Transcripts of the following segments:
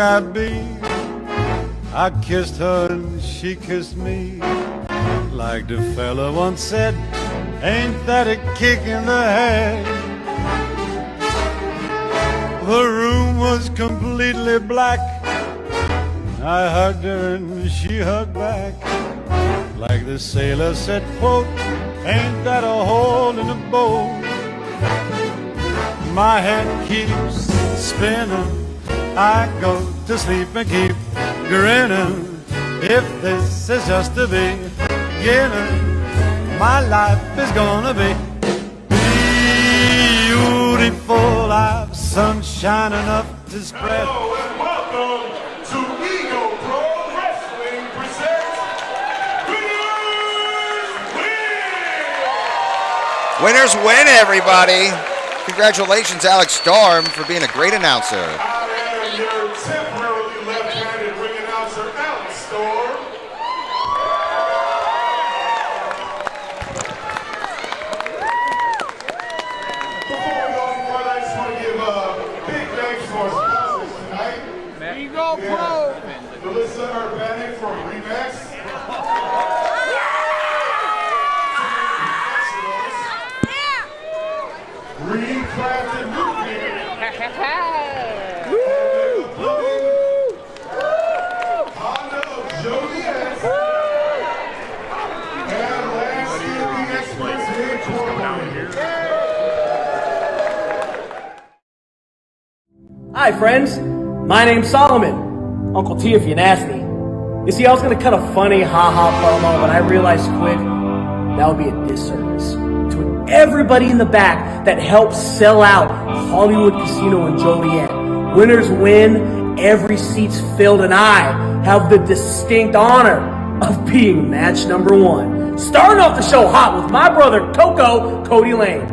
I'd be. I kissed her and she kissed me. Like the fella once said, ain't that a kick in the head? The room was completely black. I hugged her and she hugged back. Like the sailor said, quote, ain't that a hole in the boat? My head keeps spinning. I go to sleep and keep grinning. If this is just the beginning, my life is gonna be beautiful. I've sunshine enough to spread. Hello and welcome to Ego Pro Wrestling presents Winners Win! Winners win, everybody. Congratulations, Alex Storm, for being a great announcer. I am your temporarily left-handed ring announcer, Alex Storm. Before we go any further, I just want to give big thanks to our sponsors tonight. Ego Pro! Melissa Urbanic from Remax. Recrafted movement. Honda of Joliet. And landscaping experts Incorporated. Hi friends, my name's Solomon, Uncle T if you're nasty. You see, I was gonna cut a funny ha-ha promo, but I realized quick that would be a disservice to everybody in the back that helped sell out Hollywood Casino in Joliet. Winners win, every seat's filled, and I have the distinct honor of being match number one. Starting off the show hot with my brother Coco, Cody Lane.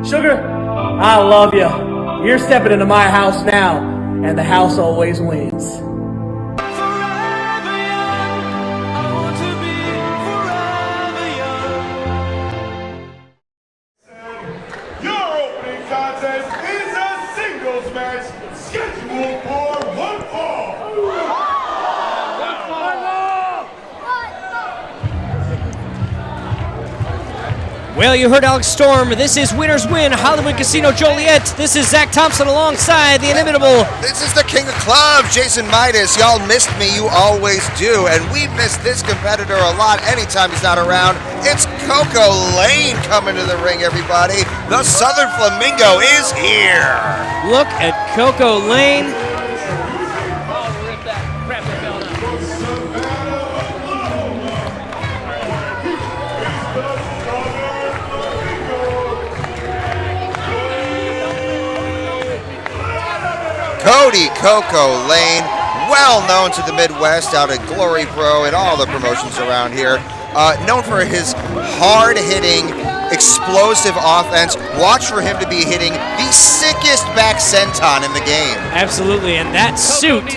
Sugar, I love you. You're stepping into my house now, and the house always wins. Your opening contest is a singles match scheduled for one fall. Well, you heard Alex Storm. This is Winners Win, Hollywood Casino Joliet. This is Zach Thompson alongside the inimitable. This is the King of Clubs, Jason Midas. Y'all missed me, you always do, and we miss this competitor a lot anytime he's not around. It's Coco Lane coming to the ring, everybody. The Southern Flamingo is here. Look at Coco Lane. Cody Coco Lane, well known to the Midwest out at Glory Pro and all the promotions around here. Known for his hard-hitting, explosive offense. Watch for him to be hitting the sickest back senton in the game. Absolutely, and that suit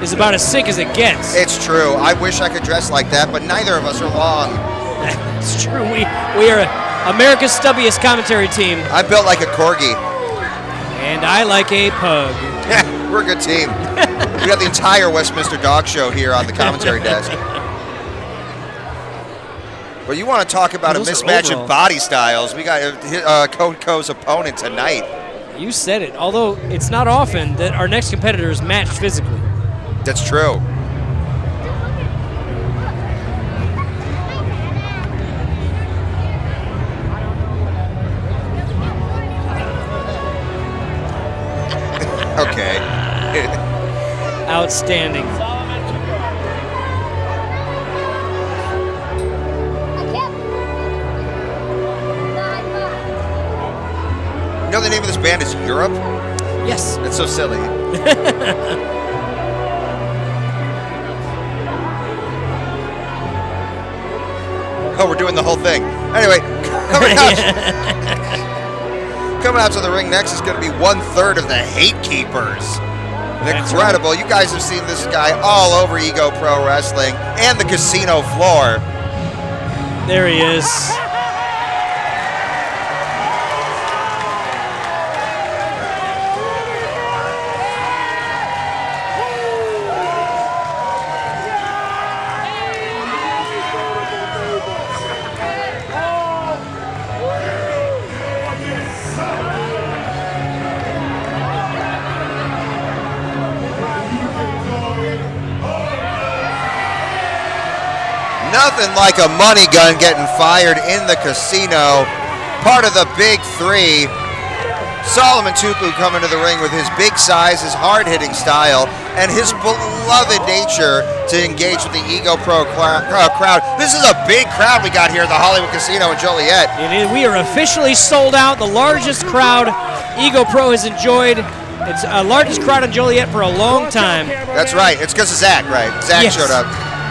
is about as sick as it gets. It's true. I wish I could dress like that, but neither of us are long. It's true. We are America's stubbiest commentary team. I'm built like a corgi. And I like a pug. Yeah, we're a good team. We got the entire Westminster Dog Show here on the commentary desk. Well, you want to talk about a mismatch of body styles. We got Coco's opponent tonight. You said it, although it's not often that our next competitor is matched physically. That's true. Okay. Outstanding. You know the name of this band is Europe? Yes. That's so silly. Oh, we're doing the whole thing. Anyway, coming out to the ring next is going to be 1/3 of the Hate Keepers. Incredible. You guys have seen this guy all over Ego Pro Wrestling and the casino floor. There he is. Nothing like a money gun getting fired in the casino. Part of the big three. Solomon Tupu coming to the ring with his big size, his hard-hitting style, and his beloved nature to engage with the Ego Pro crowd. This is a big crowd we got here at the Hollywood Casino in Joliet. We are officially sold out. The largest crowd Ego Pro has enjoyed. It's the largest crowd in Joliet for a long time. That's right. It's because of Zach, right? Zach showed up.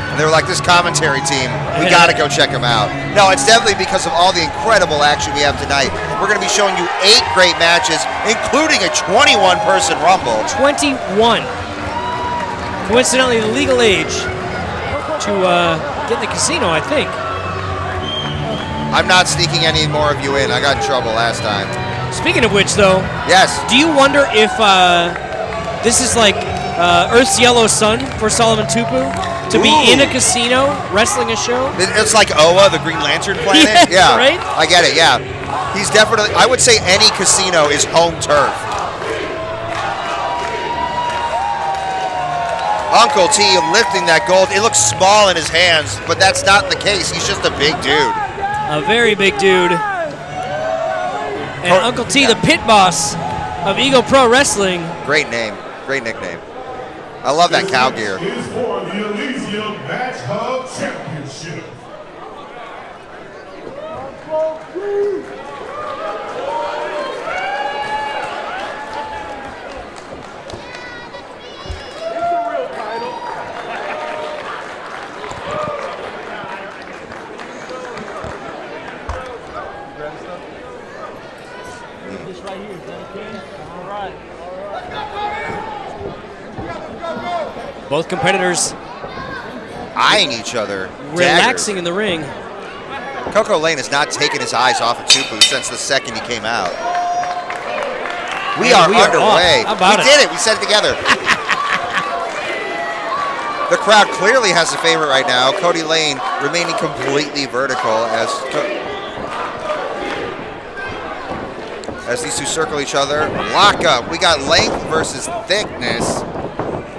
And they were like, this commentary team, we got to go check them out. No, it's definitely because of all the incredible action we have tonight. We're going to be showing you 8 great matches, including a 21-person Rumble. 21. Coincidentally, the legal age to get in the casino, I think. I'm not sneaking any more of you in. I got in trouble last time. Speaking of which, though, yes. Do you wonder if this is like Earth's Yellow Sun for Solomon Tupu? To be in a casino, wrestling a show? It's like Oa, the Green Lantern planet. Yes, yeah, right? I get it, yeah. He's definitely, I would say any casino is home turf. Uncle T lifting that gold. It looks small in his hands, but that's not the case. He's just a big dude. A very big dude. And Uncle T, the pit boss of Ego Pro Wrestling. Great name, great nickname. I love that cow gear. Is for the Elysium Match Hub Championship. Both competitors eyeing each other. relaxing in the ring. Coco Lane has not taken his eyes off of Tupu since the second he came out. We are underway. How about we did it. We said it together. The crowd clearly has a favorite right now. Cody Lane remaining completely vertical as these two circle each other. Lock up. We got length versus thickness.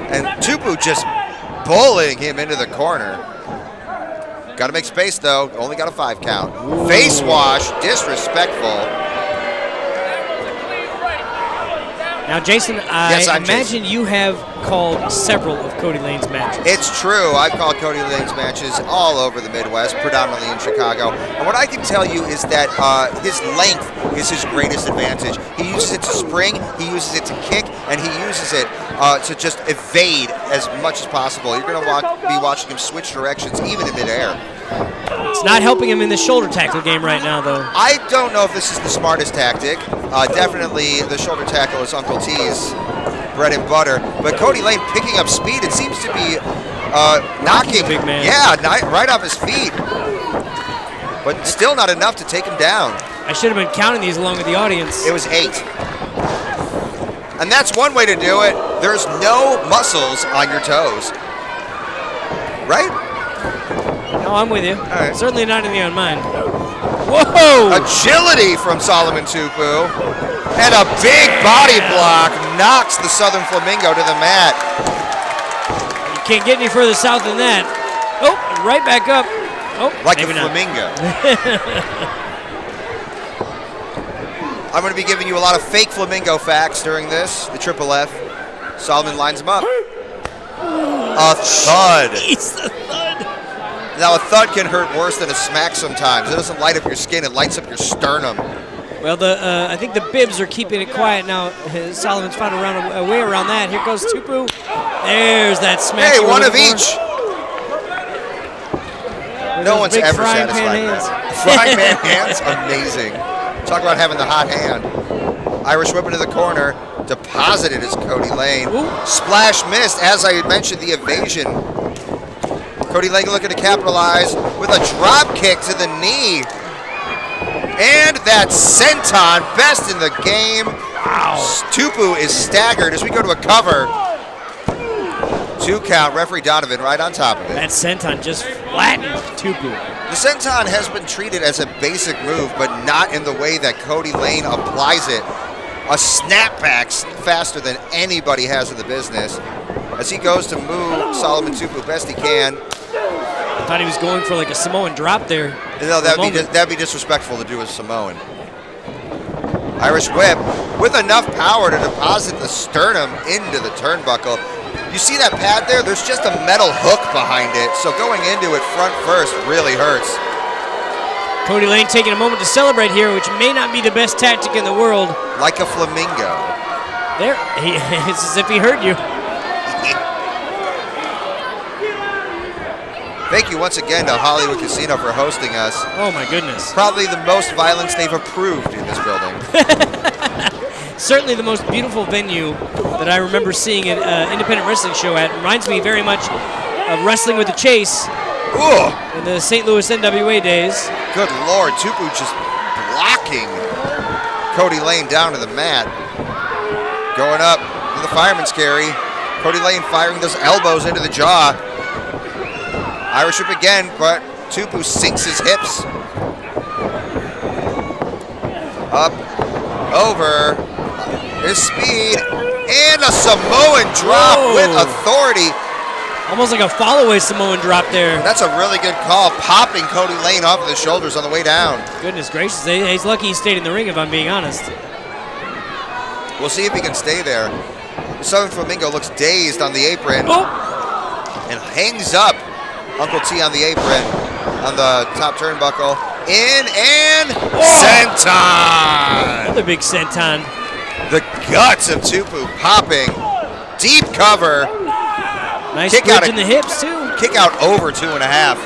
And Tupu just bullying him into the corner. Got to make space, though. Only got a 5 count. Ooh. Face wash. Disrespectful. Now, Jason, I imagine you have called several of Cody Lane's matches. It's true. I've called Cody Lane's matches all over the Midwest, predominantly in Chicago. And what I can tell you is that his length is his greatest advantage. He uses it to spring, he uses it to kick, and he uses it to just evade as much as possible. You're going to be watching him switch directions, even in midair. It's not helping him in the shoulder tackle game right now, though. I don't know if this is the smartest tactic. Definitely the shoulder tackle is Uncle T's bread and butter. But Cody Lane picking up speed, it seems to be knocking big man. Yeah, right off his feet. But still not enough to take him down. I should have been counting these along with the audience. It was 8. And that's one way to do it. There's no muscles on your toes. Right? No, I'm with you. All right. Certainly not any on mine. Whoa! Agility from Solomon Tupu. And a big body block knocks the Southern Flamingo to the mat. You can't get any further south than that. Oh, right back up. Oh, like a maybe not. flamingo. I'm going to be giving you a lot of fake flamingo facts during this, the Triple F. Solomon lines him up. A thud. It's the thud. Now, a thud can hurt worse than a smack sometimes. It doesn't light up your skin, it lights up your sternum. Well, I think the bibs are keeping it quiet now. Solomon's found a way around that. Here goes Tupu. There's that smack. Hey, one of each. No one's ever satisfied with that. Frying pan hands, amazing. Talk about having the hot hand. Irish whip into the corner. Deposited is Cody Lane. Ooh. Splash missed, as I had mentioned, the evasion. Cody Lane looking to capitalize with a drop kick to the knee. And that senton, best in the game. Wow. Tupu is staggered as we go to a cover. 2 count, referee Donovan right on top of it. That senton just flattened Tupu. The senton has been treated as a basic move, but not in the way that Cody Lane applies it. A snapback faster than anybody has in the business. As he goes to move Solomon Tupu best he can. Thought he was going for like a Samoan drop there. No, that'd be disrespectful to do as Samoan. Irish whip with enough power to deposit the sternum into the turnbuckle. You see that pad there? There's just a metal hook behind it, so going into it front first really hurts. Cody Lane taking a moment to celebrate here, which may not be the best tactic in the world. Like a flamingo. There, it's as if he heard you. Thank you once again to Hollywood Casino for hosting us. Oh my goodness. Probably the most violence they've approved in this building. Certainly the most beautiful venue that I remember seeing an independent wrestling show at. Reminds me very much of Wrestling with the Chase in the St. Louis NWA days. Good Lord, Tupu just blocking Cody Lane down to the mat. Going up to the fireman's carry. Cody Lane firing those elbows into the jaw. Irish whip again, but Tupu sinks his hips. Up, over, his speed, and a Samoan drop with authority. Almost like a follow-away Samoan drop there. That's a really good call, popping Cody Lane off of the shoulders on the way down. Goodness gracious, he's lucky he stayed in the ring if I'm being honest. We'll see if he can stay there. The Southern Flamingo looks dazed on the apron and hangs up Uncle T on the apron, on the top turnbuckle. In and senton! Another big senton. The guts of Tupu popping. Deep cover. Nice kick bridge out in the hips too. Kick out over 2.5.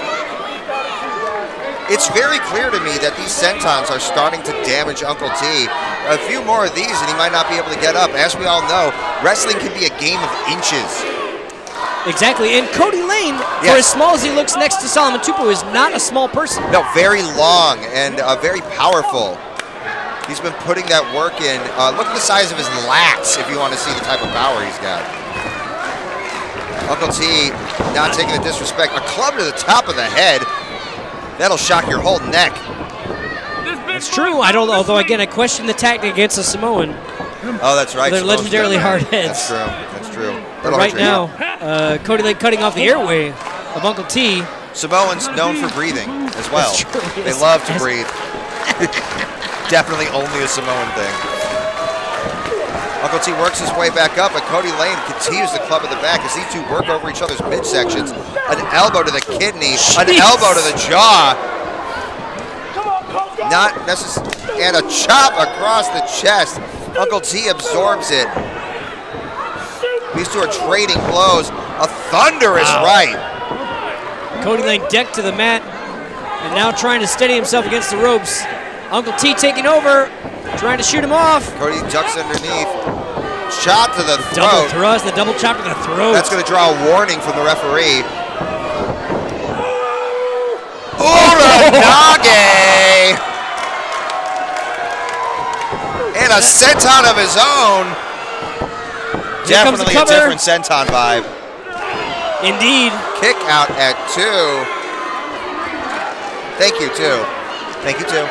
It's very clear to me that these sentons are starting to damage Uncle T. A few more of these and he might not be able to get up. As we all know, wrestling can be a game of inches. Exactly, and Cody Lane, for as small as he looks next to Solomon Tupu, is not a small person. No, very long and very powerful. He's been putting that work in. Look at the size of his lats if you want to see the type of power he's got. Uncle T not taking the disrespect. A club to the top of the head. That'll shock your whole neck. It's true. Although again, I question the tactic against a Samoan. Oh, that's right. They're legendarily hard heads. That's true. But right now, Cody Lane cutting off the airway of Uncle T. Samoans known for breathing as well. They love to breathe. Definitely only a Samoan thing. Uncle T works his way back up, but Cody Lane continues to club at the back as these two work over each other's midsections. An elbow to the kidney, an elbow to the jaw. Not necessarily, and a chop across the chest. Uncle T absorbs it. These two are trading blows. A thunderous right. Cody Lane decked to the mat and now trying to steady himself against the ropes. Uncle T taking over, trying to shoot him off. Cody ducks underneath. Chop to the throat. Double thrust, the double chop to the throat. That's going to draw a warning from the referee. Uranage! And a senton of his own. Definitely a different senton vibe. Indeed. Kick out at 2. Thank you, 2. Thank you, 2.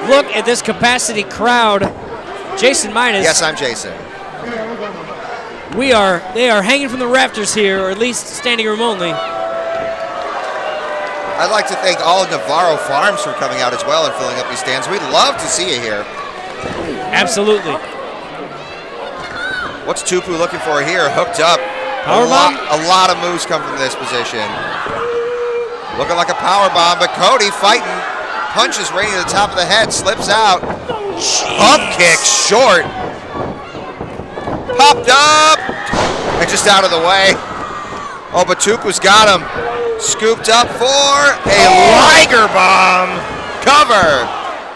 Look at this capacity crowd. Jason Minas. Yes, I'm Jason. They are hanging from the rafters here, or at least standing room only. I'd like to thank all of Navarro Farms for coming out as well and filling up these stands. We'd love to see you here. Absolutely. What's Tupu looking for here? Hooked up. Powerbomb? A lot of moves come from this position. Looking like a powerbomb, but Cody fighting. Punches right to the top of the head, slips out. Up kick, short. Popped up. And just out of the way. Oh, but Tupu's got him. Scooped up for a Liger Bomb. Cover.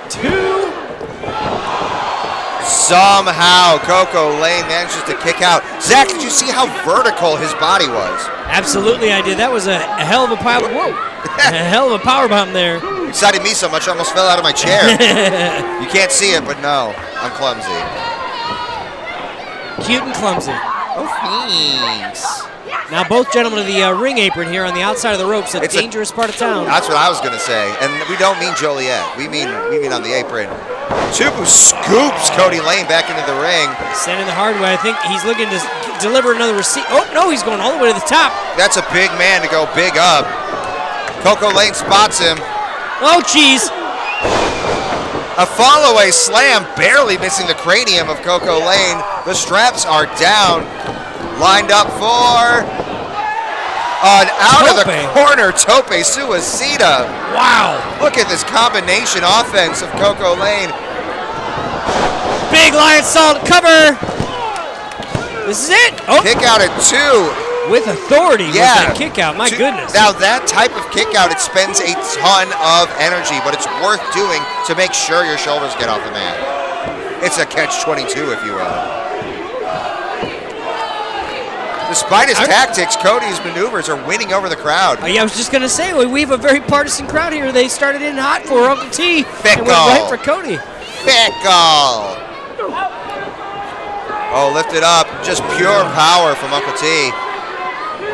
2. Somehow, Coco Lane manages to kick out. Zach, did you see how vertical his body was? Absolutely, I did. That was a hell of a power. Whoa! A hell of a power bomb there. Excited me so much, I almost fell out of my chair. You can't see it, but no, I'm clumsy. Cute and clumsy. Oh, thanks. Now both gentlemen of the ring apron here on the outside of the ropes, a dangerous part of town. That's what I was going to say. And we don't mean Joliet. We mean on the apron. Tupu scoops Cody Lane back into the ring. Standing the hard way. I think he's looking to deliver another receipt. Oh, no, he's going all the way to the top. That's a big man to go big up. Coco Lane spots him. Oh, jeez. A fall-away slam, barely missing the cranium of Coco Lane. The straps are down. Lined up for an out of the corner tope suicida. Wow. Look at this combination offense of Coco Lane. Big Lion Salt cover. This is it. Oh. Kick out at 2. With authority with Yeah. that kick out. My goodness. Now that type of kick out, it spends a ton of energy, but it's worth doing to make sure your shoulders get off the mat. It's a catch-22, if you will. Despite his tactics, Cody's maneuvers are winning over the crowd. Yeah, I was just going to say, we have a very partisan crowd here. They started in hot for Uncle T. Fickle. And went right for Cody. Fickle. Oh, lifted up. Just pure power from Uncle T.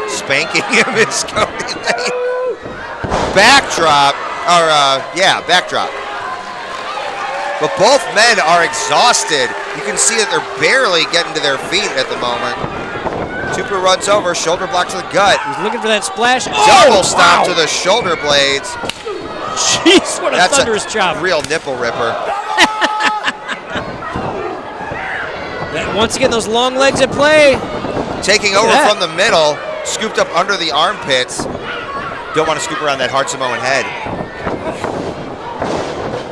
Spanking him is Cody Lane. Backdrop. Backdrop. But both men are exhausted. You can see that they're barely getting to their feet at the moment. Tupu runs over, shoulder block to the gut. He's looking for that splash. Double stomp to the shoulder blades. Jeez, what a thunderous chop. Real nipple ripper. Once again, those long legs at play. Taking over from the middle, scooped up under the armpits. Don't want to scoop around that hard Samoan head.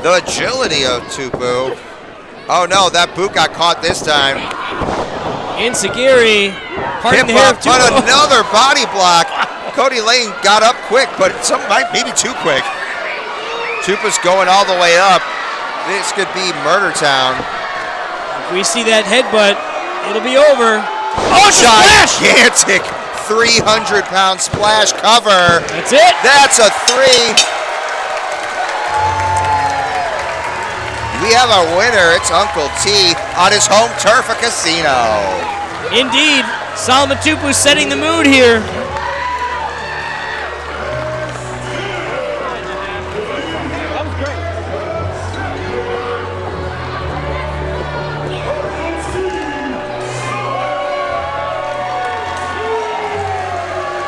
The agility of Tupu. Oh no, that boot got caught this time. Insigiri. Hip hop, but another body block. Cody Lane got up quick, but maybe too quick. Tupu's going all the way up. This could be Murder Town. If we see that headbutt, it'll be over. Oh, gigantic 300-pound splash cover. That's it. That's a 3. We have our winner. It's Uncle T on his home turf, a casino. Indeed. Solomon Tupu setting the mood here.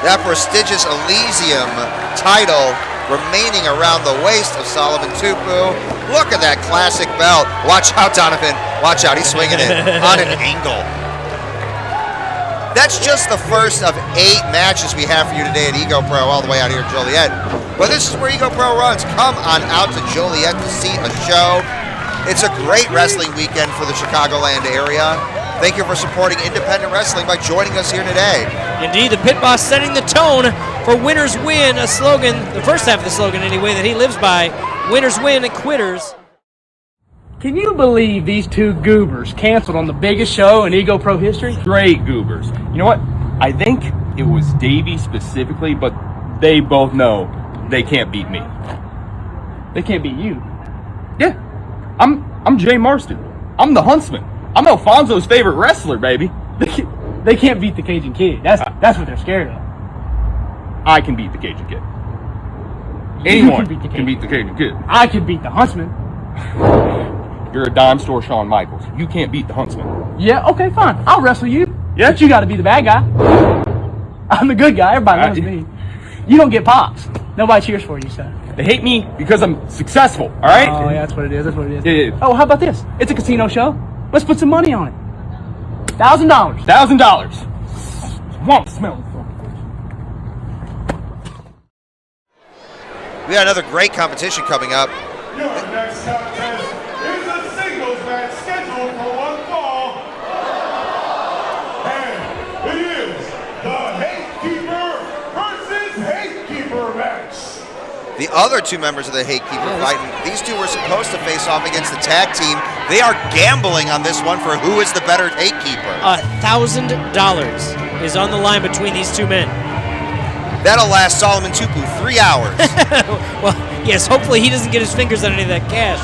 That prestigious Elysium title remaining around the waist of Solomon Tupu. Look at that classic belt. Watch out, Donovan. Watch out, he's swinging it on an angle. That's just the first of 8 matches we have for you today at Ego Pro, all the way out here in Joliet. But this is where Ego Pro runs. Come on out to Joliet to see a show. It's a great wrestling weekend for the Chicagoland area. Thank you for supporting independent wrestling by joining us here today. Indeed, the Pit Boss setting the tone for Winners Win, a slogan, the first half of the slogan anyway, that he lives by. Winners win and quitters. Can you believe these two goobers canceled on the biggest show in Ego Pro history? Great goobers. You know what? I think it was Davey specifically, but they both know they can't beat me. They can't beat you. Yeah, I'm Jay Marston. I'm the Huntsman. I'm Alfonso's favorite wrestler, baby. They can't beat the Cajun Kid. That's what they're scared of. I can beat the Cajun Kid. You Anyone can beat the Cajun Kid. I can beat the Huntsman. You're a dime store Shawn Michaels. You can't beat the Huntsman. Yeah, okay, fine. I'll wrestle you. Yeah. But you got to be the bad guy. I'm the good guy. Everybody loves me. You don't get pops. Nobody cheers for you, son. They hate me because I'm successful, all right? Oh, yeah, that's what it is. That's what it is. Yeah. Oh, how about this? It's a casino show. Let's put some money on it. $1,000. $1,000. Won't smell. We got another great competition coming up. Your next contest is a singles match scheduled for one fall. And it is the Hatekeeper versus Hatekeeper match. The other 2 members of the Hatekeeper fighting, these 2 were supposed to face off against the tag team. They are gambling on this one for who is the better Hatekeeper. $1,000 is on the line between these 2 men. That'll last Solomon Tupu 3 hours. Well, yes, hopefully he doesn't get his fingers on any of that cash.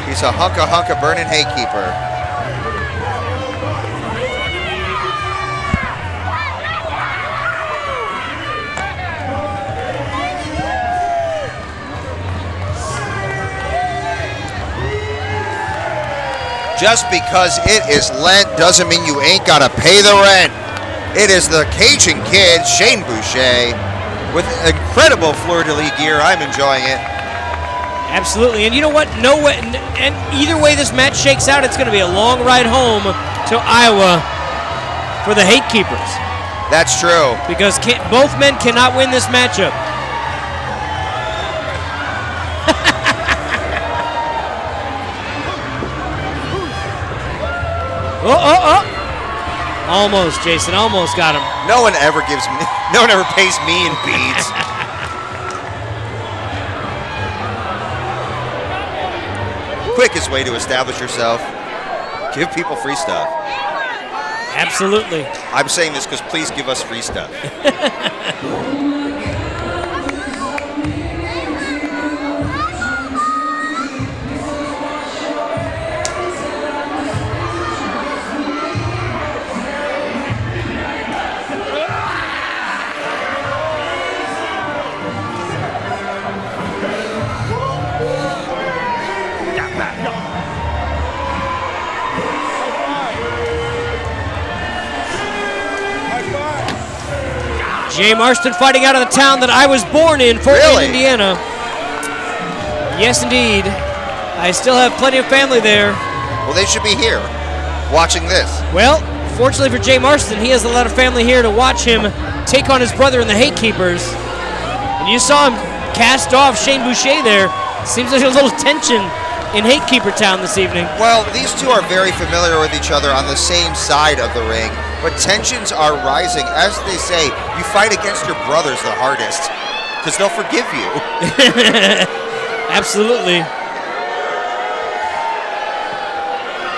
He's a hunka burning Hatekeeper. Just because it is Lent doesn't mean you ain't got to pay the rent. It is the Cajun Kid, Shane Boucher, with incredible fleur-de-lis gear. I'm enjoying it. Absolutely, and you know what? No way, and either way this match shakes out, it's going to be a long ride home to Iowa for the Hate Keepers. That's true. Because both men cannot win this matchup. Oh. Almost, Jason, almost got him. No one ever pays me in beads. Quickest way to establish yourself. Give people free stuff. Absolutely. I'm saying this because please give us free stuff. Jay Marston fighting out of the town that I was born in, Fort Wayne, Indiana. Yes, indeed. I still have plenty of family there. Well, they should be here watching this. Well, fortunately for Jay Marston, he has a lot of family here to watch him take on his brother in the Hate Keepers. And you saw him cast off Shane Boucher there. Seems like there's a little tension in Hate Keeper Town this evening. Well, these two are very familiar with each other on the same side of the ring, but tensions are rising. As they say, you fight against your brothers the hardest, because they'll forgive you. Absolutely.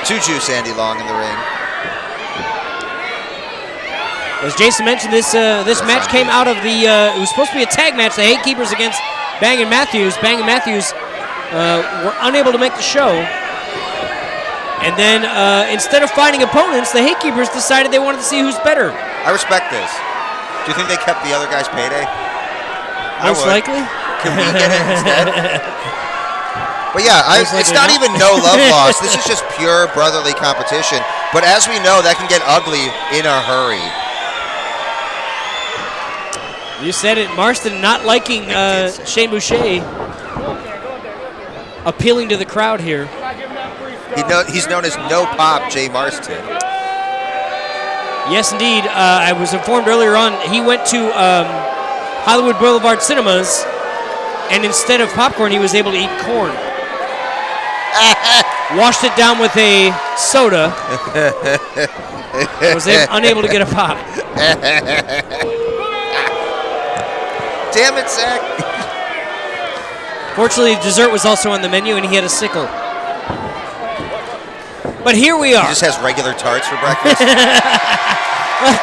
Juju Sandy Long in the ring. As Jason mentioned, this match came out of the, it was supposed to be a tag match, the Hate Keepers against Bang and Matthews. Bang and Matthews were unable to make the show. And then instead of finding opponents, the Hate Keepers decided they wanted to see who's better. I respect this. Do you think they kept the other guy's payday? Most likely. Can we get it instead? But yeah, it's not even no love lost. This is just pure brotherly competition. But as we know, that can get ugly in a hurry. You said it. Marston not liking Shane Boucher. Appealing to the crowd here. He's known as No Pop Jay Marston. Yes, indeed. I was informed earlier on he went to Hollywood Boulevard Cinemas, and instead of popcorn, he was able to eat corn. Washed it down with a soda. Was unable to get a pop. Damn it, Zach. Fortunately, dessert was also on the menu, and he had a sickle. But here we are. He just has regular tarts for breakfast.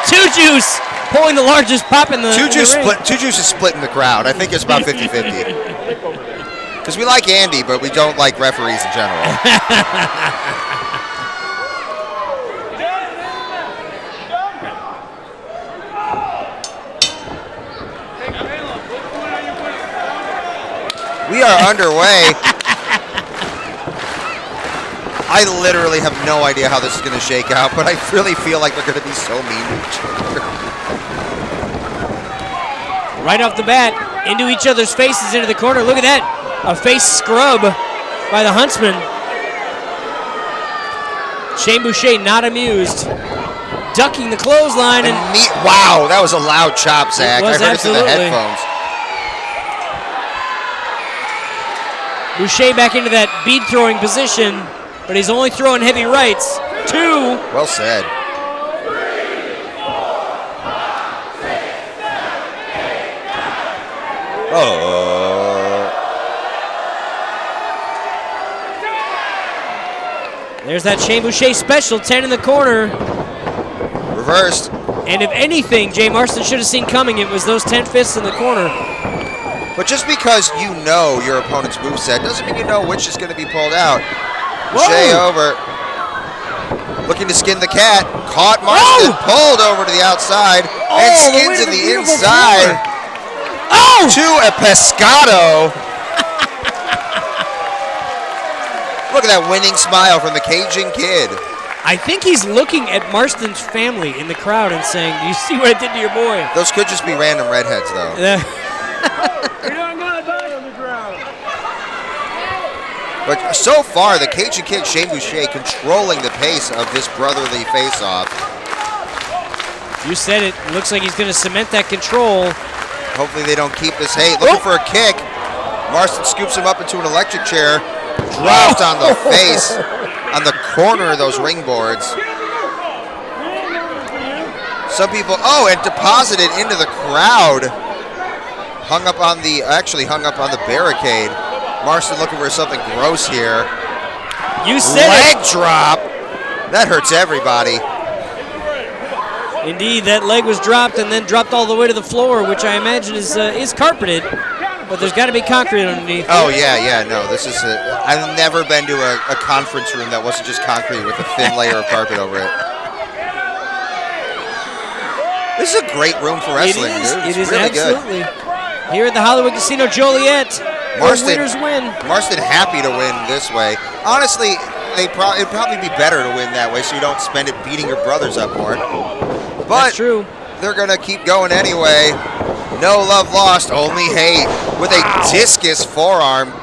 Two Juice pulling the largest pop in the Two Juice ring. is splitting the crowd. I think it's about 50-50. Because we like Andy, but we don't like referees in general. We are underway. I literally have no idea how this is going to shake out, but I really feel like they're going to be so mean to each other. Right off the bat, into each other's faces, into the corner. Look at that. A face scrub by the Huntsman. Shane Boucher not amused. Ducking the clothesline. Wow, that was a loud chop, Zach. I heard it through the headphones. Boucher back into that bead throwing position, but he's only throwing heavy rights. Two. Well said. There's that Shane Boucher special, 10 in the corner. Reversed. And if anything, Jay Marston should have seen coming, it was those 10 fists in the corner. But just because you know your opponent's moveset doesn't mean you know which is going to be pulled out. Boucher over. Looking to skin the cat. Caught Marston. Pulled over to the outside. And skins to the inside. To a pescado. Look at that winning smile from the Cajun Kid. I think he's looking at Marston's family in the crowd and saying, "Do you see what I did to your boy?" Those could just be random redheads, though. But so far, the Cajun Kid, Shane Boucher, controlling the pace of this brotherly face-off. You said it. Looks like he's going to cement that control. Hopefully they don't keep this hate. Looking for a kick. Marston scoops him up into an electric chair. Dropped on the face, on the corner of those ring boards. Some people, and deposited into the crowd. Actually hung up on the barricade. Marston looking for something gross here. You said Leg drop. That hurts everybody. Indeed, that leg was dropped and then dropped all the way to the floor, which I imagine is carpeted, but there's got to be concrete underneath. Oh, yeah, no, this is I've never been to a conference room that wasn't just concrete with a thin layer of carpet over it. This is a great room for wrestling, dude. It is really absolutely good. Here at the Hollywood Casino Joliet, winners win. Marston happy to win this way. Honestly, it'd probably be better to win that way so you don't spend it beating your brothers up more. But that's true. They're going to keep going anyway. No love lost, only hate. With a discus forearm,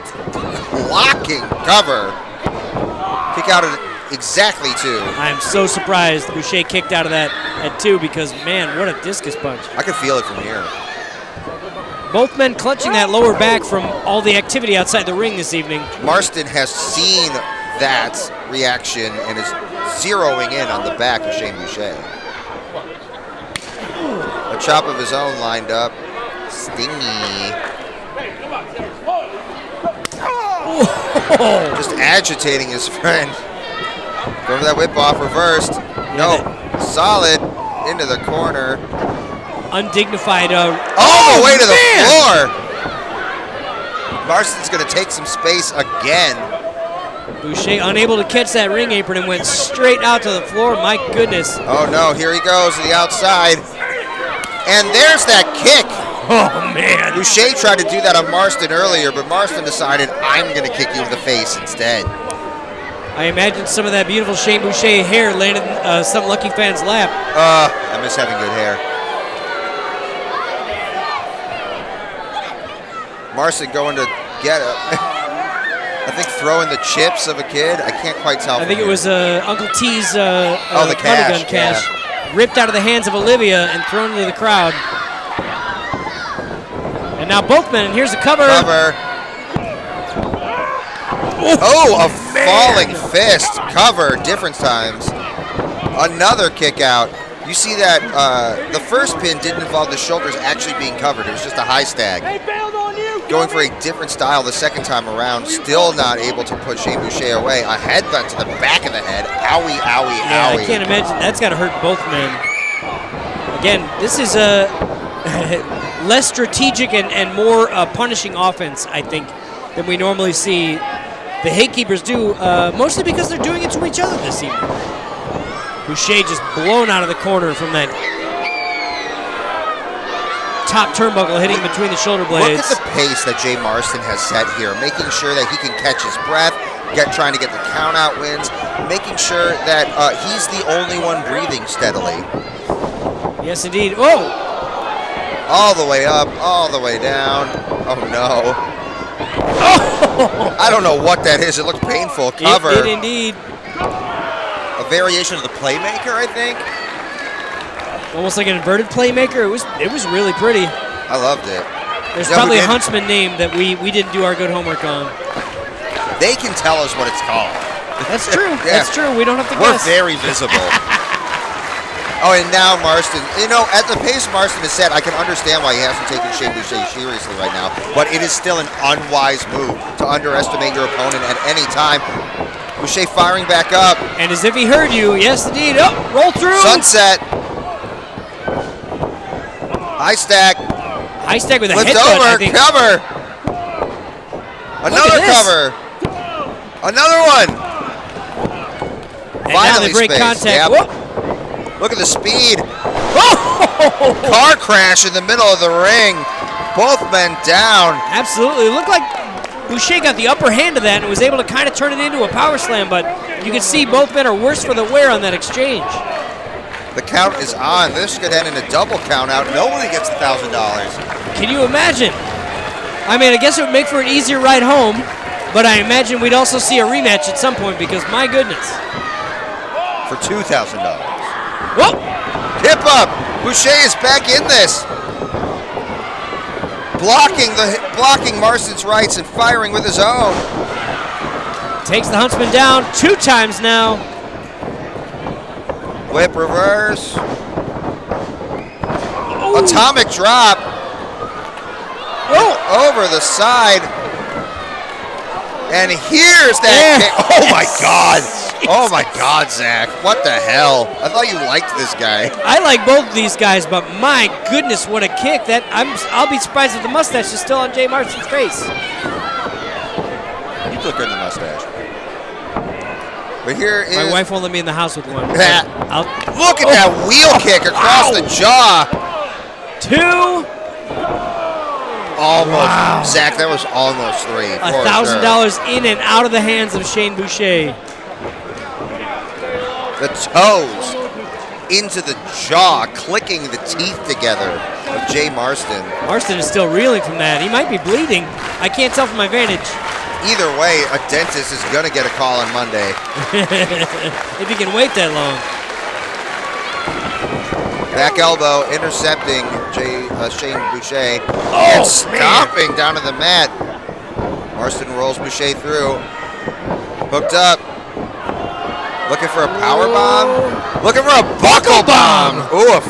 blocking cover. Kick out at exactly 2. I'm so surprised Boucher kicked out of that at 2 because, man, what a discus punch. I can feel it from here. Both men clutching that lower back from all the activity outside the ring this evening. Marston has seen that reaction and is zeroing in on the back of Shane Boucher. A chop of his own lined up. Stingy. Just agitating his friend. Go for that whip off, reversed. No, solid into the corner. Undignified. All the way to the floor. Marston's going to take some space again. Boucher unable to catch that ring apron and went straight out to the floor. My goodness. Oh no, here he goes to the outside. And there's that kick. Oh man. Boucher tried to do that on Marston earlier, but Marston decided, I'm going to kick you in the face instead. I imagine some of that beautiful Shane Boucher hair landed in some lucky fan's lap. I miss having good hair. Marston going to get it. I think throwing the chips of a kid. I can't quite tell. I think it was Uncle T's the cash, gun cash. Ripped out of the hands of Olivia and thrown into the crowd. And now both men, and here's a cover. Oh, a falling fist. Cover, different times. Another kick out. You see that the first pin didn't involve the shoulders actually being covered. It was just a high stag. Going for a different style the second time around. Still not able to put Shane Boucher away. A headbutt to the back of the head. Owie, owie, yeah, owie. I can't imagine. That's got to hurt both men. Again, this is a less strategic and more punishing offense, I think, than we normally see the Hatekeepers do, mostly because they're doing it to each other this evening. Boucher just blown out of the corner from that top turnbuckle hitting between the shoulder blades. Look at the pace that Jay Marston has set here, making sure that he can catch his breath, trying to get the count out wins, making sure that he's the only one breathing steadily. Yes, indeed. Oh! All the way up, all the way down. Oh, no. Oh! I don't know what that is. It looked painful. Cover. It did indeed. A variation of the Playmaker, I think. Almost like an inverted Playmaker. It was really pretty. I loved it. There's probably a Huntsman name that we didn't do our good homework on. They can tell us what it's called. That's true. Yeah. That's true. We don't have to We're guess. very visible. Oh, and now Marston. You know, at the pace Marston has set, I can understand why he hasn't taken Shane Boucher seriously right now. But it is still an unwise move to underestimate your opponent at any time. Boucher firing back up. And as if he heard you. Yes, indeed. Oh, roll through. Sunset. High stack. High stack with a Flipped headbutt, over. I think. Cover. Another cover. Another one. And finally now they break contact. Yep. Look at the speed. Oh! Car crash in the middle of the ring. Both men down. Absolutely. It looked like Boucher got the upper hand of that and was able to kind of turn it into a power slam, but you can see both men are worse for the wear on that exchange. The count is on. This could end in a double count out. Nobody gets $1,000. Can you imagine? I mean, I guess it would make for an easier ride home, but I imagine we'd also see a rematch at some point because, my goodness. For $2,000. Whoa! Hip up! Boucher is back in this. Blocking Marston's rights and firing with his own. Takes the Huntsman down 2 times now. Whip reverse. Ooh. Atomic drop. Oh. Over the side. And here's that kick. Oh my God. Oh my God, Zach. What the hell? I thought you liked this guy. I like both of these guys, but my goodness, what a kick. I'll be surprised if the mustache is still on Jay Marston's face. You look good in the mustache. But here is... My wife won't let me in the house with one. Look at that wheel kick across the jaw. 2. Almost. Wow. Zach, that was almost 3. $1,000 in and out of the hands of Shane Boucher. The toes into the jaw, clicking the teeth together of Jay Marston. Marston is still reeling from that. He might be bleeding. I can't tell from my vantage. Either way, a dentist is going to get a call on Monday. If he can wait that long. Back elbow intercepting Shane Boucher. Oh, and stomping down to the mat. Marston rolls Boucher through. Hooked up. Looking for a power bomb. Looking for a buckle bomb. Oof.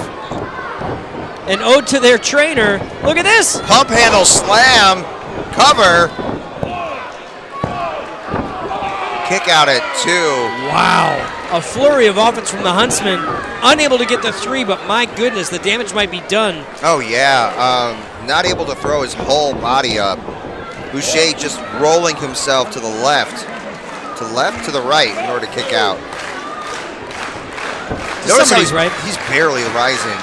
An ode to their trainer. Look at this. Pump handle slam. Cover. Kick out at 2. Wow. A flurry of offense from the Huntsman. Unable to get the 3, but my goodness, the damage might be done. Oh, yeah. Not able to throw his whole body up. Boucher just rolling himself to the left. To the right in order to kick out. Notice how he's barely rising.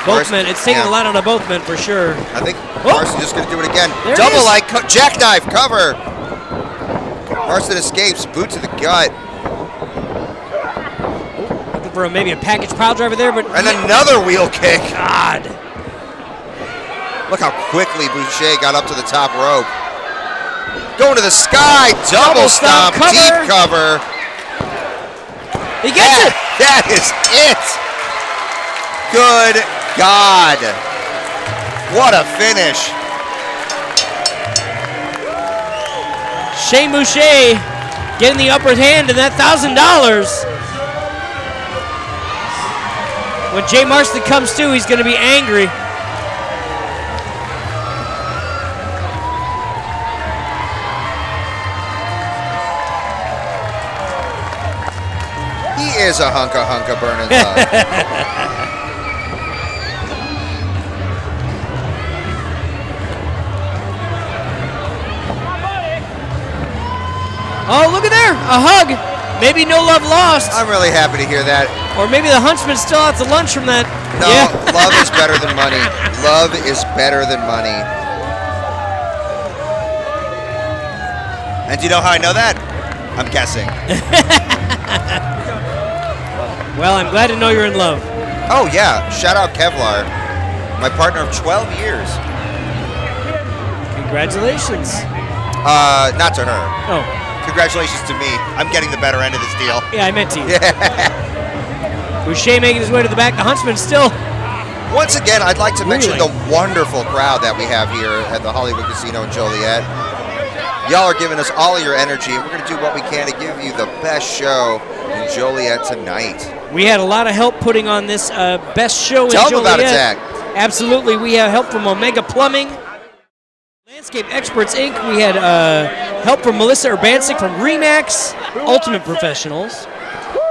Both men. It's taking a lot out of both men for sure. I think Marston's just going to do it again. There Double light jackknife cover. Marston escapes. Boot to the gut. Looking for maybe a package pile driver there, but and another wheel kick. God. Look how quickly Boucher got up to the top rope. Going to the sky, double stomp, deep cover. He gets it. That is it. Good God. What a finish. Shane Boucher getting the upper hand in that $1,000. When Jay Marston comes to, he's going to be angry. He is a hunka burning love. Oh, look at there, a hug. Maybe no love lost. I'm really happy to hear that. Or maybe the Huntsman's still out to lunch from that. No, love is better than money. Love is better than money. And do you know how I know that? I'm guessing. Well, I'm glad to know you're in love. Oh, yeah. Shout out Kevlar, my partner of 12 years. Congratulations. Not to her. Oh. Congratulations to me. I'm getting the better end of this deal. Yeah, I meant to you. Boucher making his way to the back. The Huntsman still. Once again, I'd like to mention the wonderful crowd that we have here at the Hollywood Casino in Joliet. Y'all are giving us all of your energy, and we're going to do what we can to give you the best show in Joliet tonight. We had a lot of help putting on this best show in Tell Joliet. them about it, Zach. Absolutely. We have help from Omega Plumbing, Landscape Experts, Inc. We had help from Melissa Urbancic from Remax, Ultimate Professionals.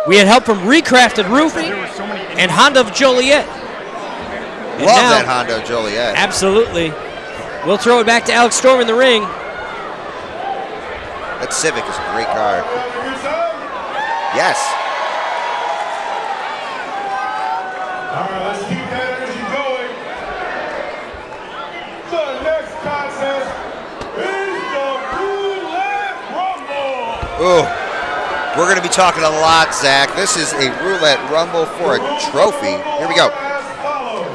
We had help from Recrafted Roofing and Honda of Joliet. And Love now, that Honda of Joliet. Absolutely. We'll throw it back to Alex Storm in the ring. That Civic is a great car. Yes. All right, let's keep that energy going. The next contest Ooh, we're going to be talking a lot, Zach. This is a Roulette Rumble for a trophy. Here we go. As follows.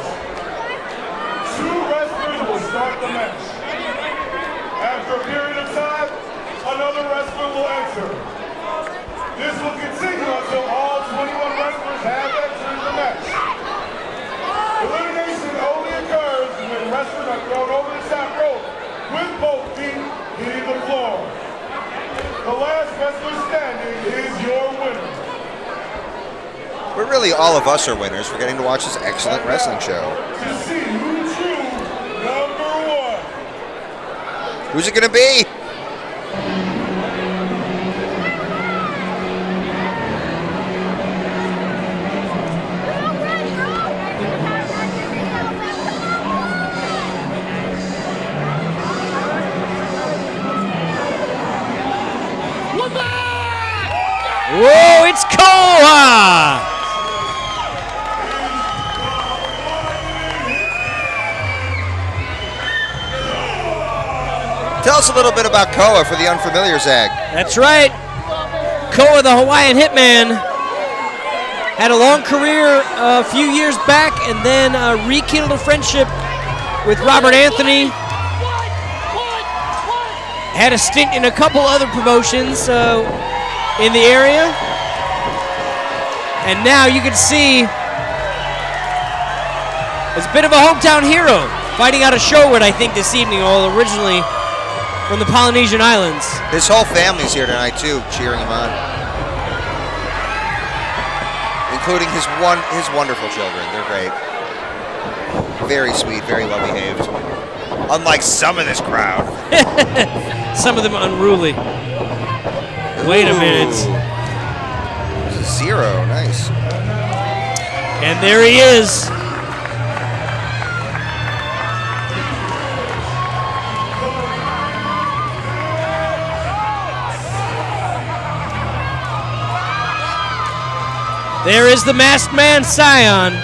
2 wrestlers will start the match. After a period of time, another wrestler will enter. This will continue until all 21 wrestlers have entered the match. Elimination only occurs when wrestlers are thrown over the top rope with both feet hitting the floor. The last wrestler standing is your winner. But really, all of us are winners for getting to watch this excellent wrestling show. To see who true number 1. Who's it going to be? Whoa, it's Koa! Tell us a little bit about Koa for the unfamiliar, Zach. That's right. Koa, the Hawaiian Hitman, had a long career a few years back and then rekindled a friendship with Robert Anthony. Had a stint in a couple other promotions in the area. And now you can see as a bit of a hometown hero fighting out of Sherwood, I think, this evening, all originally from the Polynesian Islands. His whole family's here tonight, too, cheering him on. Including his wonderful children. They're great. Very sweet, very well behaved. Unlike some of this crowd. Some of them unruly. Wait a minute. 0, nice. And there he is. There is the masked man, Scion.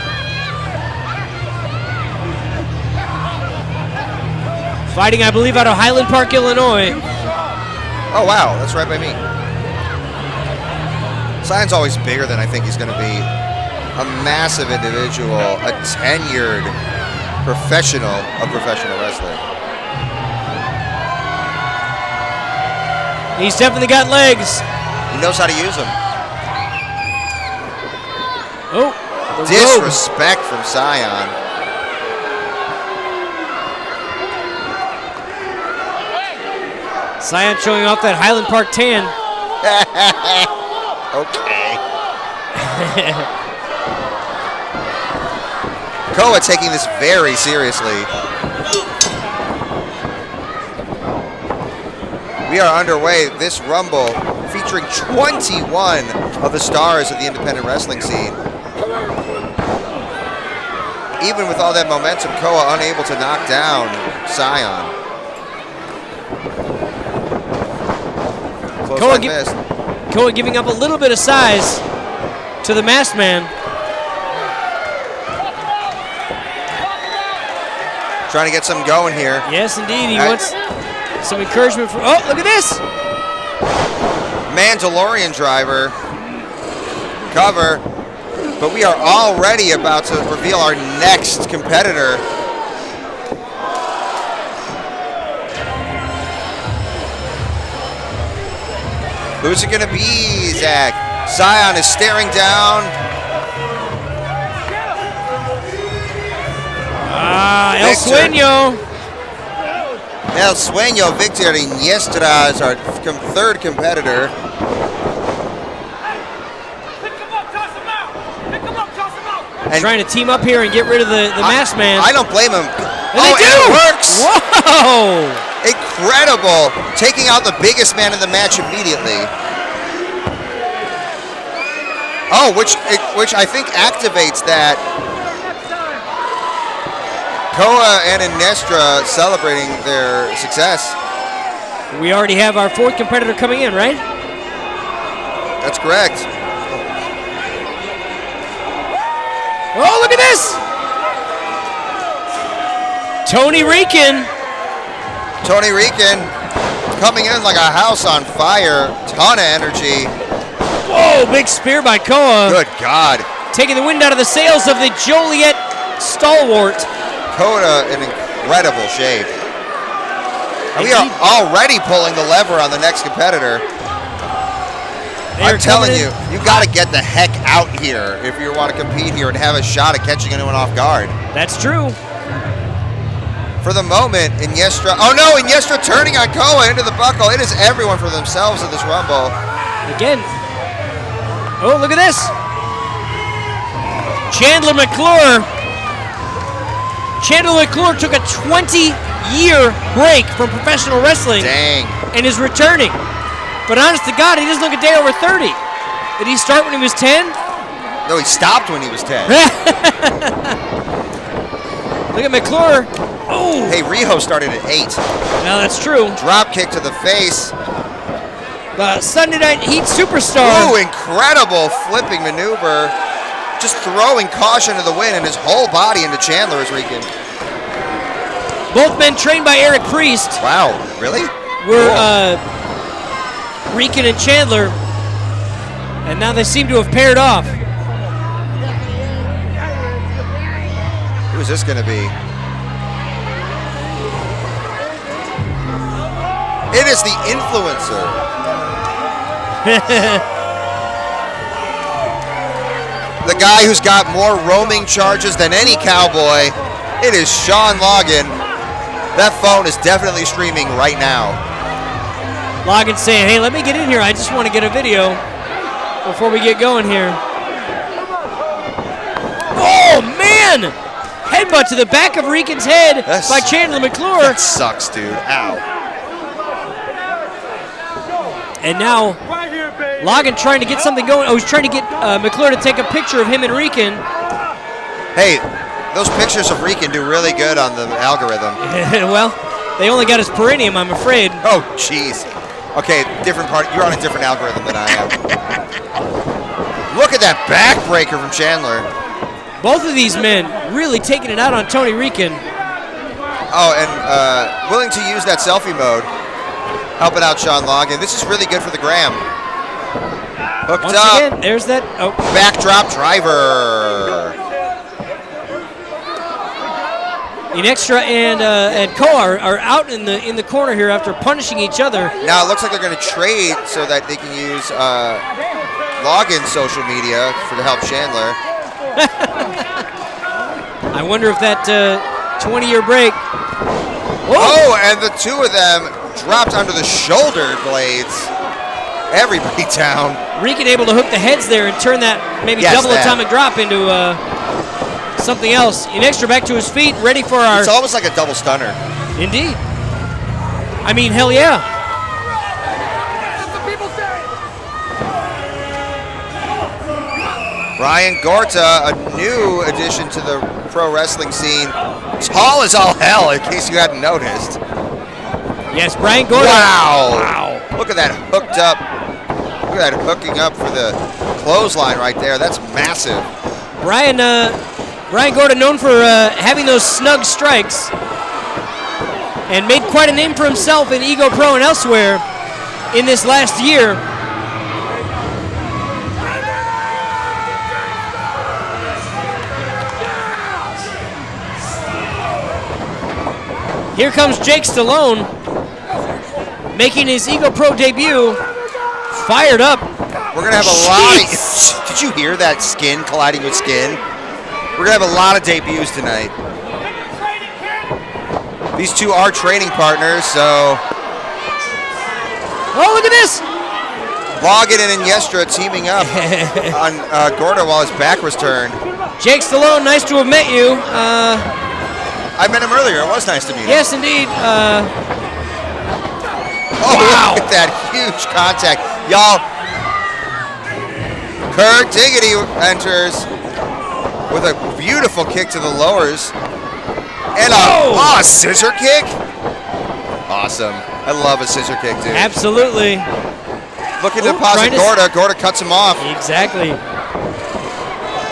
Fighting, I believe, out of Highland Park, Illinois. Oh, wow, that's right by me. Sion's always bigger than I think he's going to be. A massive individual, a tenured professional of professional wrestling. He's definitely got legs. He knows how to use them. Oh, the disrespect from Scion. Scion showing off that Highland Park tan. Okay. Koa taking this very seriously. We are underway. This Rumble featuring 21 of the stars of the independent wrestling scene. Even with all that momentum, Koa unable to knock down Scion. Koa giving up a little bit of size to the masked man. Trying to get something going here. Yes, indeed. He wants some encouragement from. Oh, look at this! Mandalorian driver. Cover. But we are already about to reveal our next competitor. Who's it going to be, Zach? Scion is staring down. El Sueño. El Sueño, Victor Iniestra is our third competitor. And trying to team up here and get rid of the masked man. I don't blame him. And they do. It works. Whoa! Incredible. Taking out the biggest man in the match immediately. Oh, which I think activates that. Koa and Iniestra celebrating their success. We already have our fourth competitor coming in, right? That's correct. Oh, look at this! Tony Rican. coming in like a house on fire. Ton of energy. Whoa, big spear by Koa. Good God. Taking the wind out of the sails of the Joliet stalwart. Koa in incredible shape. And we are already pulling the lever on the next competitor. I'm telling you, you got to get the heck out here if you want to compete here and have a shot at catching anyone off guard. That's true. For the moment, Iniestra, oh no, Iniestra turning on Koa into the buckle. It is everyone for themselves in this rumble. Again. Oh, look at this. Chandler McClure. Chandler McClure took a 20-year break from professional wrestling. Dang. And is returning. But honest to God, he doesn't look a day over 30. Did he start when he was 10? No, he stopped when he was 10. Look at McClure. Oh. Hey, Riho started at 8. No, that's true. Drop kick to the face. The Sunday Night Heat superstar. Ooh, incredible flipping maneuver. Just throwing caution to the wind and his whole body into Chandler is reeking. Both men trained by Eric Priest. Wow, really? Were Rican and Chandler, and now they seem to have paired off. Who's this going to be? It is the influencer. The guy who's got more roaming charges than any cowboy. It is Sean Logan. That phone is definitely streaming right now. Logan saying, hey, let me get in here. I just want to get a video before we get going here. Oh, man! Headbutt to the back of Rican's head by Chandler McClure. That sucks, dude. Ow. And now, Logan trying to get something going. Oh, he's trying to get McClure to take a picture of him and Rican. Hey, those pictures of Rican do really good on the algorithm. Well, they only got his perineum, I'm afraid. Oh, jeez. Okay, different part. You're on a different algorithm than I am. Look at that backbreaker from Chandler. Both of these men really taking it out on Tony Rican. Oh, and willing to use that selfie mode. Helping out Sean Logan. This is really good for the gram. Hooked Once up. again, there's that. Oh. Backdrop driver. Inextra and Koa are out in the corner here after punishing each other. Now it looks like they're going to trade so that they can use Logan's social media to help Chandler. I wonder if that 20-year break. Oh, and the two of them dropped under the shoulder blades. Everybody down. Rican able to hook the heads there and turn that maybe double atomic drop into something else. Inextra back to his feet, ready for our... It's almost like a double stunner. Indeed. I mean, hell yeah. Brian Gorta, a new addition to the pro wrestling scene. Tall as all hell, in case you hadn't noticed. Yes, Brian Gorta. Wow. Look at that hooked up. Look at that hooking up for the clothesline right there. That's massive. Brian Gorta, known for having those snug strikes, and made quite a name for himself in Ego Pro and elsewhere in this last year. Here comes Jake Stallone, making his Ego Pro debut. Fired up. We're going to have a lot of... Did you hear that skin colliding with skin? We're going to have a lot of debuts tonight. These two are training partners, so... Oh, look at this! Logan and Iniestra teaming up on Gorta while his back was turned. Jake Stallone, nice to have met you. I met him earlier. It was nice to meet him. Yes, indeed. Oh, wow. Look at that huge contact. Y'all, Kurt Diggity enters with a beautiful kick to the lowers. And a scissor kick? Awesome. I love a scissor kick, dude. Absolutely. Looking to deposit Gorta. Gorta cuts him off. Exactly.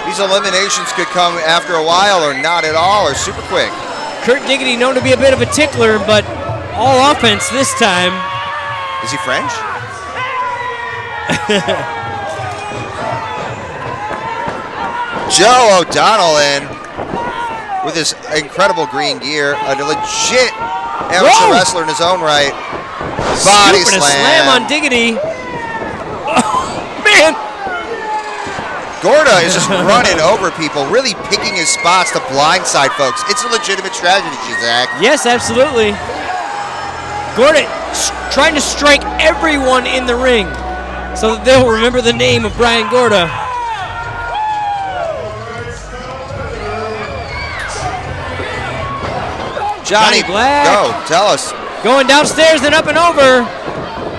These eliminations could come after a while or not at all or super quick. Kurt Diggity known to be a bit of a tickler, but all offense this time. Is he French? Joe O'Donnell in with his incredible green gear. A legit amateur wrestler in his own right. Body Scoop and a slam. slam on Diggity. Oh, man. Gorda is just running over people, really picking his spots to blindside folks. It's a legitimate strategy, Zach. Yes, absolutely. Gorda trying to strike everyone in the ring so that they'll remember the name of Brian Gorda. Johnny Black. Go, tell us. Going downstairs and up and over.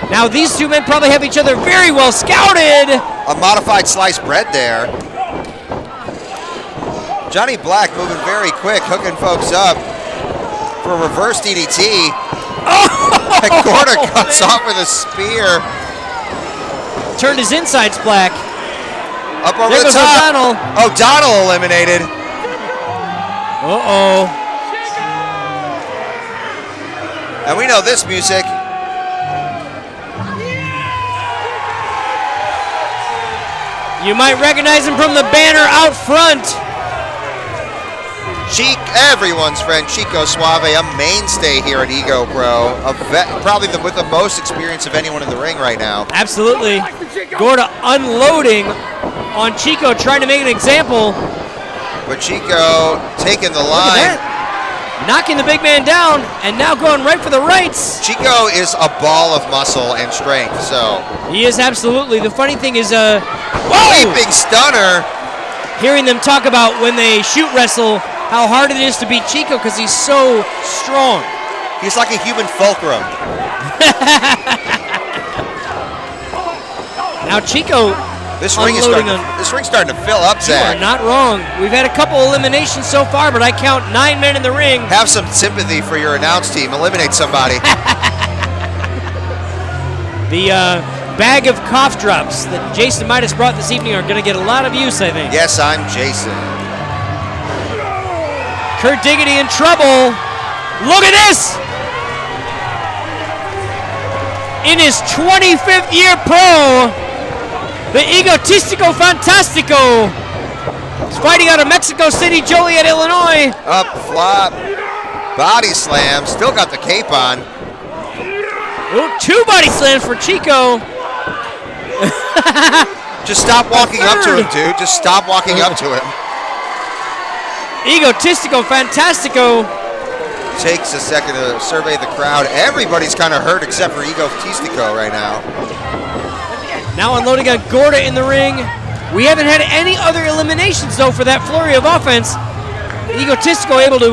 Now these two men probably have each other very well scouted. A modified sliced bread there. Johnny Black moving very quick, hooking folks up for a reverse DDT. Oh, And Gorda cuts off with a spear. Turned his insides black. Up over There the goes top. O'Donnell. O'Donnell eliminated. Uh-oh. And we know this music. You might recognize him from the banner out front. Everyone's friend Chico Suave, a mainstay here at Ego Pro, probably with the most experience of anyone in the ring right now. Absolutely. Gorda unloading on Chico, trying to make an example. But Chico taking the Look at line. that. Knocking the big man down, and now going right for the rights. Chico is a ball of muscle and strength, so. He is absolutely. The funny thing is, Leaping stunner. hearing them talk about when they shoot wrestle, how hard it is to beat Chico because he's so strong. He's like a human fulcrum. Now Chico This ring's starting to fill up, You are Zach. not wrong. We've had a couple eliminations so far, but I count 9 men in the ring. Have some sympathy for your announce team. Eliminate somebody. The bag of cough drops that Jason Midas brought this evening are going to get a lot of use, I think. Yes, I'm Jason. Kurt Diggity in trouble. Look at this! In his 25th year pro, the Egotistico Fantastico is fighting out of Mexico City, Joliet, Illinois. Up, flop, body slam. Still got the cape on. Ooh, 2 body slams for Chico. Just stop walking up to him, dude. Just stop walking up to him. Egotistico Fantastico. Takes a second to survey the crowd. Everybody's kind of hurt except for Egotistico right now. Now unloading on Gorda in the ring. We haven't had any other eliminations, though, for that flurry of offense. Egotistico able to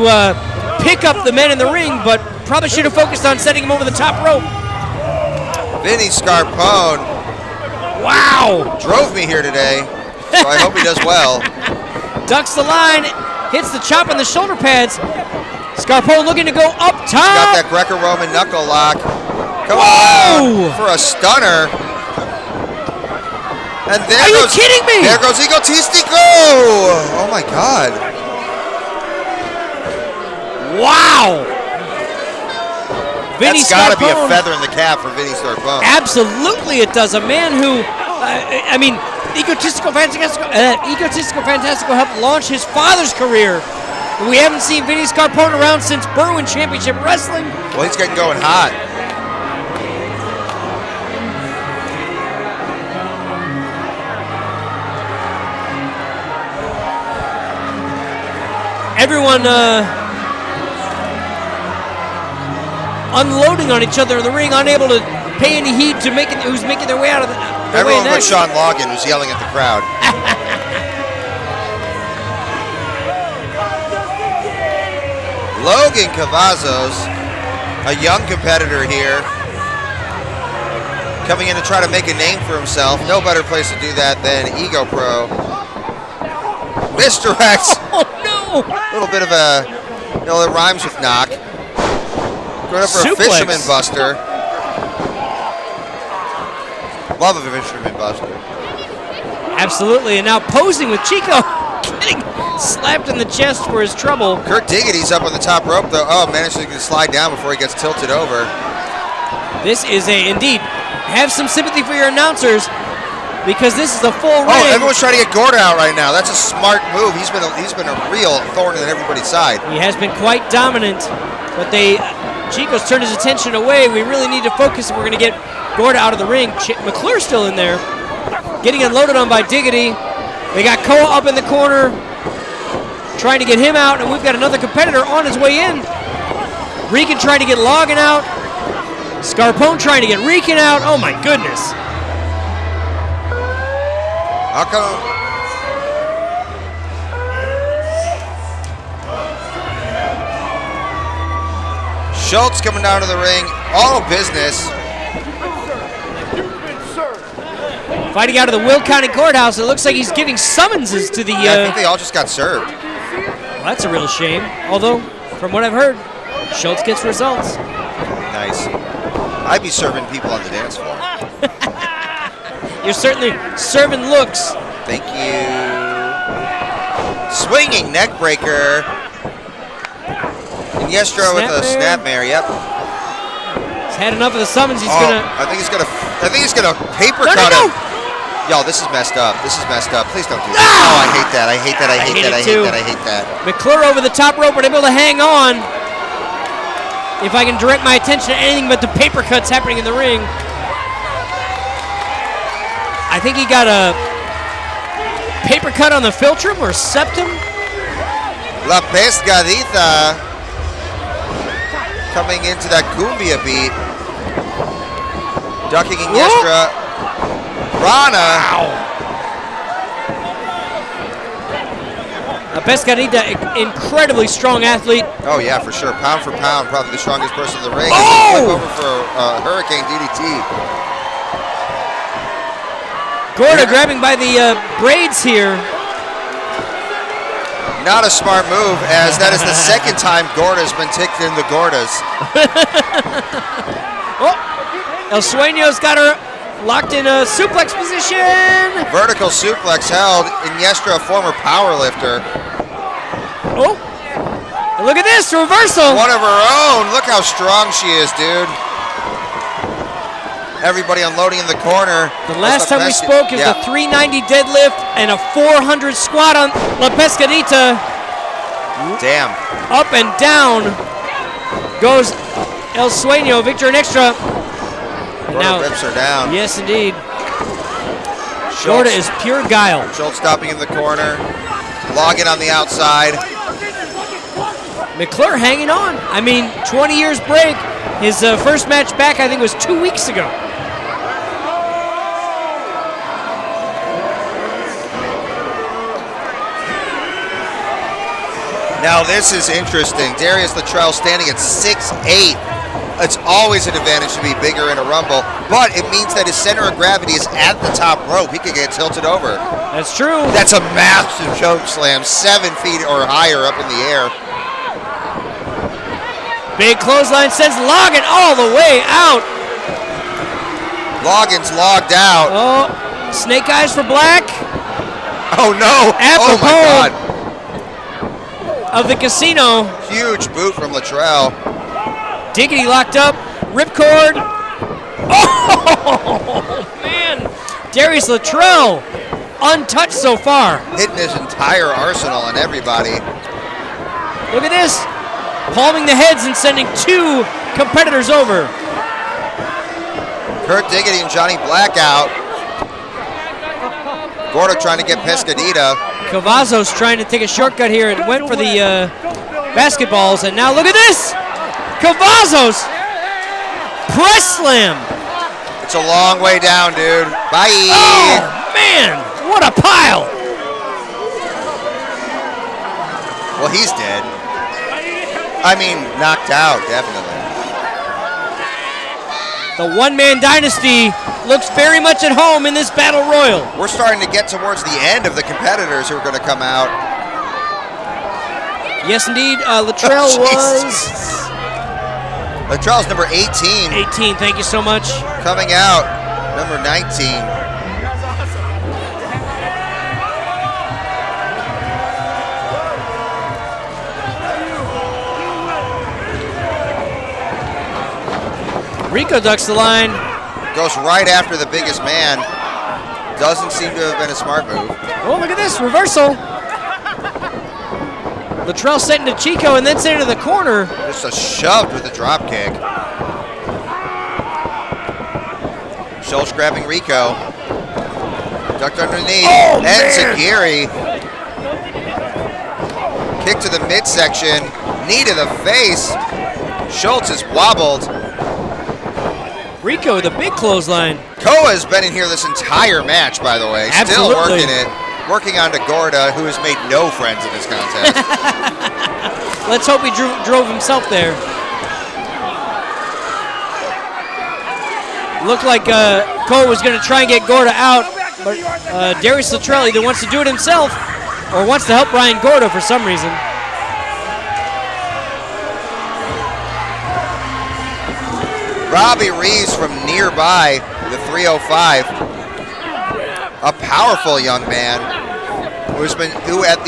pick up the men in the ring, but probably should have focused on setting him over the top rope. Vinny Scarpone. Wow! Drove me here today, so I hope he does well. Ducks the line, hits the chop on the shoulder pads. Scarpone looking to go up top. Got that Greco-Roman knuckle lock. Come Whoa! on for a stunner. And there Are you goes, kidding me? There goes Egotistico. Oh my God. Wow! Vinny That's got to be a Scarpone. feather in the cap for Vinny Scarpone. Absolutely it does. A man who, Egotistico Fantastico helped launch his father's career. We haven't seen Vinny Scarpone around since Berwyn Championship Wrestling. Well, he's getting going hot. Everyone unloading on each other in the ring, unable to pay any heed to who's making their way out of the Everyone way but next. Sean Logan, who's yelling at the crowd. Logan Cavazos, a young competitor here, coming in to try to make a name for himself. No better place to do that than Ego Pro. Misdirects. Oh no! A little bit of a, it rhymes with knock. Going up for a Suplex. fisherman buster. Love of a fisherman buster. Absolutely, and now posing with Chico, getting slapped in the chest for his trouble. Kurt Diggity's up on the top rope though. Oh, manages to slide down before he gets tilted over. This is indeed, have some sympathy for your announcers because this is a full ring. Oh, everyone's trying to get Gorda out right now. That's a smart move. He's been a real thorn in everybody's side. He has been quite dominant, but Chico's turned his attention away. We really need to focus if we're going to get Gorda out of the ring. McClure's still in there, getting unloaded on by Diggity. They got Koa up in the corner, trying to get him out, and we've got another competitor on his way in. Regan trying to get Logan out. Scarpone trying to get Regan out. Oh my goodness. How come? Schultz coming down to the ring, all business. Fighting out of the Will County Courthouse. It looks like he's giving summonses to the... Yeah, I think they all just got served. Well, that's a real shame. Although, from what I've heard, Schultz gets results. Nice. I'd be serving people on the dance floor. You're certainly serving looks. Thank you. Swinging neck breaker. And Yestro with a snapmare. Yep. He's had enough of the summons. He's gonna. I think he's gonna paper cut him. Yo, this is messed up. This is messed up. Please don't do that. Oh, I hate that. I hate that. I hate that. I hate that. I hate that. McClure over the top rope, but able to hang on. If I can direct my attention to anything but the paper cuts happening in the ring. I think he got a paper cut on the philtrum or septum. La Pescadita coming into that cumbia beat. Ducking Iniestra. Rana. Wow. La Pescadita, incredibly strong athlete. Oh yeah, for sure. Pound for pound, probably the strongest person in the ring. Oh! Flip over for Hurricane DDT. Gorda grabbing by the braids here. Not a smart move, as that is the second time Gorda's been ticked in the Gordas. Oh, El Sueño's got her locked in a suplex position. Vertical suplex held. Iniestra, a former power lifter. Oh, and look at this, reversal. One of her own. Look how strong she is, dude. Everybody unloading in the corner. The last time we spoke is the 390 deadlift and a 400 squat on La Pescadita. Damn. Up and down goes El Sueño, Victor and Extra. And now rips her down. Yes, indeed. Gorda is pure guile. Schultz stopping in the corner. Logging on the outside. McClure hanging on. I mean, 20 years break. His first match back, I think, was 2 weeks ago. Now this is interesting. Darius Luttrell standing at 6'8". It's always an advantage to be bigger in a rumble, but it means that his center of gravity is at the top rope. He could get tilted over. That's true. That's a massive choke slam, 7 feet or higher up in the air. Big clothesline sends Logan all the way out. Logan's logged out. Oh, snake eyes for Black. Oh no! Oh my God! Of the casino. Huge boot from Luttrell. Diggity locked up. Ripcord. Oh man! Darius Luttrell untouched so far. Hitting his entire arsenal on everybody. Look at this. Palming the heads and sending 2 competitors over. Kurt Diggity and Johnny Black out. Gorda trying to get Pescadita. Cavazos trying to take a shortcut here and went for the basketballs. And now look at this. Cavazos. Press slam. It's a long way down, dude. Bye. Oh, man. What a pile. Well, he's dead. I mean, knocked out, definitely. The one-man dynasty looks very much at home in this battle royal. We're starting to get towards the end of the competitors who are going to come out. Yes, indeed. Luttrell was... Luttrell's number 18. 18, thank you so much. Coming out, number 19. Rico ducks the line. Goes right after the biggest man. Doesn't seem to have been a smart move. Oh, look at this reversal. Latrell sent into Chico and then sent into the corner. Just a shoved with a drop kick. Schultz grabbing Rico. Ducked underneath. Oh, Enziguri. Kick to the midsection. Knee to the face. Schultz is wobbled. Rico with a big clothesline. Koa has been in here this entire match, by the way. Absolutely. Still working it. Working on to Gorda, who has made no friends in this contest. Let's hope he drove himself there. Looked like Koa was going to try and get Gorda out, but Darius Latrell either wants to do it himself or wants to help Ryan Gorda for some reason. Robbie Reeves from nearby, the 305. A powerful young man who at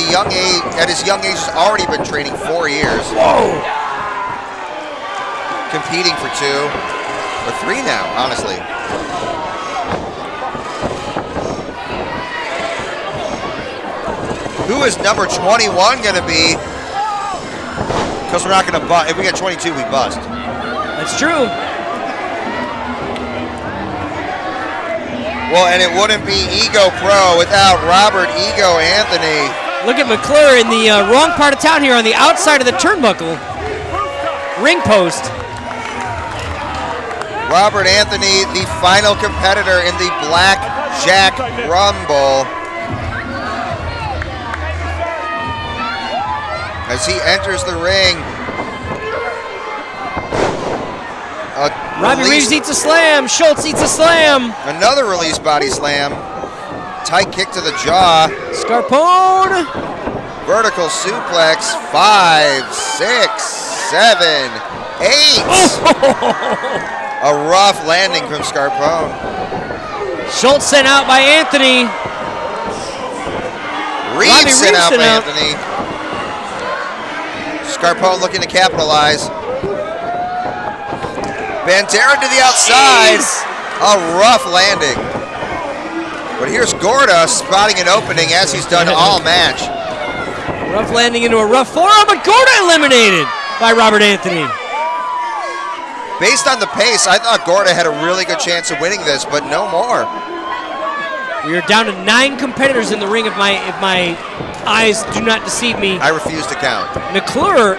his young age has already been training 4 years. Whoa! Competing for 2 or 3 now, honestly. Who is number 21 going to be? Because we're not going to bust. If we get 22, we bust. That's true. Well, and it wouldn't be Ego Pro without Robert Ego Anthony. Look at McClure in the wrong part of town here on the outside of the turnbuckle. Ring post. Robert Anthony, the final competitor in the Black Jack Rumble. As he enters the ring. Robbie Reeves eats a slam. Schultz eats a slam. Another release body slam. Tight kick to the jaw. Scarpone. Vertical suplex. 5, 6, 7, 8. A rough landing from Scarpone. Schultz sent out by Anthony. Reeves sent out by Anthony. Scarpone looking to capitalize. Bandera to the outside. Jeez. A rough landing. But here's Gorda spotting an opening as he's done all match. Rough landing into a rough forearm, but Gorda eliminated by Robert Anthony. Based on the pace, I thought Gorda had a really good chance of winning this, but no more. We are down to 9 competitors in the ring if my eyes do not deceive me. I refuse to count. McClure,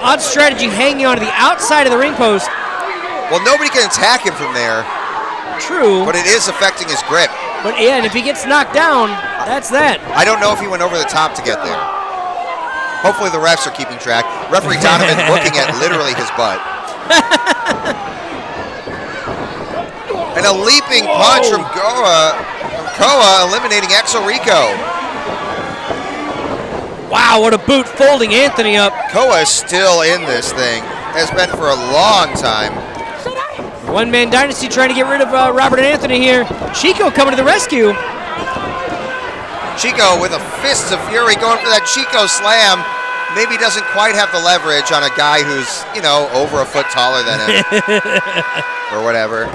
odd strategy, hanging on to the outside of the ring post. Well, nobody can attack him from there. True. But it is affecting his grip. But yeah, and if he gets knocked down, that's that. I don't know if he went over the top to get there. Hopefully the refs are keeping track. Referee Donovan looking at literally his butt. And a leaping punch from Koa eliminating Exo Rico. Wow, what a boot, folding Anthony up. Koa is still in this thing. Has been for a long time. One-man dynasty trying to get rid of Robert and Anthony here. Chico coming to the rescue. Chico with a fist of fury going for that Chico slam. Maybe doesn't quite have the leverage on a guy who's, over a foot taller than him. Or whatever.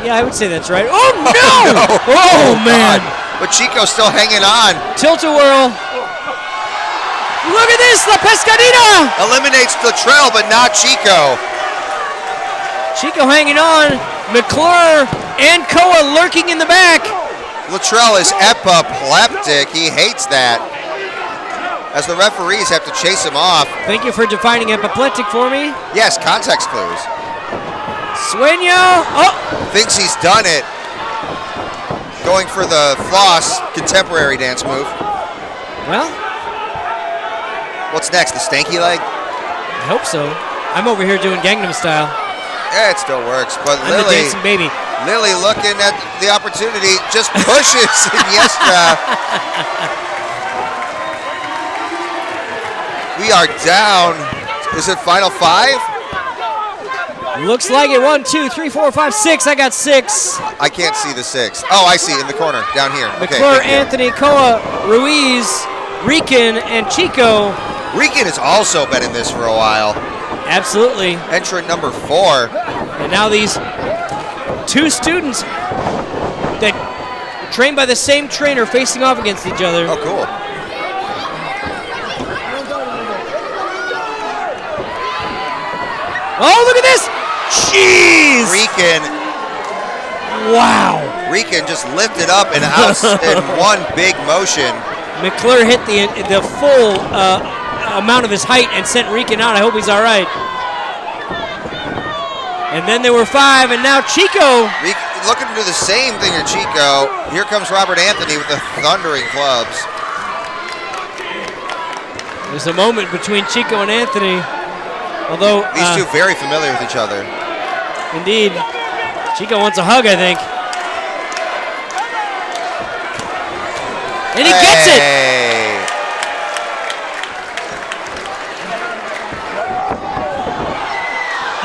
Yeah, I would say that's right. Oh, no! No. Oh, man. But Chico's still hanging on. Tilt-a-whirl. Look at this, La Pescadita! Eliminates Latrell, but not Chico. Chico hanging on. McClure and Koa lurking in the back. Latrell is apoplectic. He hates that. As the referees have to chase him off. Thank you for defining apoplectic for me. Yes, context clues. Sueño. Oh! Thinks he's done it. Going for the floss contemporary dance move. Well, what's next, the stanky leg? I hope so. I'm over here doing Gangnam Style. Yeah, it still works, but I'm the dancing baby. Lily looking at the opportunity, just pushes Iniestra. We are down. Is it final 5? Looks like it. 1, 2, 3, 4, 5, 6. I got 6. I can't see the 6. Oh, I see, in the corner, down here. McClure, Okay, Anthony, Koa, Ruiz, Rican, and Chico. Rican has also been in this for a while. Absolutely. Entrant number 4. And now these two students that trained by the same trainer facing off against each other. Oh, cool. Oh, look at this! Jeez! Rican. Wow. Rican just lifted up and out in one big motion. McClure hit the full amount of his height and sent Rican out. I hope he's all right. And then there were 5, and now Chico. Looking to do the same thing to Chico. Here comes Robert Anthony with the thundering clubs. There's a moment between Chico and Anthony. Although these two very familiar with each other. Indeed. Chico wants a hug, I think. And he gets it!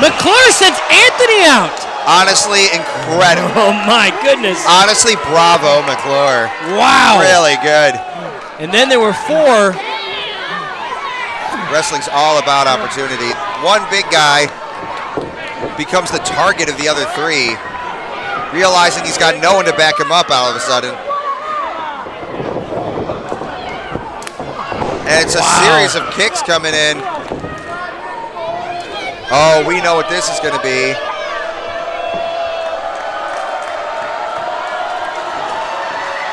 McClure sends Anthony out! Honestly, incredible. Oh my goodness. Honestly, bravo, McClure. Wow. Really good. And then there were 4. Wrestling's all about opportunity. One big guy becomes the target of the other 3, realizing he's got no one to back him up all of a sudden. And it's a series of kicks coming in. Oh, we know what this is going to be.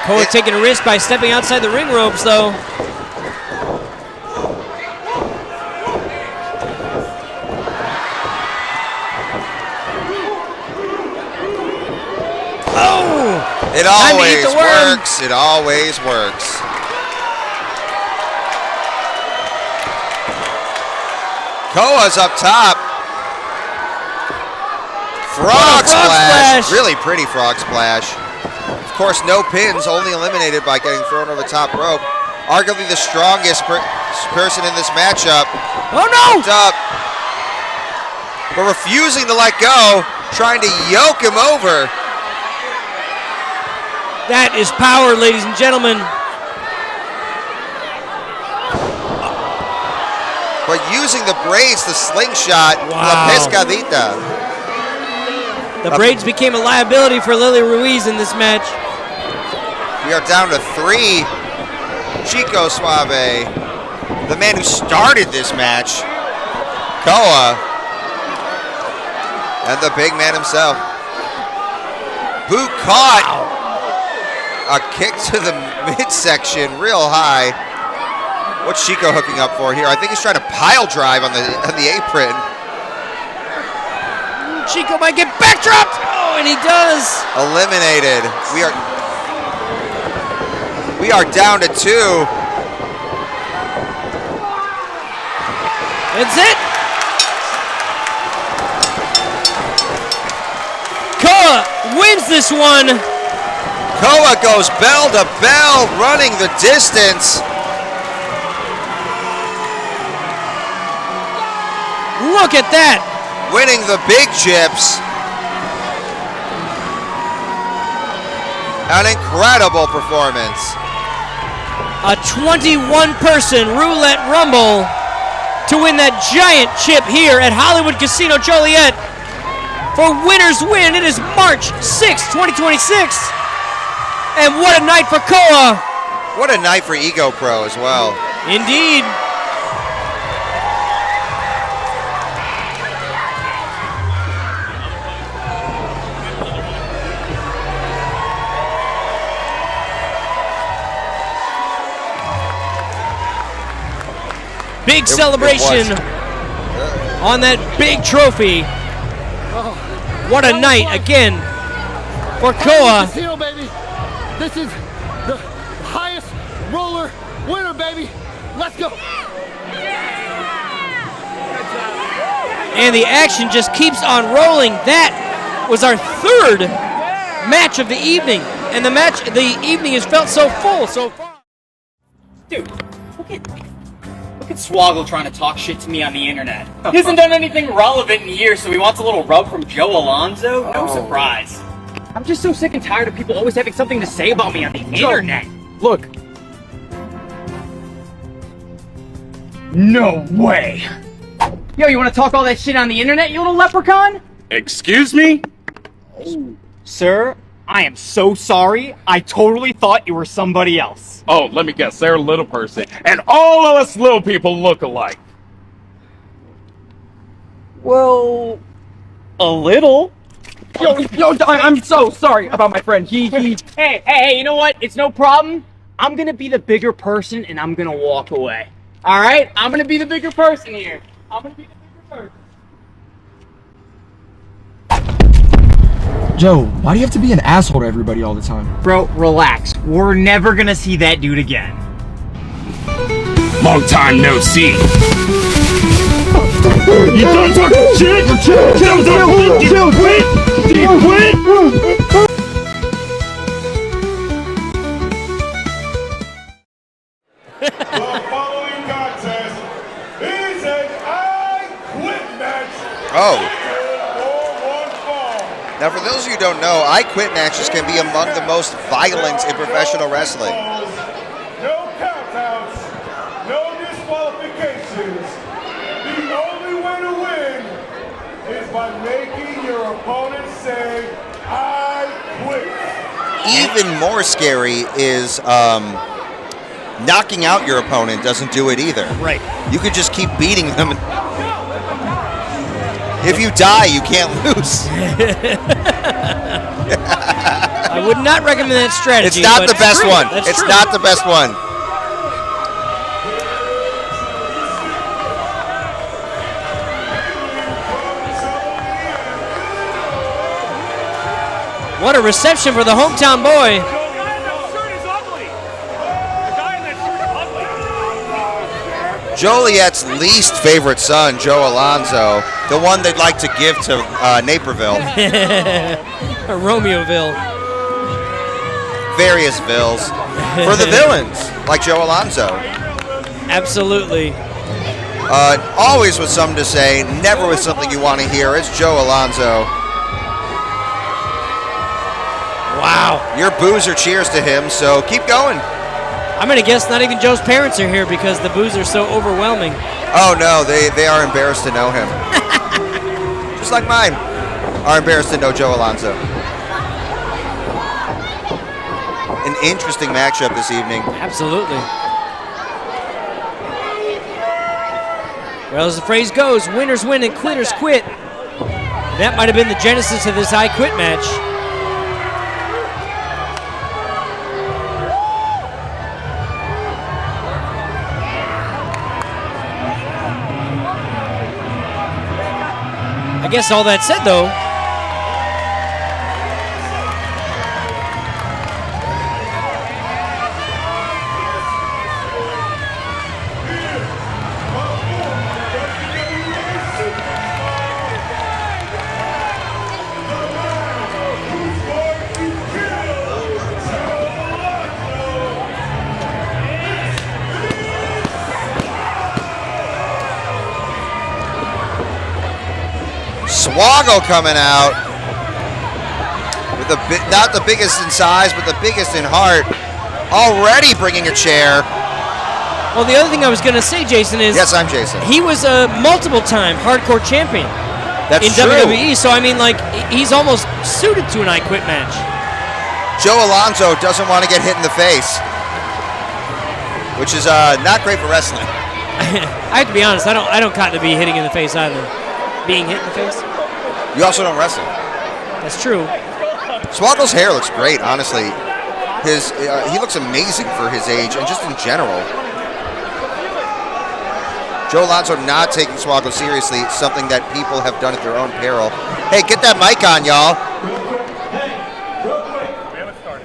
Koa taking a risk by stepping outside the ring ropes, though. It always works. It always works. Koa's up top. Frog splash. Really pretty frog splash. Of course, no pins, only eliminated by getting thrown over the top rope. Arguably the strongest person in this matchup. Oh no! Up, but refusing to let go, trying to yoke him over. That is power, ladies and gentlemen. But using the braids, the slingshot, La Pescadita. The braids became a liability for Lily Ruiz in this match. We are down to 3. Chico Suave, the man who started this match. Koa. And the big man himself. Boot caught. A kick to the midsection, real high. What's Chico hooking up for here? I think he's trying to pile drive on the apron. Chico might get backdropped. Oh, and he does. Eliminated. We are down to 2. That's it. Koa wins this one. Koa goes bell to bell, running the distance. Look at that. Winning the big chips. An incredible performance. A 21-person roulette rumble to win that giant chip here at Hollywood Casino Joliet. For Winners Win, it is March 6, 2026. And what a night for Koa. What a night for Ego Pro as well. Indeed. Big celebration on that big trophy. What a night again for Koa. Casino, baby. This is the highest roller winner, baby. Let's go. And the action just keeps on rolling. That was our 3rd match of the evening, and the evening has felt so full so far. Dude, look at Swoggle trying to talk shit to me on the internet. He hasn't done anything relevant in years, so he wants a little rub from Joe Alonzo? No surprise. I'm just so sick and tired of people always having something to say about me on the internet. Look. No way. Yo, you want to talk all that shit on the internet, you little leprechaun? Excuse me? Sir, I am so sorry. I totally thought you were somebody else. Oh, let me guess. They're a little person. And all of us little people look alike. Well, a little. Yo, I'm so sorry about my friend. Hey, you know what? It's no problem. I'm gonna be the bigger person and I'm gonna walk away. Alright? I'm gonna be the bigger person here. I'm gonna be the bigger person. Joe, why do you have to be an asshole to everybody all the time? Bro, relax. We're never gonna see that dude again. Long time no see. You done talking shit? Did you quit? Did you quit? The following contest is an I Quit match. Oh. For one fall. Now, for those of you who don't know, I Quit matches can be among the most violent in professional wrestling. No countouts, no disqualifications. The only way to win is by making your opponent say, I quit. Even more scary is knocking out your opponent doesn't do it either. Right. You could just keep beating them. If you die, you can't lose. I would not recommend that strategy. It's not but the best true. one. That's It's true. not the best one. What a reception for the hometown boy. Joliet's least favorite son, Joe Alonzo, the one they'd like to give to Naperville. Or Romeoville. Various vills. For the villains, like Joe Alonzo. Absolutely. Always with something to say, never with something you want to hear. It's Joe Alonzo. Wow. Your boos are cheers to him, so keep going. I'm going to guess not even Joe's parents are here because the boos are so overwhelming. Oh no, they are embarrassed to know him. Just like mine are embarrassed to know Joe Alonzo. An interesting matchup this evening. Absolutely. Well, as the phrase goes, winners win and quitters quit. That might have been the genesis of this I Quit match. I guess all that said, though, Swoggle coming out with not the biggest in size, but the biggest in heart. Already bringing a chair. well, the other thing I was going to say, Jason, is Yes, I'm Jason. he was a multiple-time hardcore champion That's in true. WWE. So I mean, like, he's almost suited to an I Quit match. Joe Alonzo doesn't want to get hit in the face, which is not great for wrestling. I have to be honest. I don't cotton to be hitting in the face either. Being hit in the face. You also don't wrestle. That's true. Swoggle's hair looks great, honestly. He looks amazing for his age and just in general. Joe Alonzo not taking Swoggle seriously, something that people have done at their own peril. Hey, get that mic on, y'all.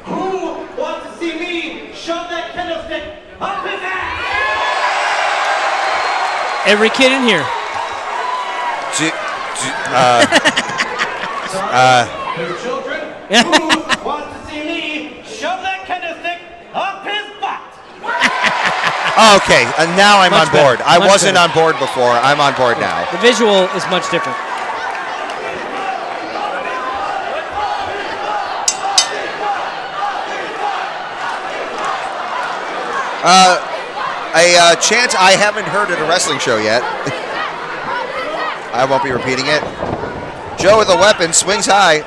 Who wants to see me shove that candlestick up his ass? Every kid in here. Children, who wants to see me shove that candlestick up his butt? Okay, now I'm Much on board. better, I much wasn't better. on board before. I'm on board now. The visual is much different. A chant I haven't heard at a wrestling show yet. I won't be repeating it. Joe with a weapon, swings high.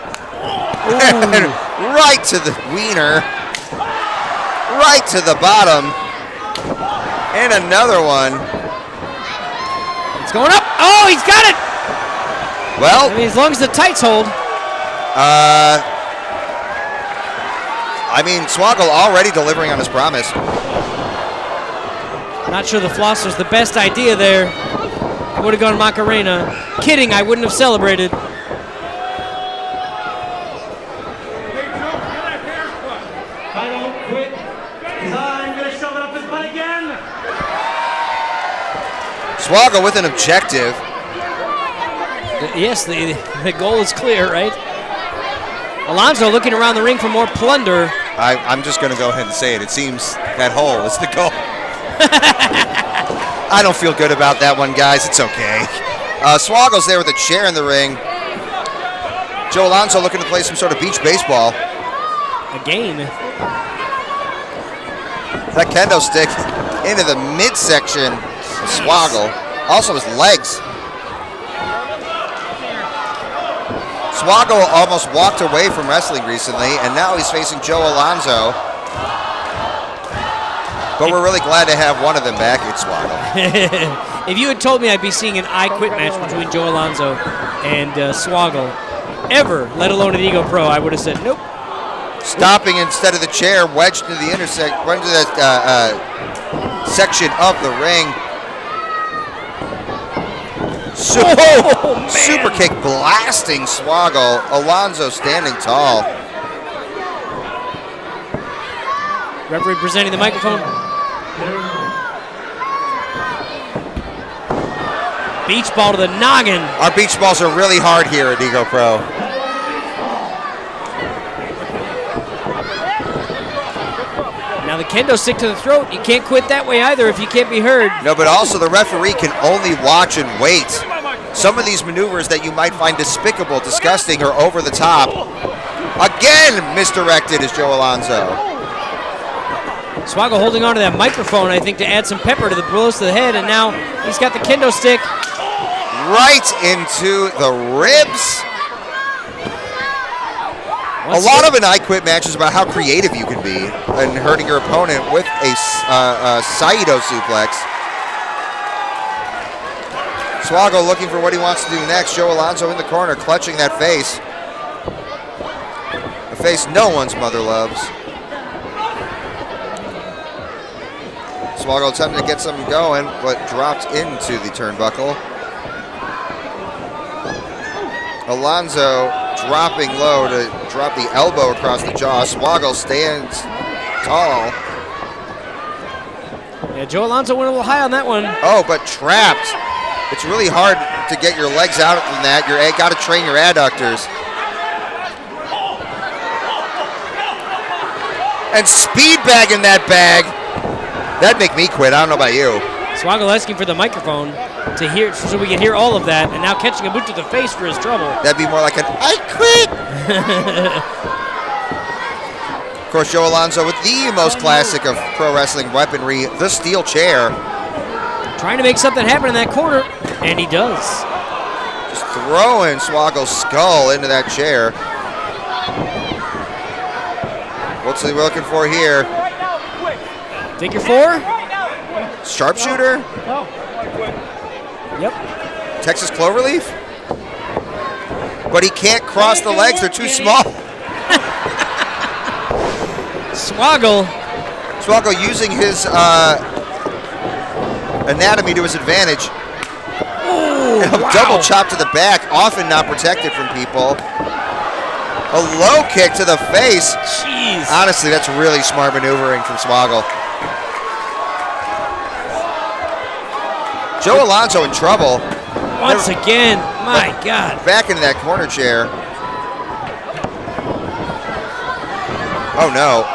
And right to the wiener. Right to the bottom. And another one. It's going up. Oh, he's got it. Well, I mean, as long as the tights hold. I mean, Swoggle already delivering on his promise. Not sure the floss was the best idea there. I would have gone Macarena. Kidding, I wouldn't have celebrated. I don't quit, because I'm going to shove it up his butt again. Swoggle with an objective. Yes, the goal is clear, right? Alonso looking around the ring for more plunder. I'm just going to go ahead and say it. It seems that hole is the goal. I don't feel good about that one, guys. It's okay. Swoggle's there with a chair in the ring. Joe Alonso looking to play some sort of beach baseball. Again. That kendo stick into the midsection of Swoggle. Also his legs. Swoggle almost walked away from wrestling recently, and now he's facing Joe Alonso. But we're really glad to have one of them back. It's Swoggle. If you had told me I'd be seeing an I Quit match between Joe Alonso and Swoggle ever, let alone an Ego Pro, I would have said nope. Stopping instead of the chair, wedged into the went to that section of the ring. Super kick blasting Swoggle. Alonso standing tall. Referee presenting the microphone. Beach ball to the noggin. Our beach balls are really hard here at Ego Pro. Now the kendo stick to the throat. You can't quit that way either if you can't be heard. No, but also the referee can only watch and wait. Some of these maneuvers that you might find despicable, disgusting, or over the top. Again, misdirected is Joe Alonso. Swoggle holding on to that microphone, I think, to add some pepper to the blows to the head, and now he's got the kendo stick. Right into the ribs. A lot of an I Quit match is about how creative you can be and hurting your opponent with a Saito suplex. Swoggle looking for what he wants to do next. Joe Alonso in the corner, clutching that face. A face no one's mother loves. Swoggle attempting to get something going, but dropped into the turnbuckle. Alonso dropping low to drop the elbow across the jaw. Swoggle stands tall. Yeah, Joe Alonso went a little high on that one. Oh, but trapped. It's really hard to get your legs out from that. You got to train your adductors. And speed bagging that bag. That'd make me quit. I don't know about you. Swoggle asking for the microphone to hear, so we can hear all of that, and now catching a boot to the face for his trouble. That'd be more like an I quit. Of course, Joe Alonso with the most classic of pro wrestling weaponry, the steel chair. Trying to make something happen in that corner, and he does. Just throwing Swoggle's skull into that chair. What's he looking for here? Figure four? Sharpshooter? Yep. Texas Cloverleaf? But he can't cross the legs, they're too small. Swoggle using his anatomy to his advantage. Ooh, wow. Double chop to the back, often not protected from people. A low kick to the face. Jeez. Honestly, that's really smart maneuvering from Swoggle. Joe Alonso in trouble. Once again, my God. Back into that corner chair. Oh no.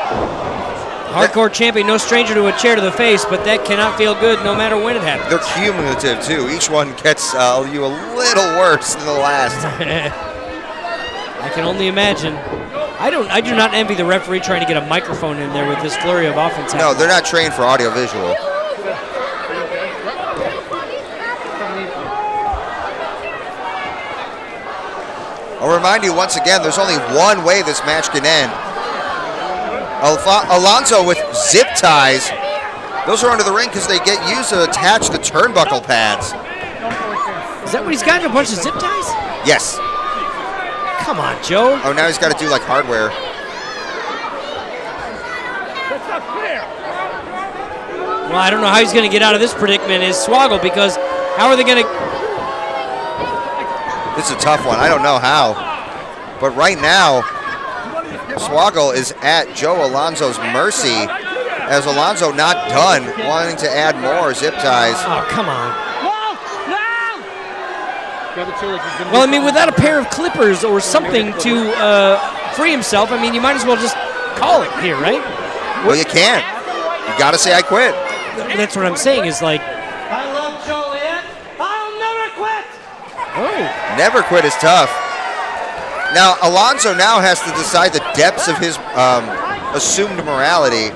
Hardcore champion, no stranger to a chair to the face, but that cannot feel good no matter when it happens. They're cumulative too. Each one gets you a little worse than the last. I can only imagine. I do not envy the referee trying to get a microphone in there with this flurry of offense. No, they're not trained for audio visual. I'll remind you once again, there's only one way this match can end. Alonso with zip ties. Those are under the ring because they get used to attach the turnbuckle pads. Is that what he's got? A bunch of zip ties? Yes. Come on, Joe. Oh, now he's got to do like hardware. Well, I don't know how he's going to get out of this predicament is Swoggle, because how are they going to... This is a tough one. I don't know how. But right now, Swoggle is at Joe Alonso's mercy, as Alonso not done, wanting to add more zip ties. Oh, come on. Well, I mean, without a pair of clippers or something to free himself, I mean, you might as well just call it here, right? Well, you can't. You got to say I quit. That's what I'm saying is like... I love Joliet. I'll never quit. Oh. Never quit is tough. Now, Alonso now has to decide the depths of his assumed morality,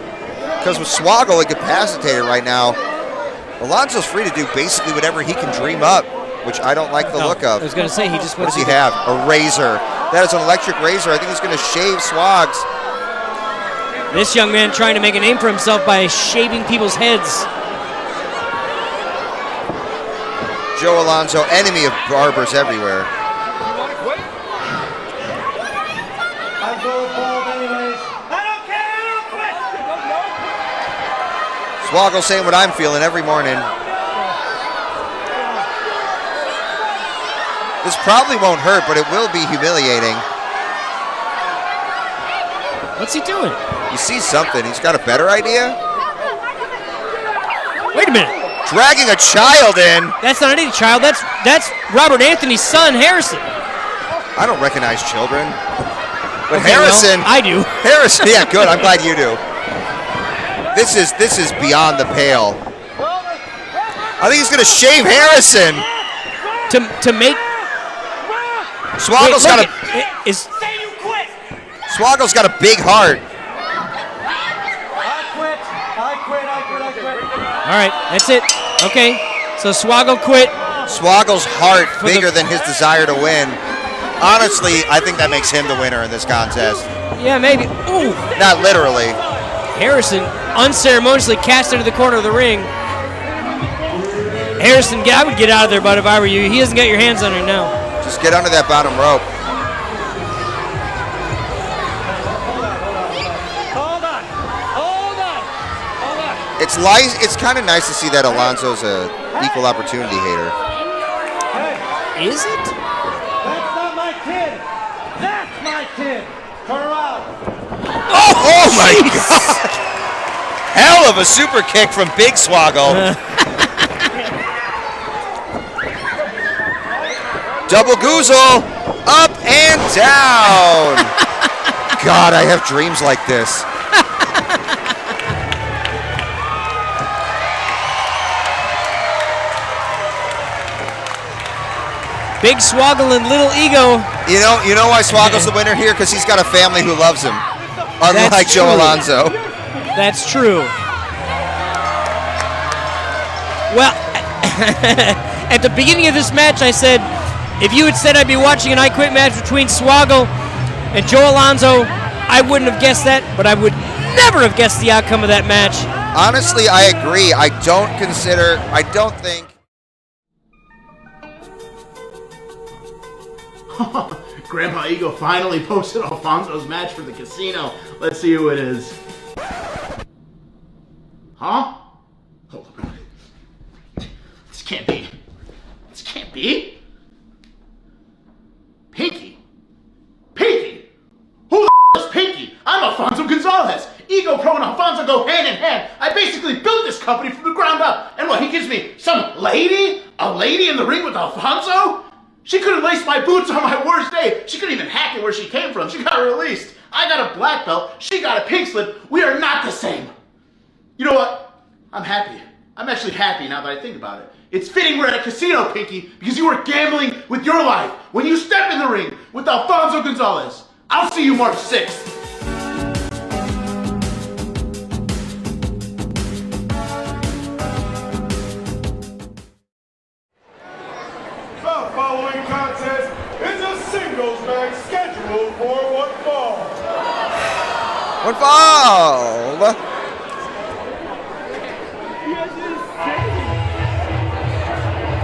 because with Swoggle incapacitated right now, Alonso's free to do basically whatever he can dream up, which I don't like the look of. I was going to say, he just... What does he have? A razor. That is an electric razor. I think he's going to shave Swogs. This young man trying to make a name for himself by shaving people's heads. Joe Alonso, enemy of barbers everywhere. I go bald anyways. I don't care. I don't quit. Swoggle saying what I'm feeling every morning. This probably won't hurt, but it will be humiliating. What's he doing? You see something. He's got a better idea? Wait a minute. Dragging a child in. That's not any child. That's Robert Anthony's son, Harrison. I don't recognize children. But Okay, Harrison. well, I do. Harrison, yeah, good. I'm glad you do. This is beyond the pale. I think he's going to shave Harrison. To make... Swoggle's got a... Say you quit. Swoggle's got a big heart. I quit. All right, that's it. Okay, so Swoggle quit. Swoggle's heart bigger than his desire to win. Honestly, I think that makes him the winner in this contest. Yeah, maybe. Ooh. Not literally. Harrison unceremoniously cast into the corner of the ring. Harrison, I would get out of there, bud, if I were you. He hasn't got your hands on her now. Just get under that bottom rope. It's kind of nice to see that Alonso's a equal opportunity hater. Is it? That's not my kid. That's my kid. Turn around. Oh my God! Hell of a super kick from Big Swoggle. Double goozle, up and down. God, I have dreams like this. Big Swoggle and Little Ego. You know why Swoggle's the winner here? Because he's got a family who loves him. Unlike That's Joe true. Alonso. That's true. Well, at the beginning of this match, I said, if you had said I'd be watching an I Quit match between Swoggle and Joe Alonso, I wouldn't have guessed that, but I would never have guessed the outcome of that match. Honestly, I agree. I don't think. Grandpa Ego finally posted Alfonso's match for the casino. Let's see who it is. Huh? Hold on. This can't be. This can't be. Pinky? Pinky? Who the is Pinky? I'm Alfonso Gonzalez. Ego Pro and Alfonso go hand in hand. I basically built this company from the ground up. And what, he gives me some lady? A lady in the ring with Alfonso? She couldn't lace my boots on my worst day. She couldn't even hack it where she came from. She got released. I got a black belt. She got a pink slip. We are not the same. You know what? I'm happy. I'm actually happy now that I think about it. It's fitting we're at a casino, Pinky, because you were gambling with your life when you step in the ring with Alfonso Gonzalez. I'll see you March 6th. following contest is a singles match scheduled for one fall. One fall.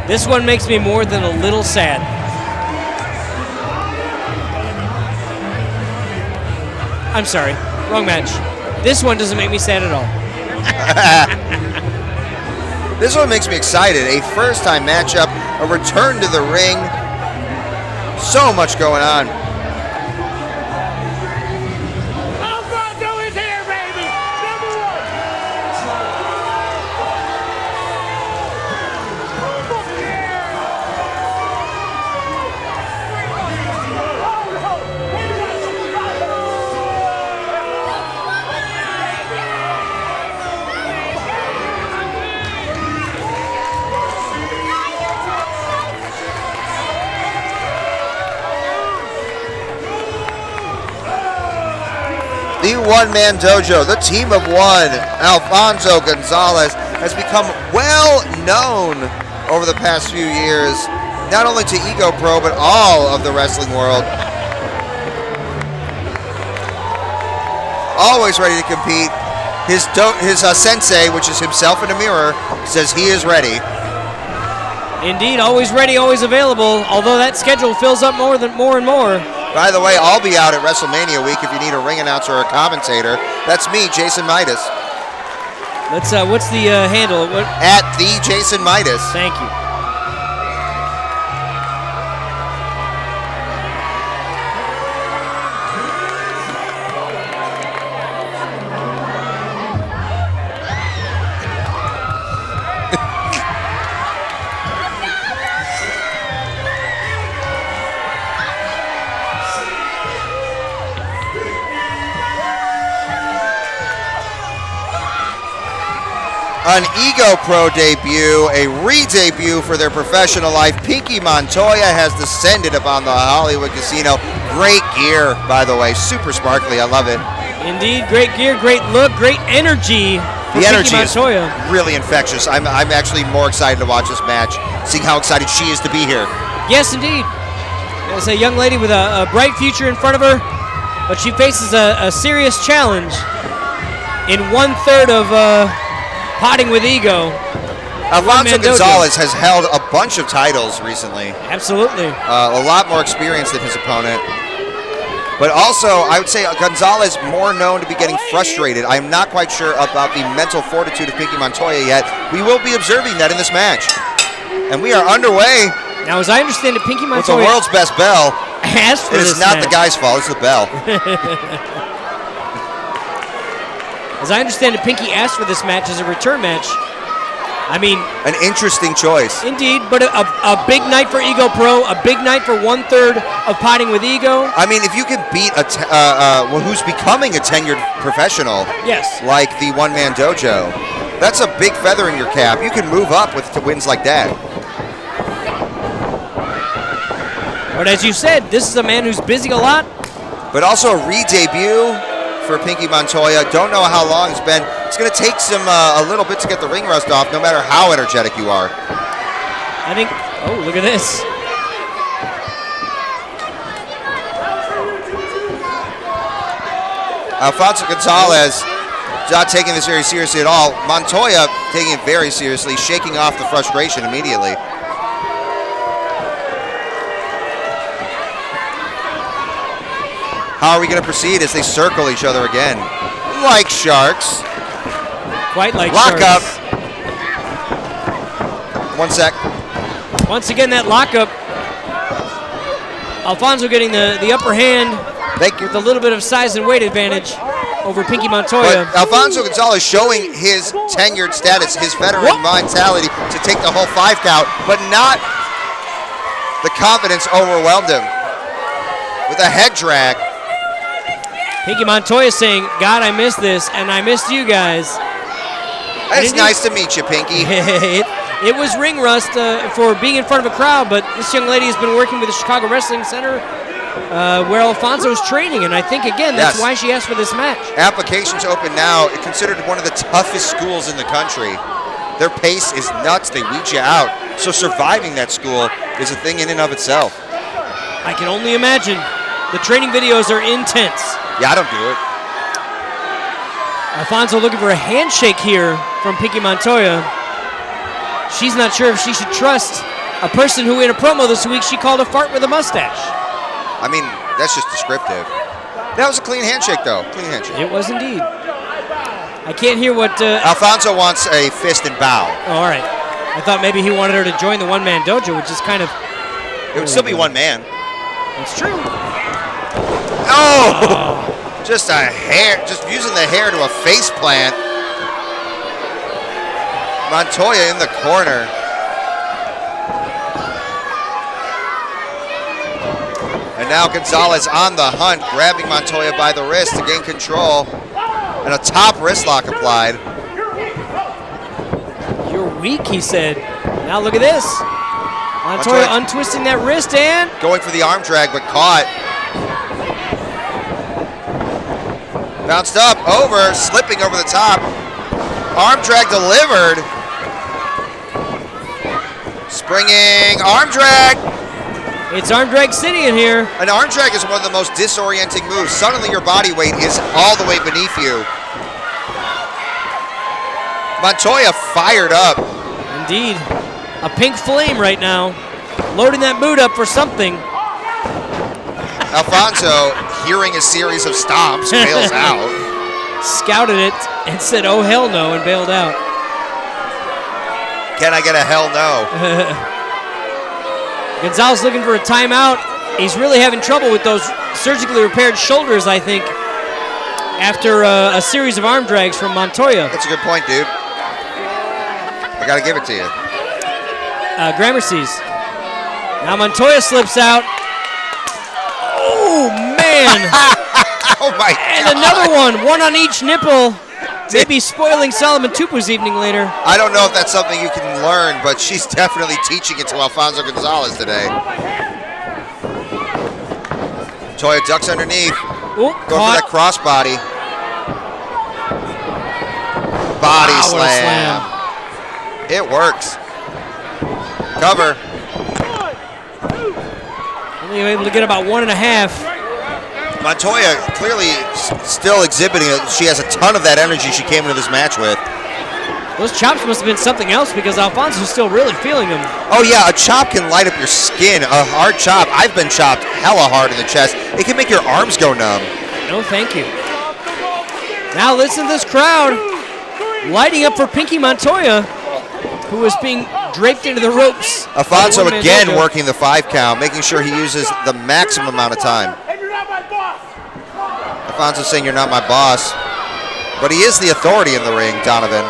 This one makes me more than a little sad. I'm sorry, wrong match. This one doesn't make me sad at all. This one makes me excited. A first-time matchup, a return to the ring. So much going on. Alfonso is here, baby! Number one! The one-man dojo, the team of one, Alfonso Gonzalez, has become well known over the past few years, not only to Ego Pro, but all of the wrestling world. Always ready to compete. His sensei, which is himself in a mirror, says he is ready. Indeed, always ready, always available, although that schedule fills up more and more. By the way, I'll be out at WrestleMania week if you need a ring announcer or a commentator. That's me, Jason Midas. Let's. What's the handle? At the Jason Midas. Thank you. An Ego Pro debut, a re-debut for their professional life. Pinky Mononttoya has descended upon the Hollywood Casino. Great gear, by the way, super sparkly. I love it. Indeed, great gear, great look, great energy. The energy is Mononttoya. really infectious. I'm actually more excited to watch this match, seeing how excited she is to be here. Yes, indeed. It's a young lady with a bright future in front of her, but she faces a serious challenge in 1/3 of potting with ego. Alfonso Gonzalez has held a bunch of titles recently. Absolutely. A lot more experience than his opponent. But also, I would say Gonzalez more known to be getting frustrated. I'm not quite sure about the mental fortitude of Pinky Mononttoya yet. We will be observing that in this match. And we are underway. Now, as I understand it, Pinky Mononttoya with the world's best bell. Asked for it is this not match. the guy's fault, it's the bell. As I understand it, Pinky asked for this match as a return match. I mean, an interesting choice. Indeed, but a big night for Ego Pro, a big night for 1/3 of potting with ego. I mean, if you could beat who's becoming a tenured professional, yes, like the one-man dojo, that's a big feather in your cap. You can move up with wins like that. But as you said, this is a man who's busy a lot. But also a re-debut for Pinky Mononttoya. Don't know how long it's been. It's going to take some a little bit to get the ring rust off, no matter how energetic you are. I think. Oh, look at this. Alfonso Gonzalez not taking this very seriously at all. Mononttoya taking it very seriously, shaking off the frustration immediately. How are we going to proceed as they circle each other again? Like sharks. Quite like lock sharks. up. 1 sec. Once again, that lockup. Alfonso getting the upper hand. Thank you. With a little bit of size and weight advantage over Pinky Mononttoya. But Alfonso Gonzalez showing his tenured status, his veteran mentality to take the whole 5 count, but not the confidence overwhelmed him with a head drag. Pinky Mononttoya saying, God, I missed this, and I missed you guys. It's nice to meet you, Pinky. It was ring rust for being in front of a crowd, but this young lady has been working with the Chicago Wrestling Center where Alfonso is training, and I think, again, that's why she asked for this match. Applications open now. It's considered one of the toughest schools in the country. Their pace is nuts. They weed you out. So surviving that school is a thing in and of itself. I can only imagine. The training videos are intense. Yeah, I don't do it. Alfonso looking for a handshake here from Pinky Mononttoya. She's not sure if she should trust a person who in a promo this week she called a fart with a mustache. I mean, that's just descriptive. That was a clean handshake, though. Clean handshake. It was indeed. I can't hear what... Alfonso wants a fist and bow. Oh, all right. I thought maybe he wanted her to join the one-man dojo, which is kind of... It would still be one man. It's true. Oh! Just a hair, just using the hair to a face plant. Mononttoya in the corner. And now Gonzalez on the hunt, grabbing Mononttoya by the wrist to gain control. And a top wrist lock applied. You're weak, he said. Now look at this. Mononttoya untwisting that wrist and... going for the arm drag, but caught. Bounced up, over, slipping over the top. Arm drag delivered. Springing arm drag. It's arm drag city in here. An arm drag is one of the most disorienting moves. Suddenly your body weight is all the way beneath you. Mononttoya fired up. Indeed. A pink flame right now. Loading that boot up for something. Alfonso, hearing a series of stomps, bails out. Scouted it and said, oh, hell no, and bailed out. Can I get a hell no? Gonzalez looking for a timeout. He's really having trouble with those surgically repaired shoulders, I think, after a series of arm drags from Mononttoya. That's a good point, dude. I got to give it to you. Gramercy's. Now Mononttoya slips out. Oh, man. Oh, my God. And another one on each nipple. Maybe spoiling Solomon Tupu's evening later. I don't know if that's something you can learn, but she's definitely teaching it to Alfonso Gonzalez today. Toya ducks underneath. Ooh, going for that crossbody. Body slam. It works. Cover. Only able to get about 1.5. Mononttoya clearly still exhibiting it. She has a ton of that energy she came into this match with. Those chops must have been something else because Alfonso's still really feeling them. Oh yeah, a chop can light up your skin. A hard chop. I've been chopped hella hard in the chest. It can make your arms go numb. No, thank you. Now listen to this crowd lighting up for Pinky Mononttoya, who is being draped into the ropes. Alfonso again working the 5 count, making sure he uses the maximum amount of time. Alfonso saying you're not my boss, but he is the authority in the ring, Donovan.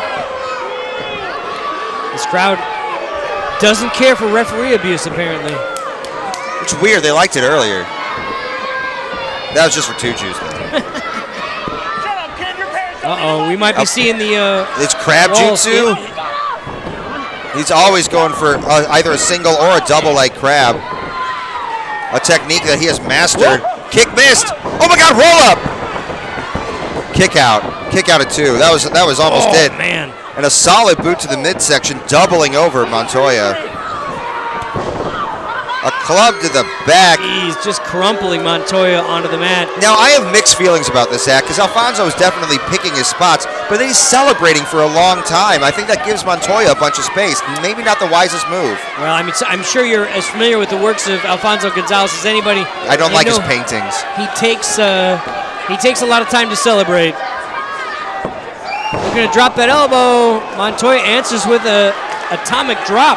This crowd doesn't care for referee abuse, apparently. It's weird, they liked it earlier. That was just for 2 Jews. Uh-oh, we might be seeing the... it's crab jutsu. He's always going for either a single or a double leg crab. A technique that he has mastered. Whoa. Kick missed. Oh my God, roll up. Kick out at 2. That was almost it. Man. And a solid boot to the midsection, doubling over Mononttoya. A club to the back. He's just crumpling Mononttoya onto the mat. Now, I have mixed feelings about this act because Alfonso is definitely picking his spots, but then he's celebrating for a long time. I think that gives Mononttoya a bunch of space. Maybe not the wisest move. Well, I mean, I'm sure you're as familiar with the works of Alfonso Gonzalez as anybody. I don't like his paintings. He takes a lot of time to celebrate. Looking to drop that elbow. Mononttoya answers with a atomic drop.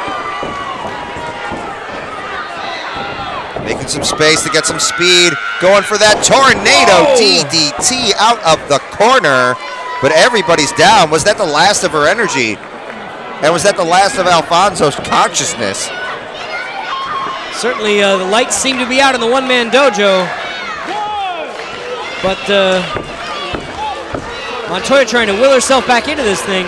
Making some space to get some speed. Going for that tornado DDT out of the corner. But everybody's down. Was that the last of her energy? And was that the last of Alfonso's consciousness? Certainly the lights seem to be out in the one-man dojo. But Mononttoya trying to will herself back into this thing.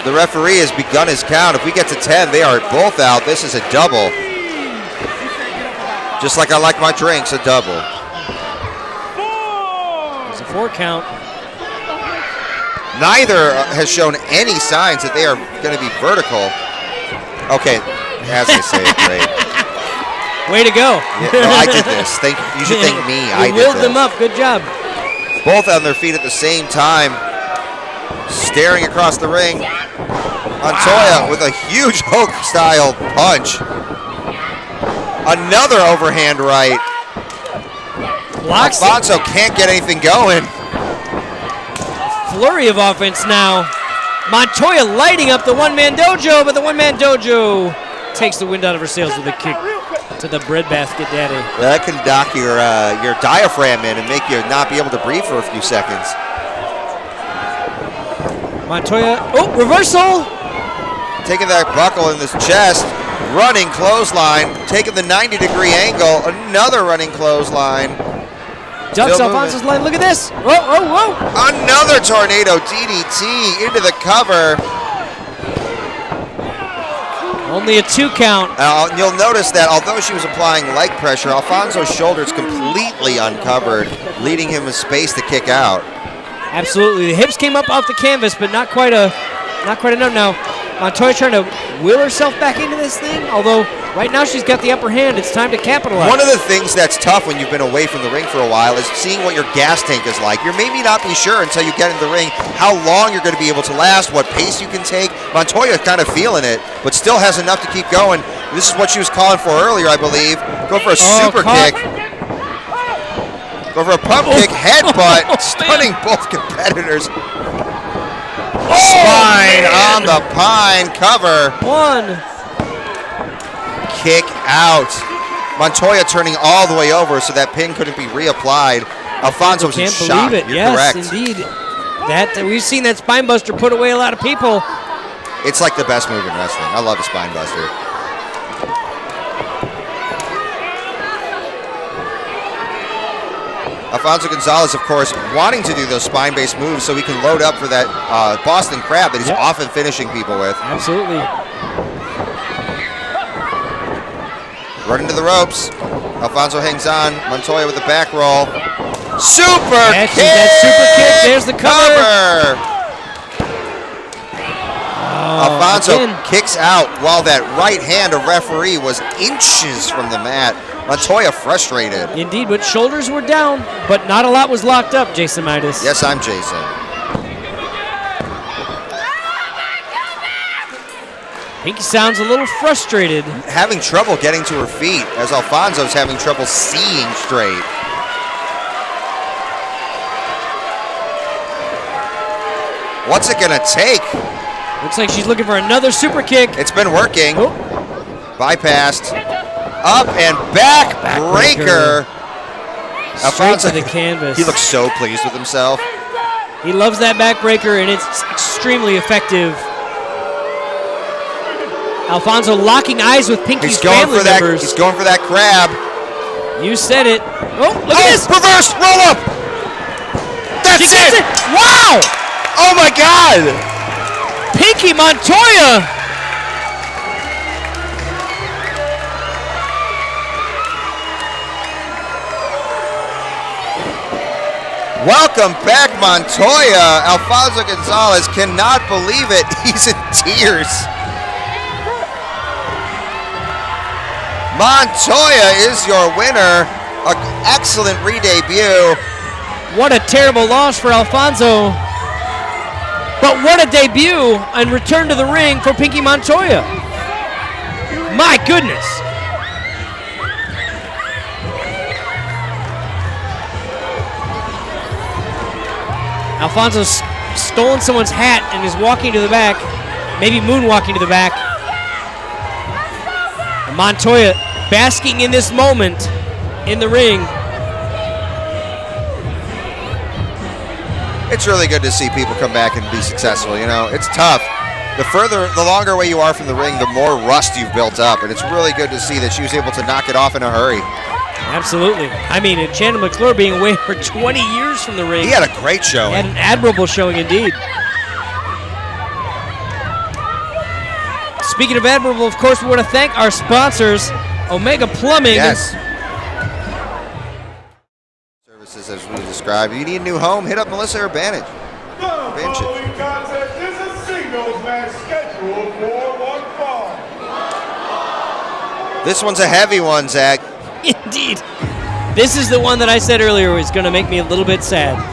The referee has begun his count. If we get to 10, they are both out. This is a double. Just like I like my drinks, a double. There's a 4 count. Neither has shown any signs that they are going to be vertical. Okay, as I say, great. Way to go. Yeah, no, I did this. You should thank me. I did willed this. them up. Good job. Both on their feet at the same time, staring across the ring. Mononttoya with a huge hook-style punch. Another overhand right. Blocks. Alfonso can't get anything going. Flurry of offense now. Mononttoya lighting up the one-man dojo, but the one-man dojo takes the wind out of her sails with a kick to the breadbasket daddy. That can knock your diaphragm in and make you not be able to breathe for a few seconds. Mononttoya, oh, reversal! Taking that buckle in his chest, running clothesline, taking the 90-degree angle, another running clothesline. Ducks Alfonso's line, look at this! Whoa, whoa, whoa! Another tornado DDT into the cover. Only a 2 count. You'll notice that although she was applying leg pressure, Alfonso's shoulders completely uncovered, leaving him a space to kick out. Absolutely, the hips came up off the canvas, but not quite enough now. Mononttoya trying to will herself back into this thing, although right now she's got the upper hand. It's time to capitalize. One of the things that's tough when you've been away from the ring for a while is seeing what your gas tank is like. You're maybe not be sure until you get in the ring how long you're going to be able to last, what pace you can take. Mononttoya kind of feeling it, but still has enough to keep going. This is what she was calling for earlier, I believe. Go for a super kick. Go for a pump kick, headbutt, stunning both competitors. Spine on the pine cover. 1. Kick out. Mononttoya turning all the way over so that pin couldn't be reapplied. Alfonso was in shock. Can't believe it. You're yes, correct. Indeed. We've seen that spine buster put away a lot of people. It's like the best move in wrestling. I love the spine buster. Alfonso Gonzalez, of course, wanting to do those spine-based moves so he can load up for that Boston Crab that he's often finishing people with. Absolutely. Running to the ropes. Alfonso hangs on. Mononttoya with the back roll. Super kick! That super kick. There's the cover. Alfonso again. kicks out while that right hand of referee was inches from the mat. Mononttoya frustrated. Indeed, but shoulders were down, but not a lot was locked up, Jason Midas. Yes, I'm Jason. Pinky sounds a little frustrated. Having trouble getting to her feet as Alfonso's having trouble seeing straight. What's it gonna take? Looks like she's looking for another super kick. It's been working. Oh. Bypassed. Up and back breaker. Straight to the canvas. He looks so pleased with himself. He loves that backbreaker, and it's extremely effective. Alfonso locking eyes with Pinky's family members. He's going for that crab. You said it. Oh, look at this. Reverse roll up. That's it. Wow. Oh my God. Pinky Mononttoya. Welcome back, Mononttoya. Alfonso Gonzalez cannot believe it. He's in tears. Mononttoya is your winner. An excellent re-debut. What a terrible loss for Alfonso. But what a debut and return to the ring for Pinky Mononttoya. My goodness. Alfonso's stolen someone's hat and is walking to the back, maybe moonwalking to the back. And Mononttoya basking in this moment in the ring. It's really good to see people come back and be successful. You know, it's tough. The longer away you are from the ring, the more rust you've built up. And it's really good to see that she was able to knock it off in a hurry. Absolutely. I mean, and Chandler McClure being away for 20 years from the ring. He had a great showing. Had an admirable showing indeed. Speaking of admirable, of course, we want to thank our sponsors, Omega Plumbing. Yes. Services as we described. If you need a new home, hit up Melissa or Banich. contest is a singles match scheduled for 1 fall. This one's a heavy one, Zach. Indeed. This is the one that I said earlier was going to make me a little bit sad.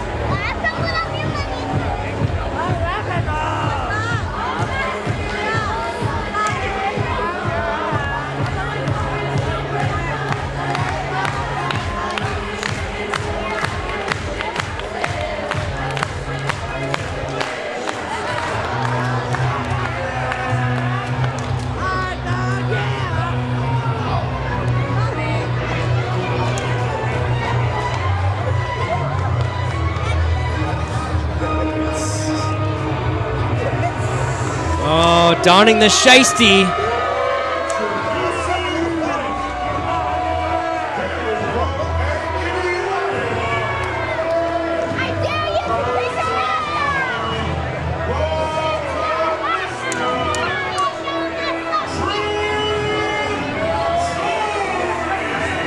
Oh, donning the shiesty.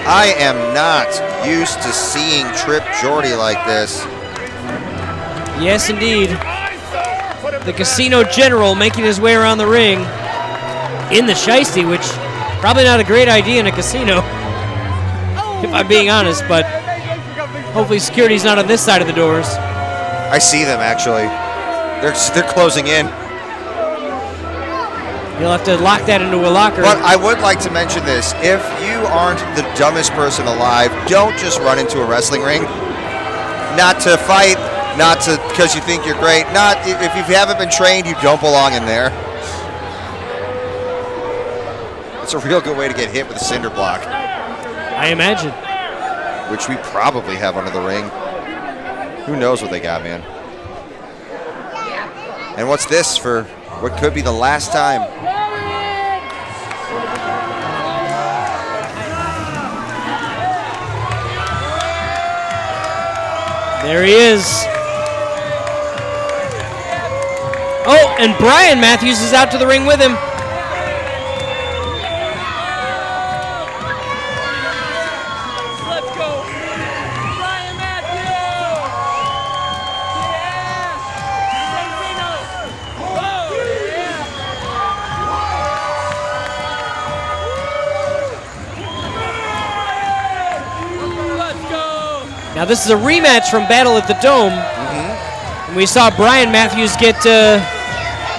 I am not used to seeing Trip Jordy like this. Yes, indeed. The Casino General making his way around the ring in the shiesty, which probably not a great idea in a casino, if I'm being honest, but hopefully security's not on this side of the doors. I see them, actually. They're closing in. You'll have to lock that into a locker. But I would like to mention this. If you aren't the dumbest person alive, don't just run into a wrestling ring. Not to fight, not to because you think you're great. Not if you haven't been trained, you don't belong in there. It's a real good way to get hit with a cinder block. I imagine. Which we probably have under the ring. Who knows what they got, man. And what's this for what could be the last time? There he is. Oh, and Brian Matthews is out to the ring with him. Let's go. Brian Matthews. Let's go. Now this is a rematch from Battle at the Dome. And we saw Brian Matthews get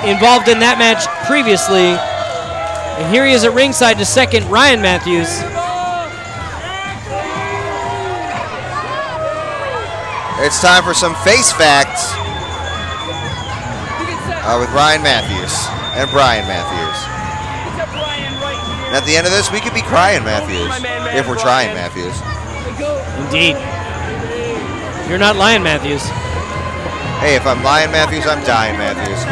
involved in that match previously. And here he is at ringside to second Ryan Matthews. It's time for some face facts with Ryan Matthews and Brian Matthews. And at the end of this, we could be crying Matthews if we're trying Matthews. Indeed. You're not Lion Matthews. Hey, if I'm Lion Matthews, I'm dying Matthews.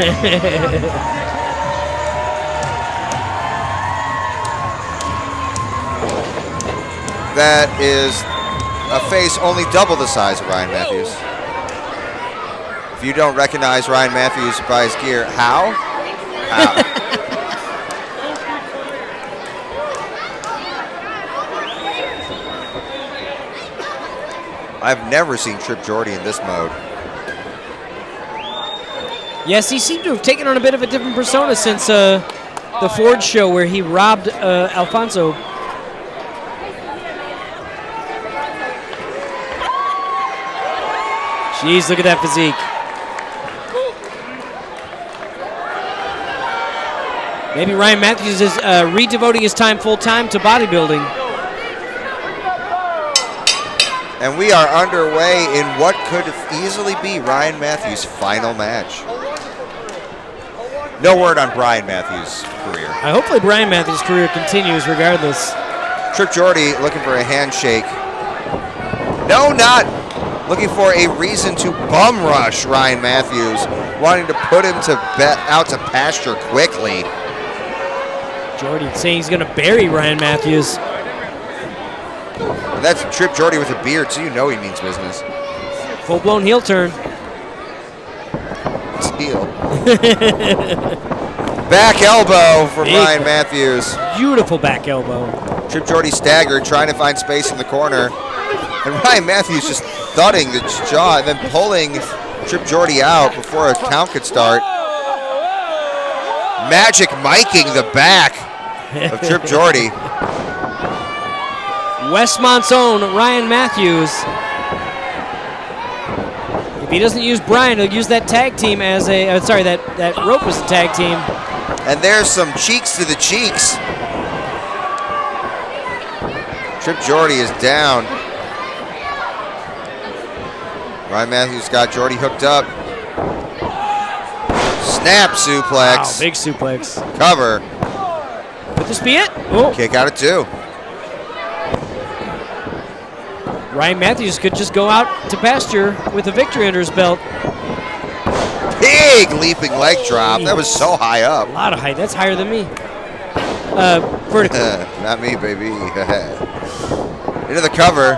That is a face only double the size of Ryan Matthews. If you don't recognize Ryan Matthews by his gear, how? How? I've never seen Trip Jordy in this mode. Yes, he seemed to have taken on a bit of a different persona since the Ford show where he robbed Alfonso. Jeez, look at that physique. Maybe Ryan Matthews is re-devoting his time full-time to bodybuilding. And we are underway in what could easily be Ryan Matthews' final match. No word on Brian Matthews' career. Hopefully Brian Matthews' career continues regardless. Trip Jordy looking for a handshake. No, not looking for a reason to bum rush Ryan Matthews, wanting to put him out to pasture quickly. Jordy saying he's going to bury Ryan Matthews. And that's Trip Jordy with a beard, so you know he means business. Full-blown heel turn. It's heel. Back elbow from Ryan Matthews. Beautiful back elbow. Trip Jordy staggered, trying to find space in the corner. And Ryan Matthews just thudding the jaw and then pulling Trip Jordy out before a count could start. Magic miking the back of Trip Jordy. Westmont's own Ryan Matthews. If he doesn't use Brian, he'll use that tag team as a, that rope as a tag team. And there's some cheeks to the cheeks. Trip Jordy is down. Ryan Matthews got Jordy hooked up. Snap suplex. Wow, big suplex. Cover. Could this be it? Oh. Kick out at 2. Ryan Matthews could just go out to pasture with a victory under his belt. Big leaping leg drop. That was so high up. A lot of height. That's higher than me. Vertical. Not me, baby. Into the cover.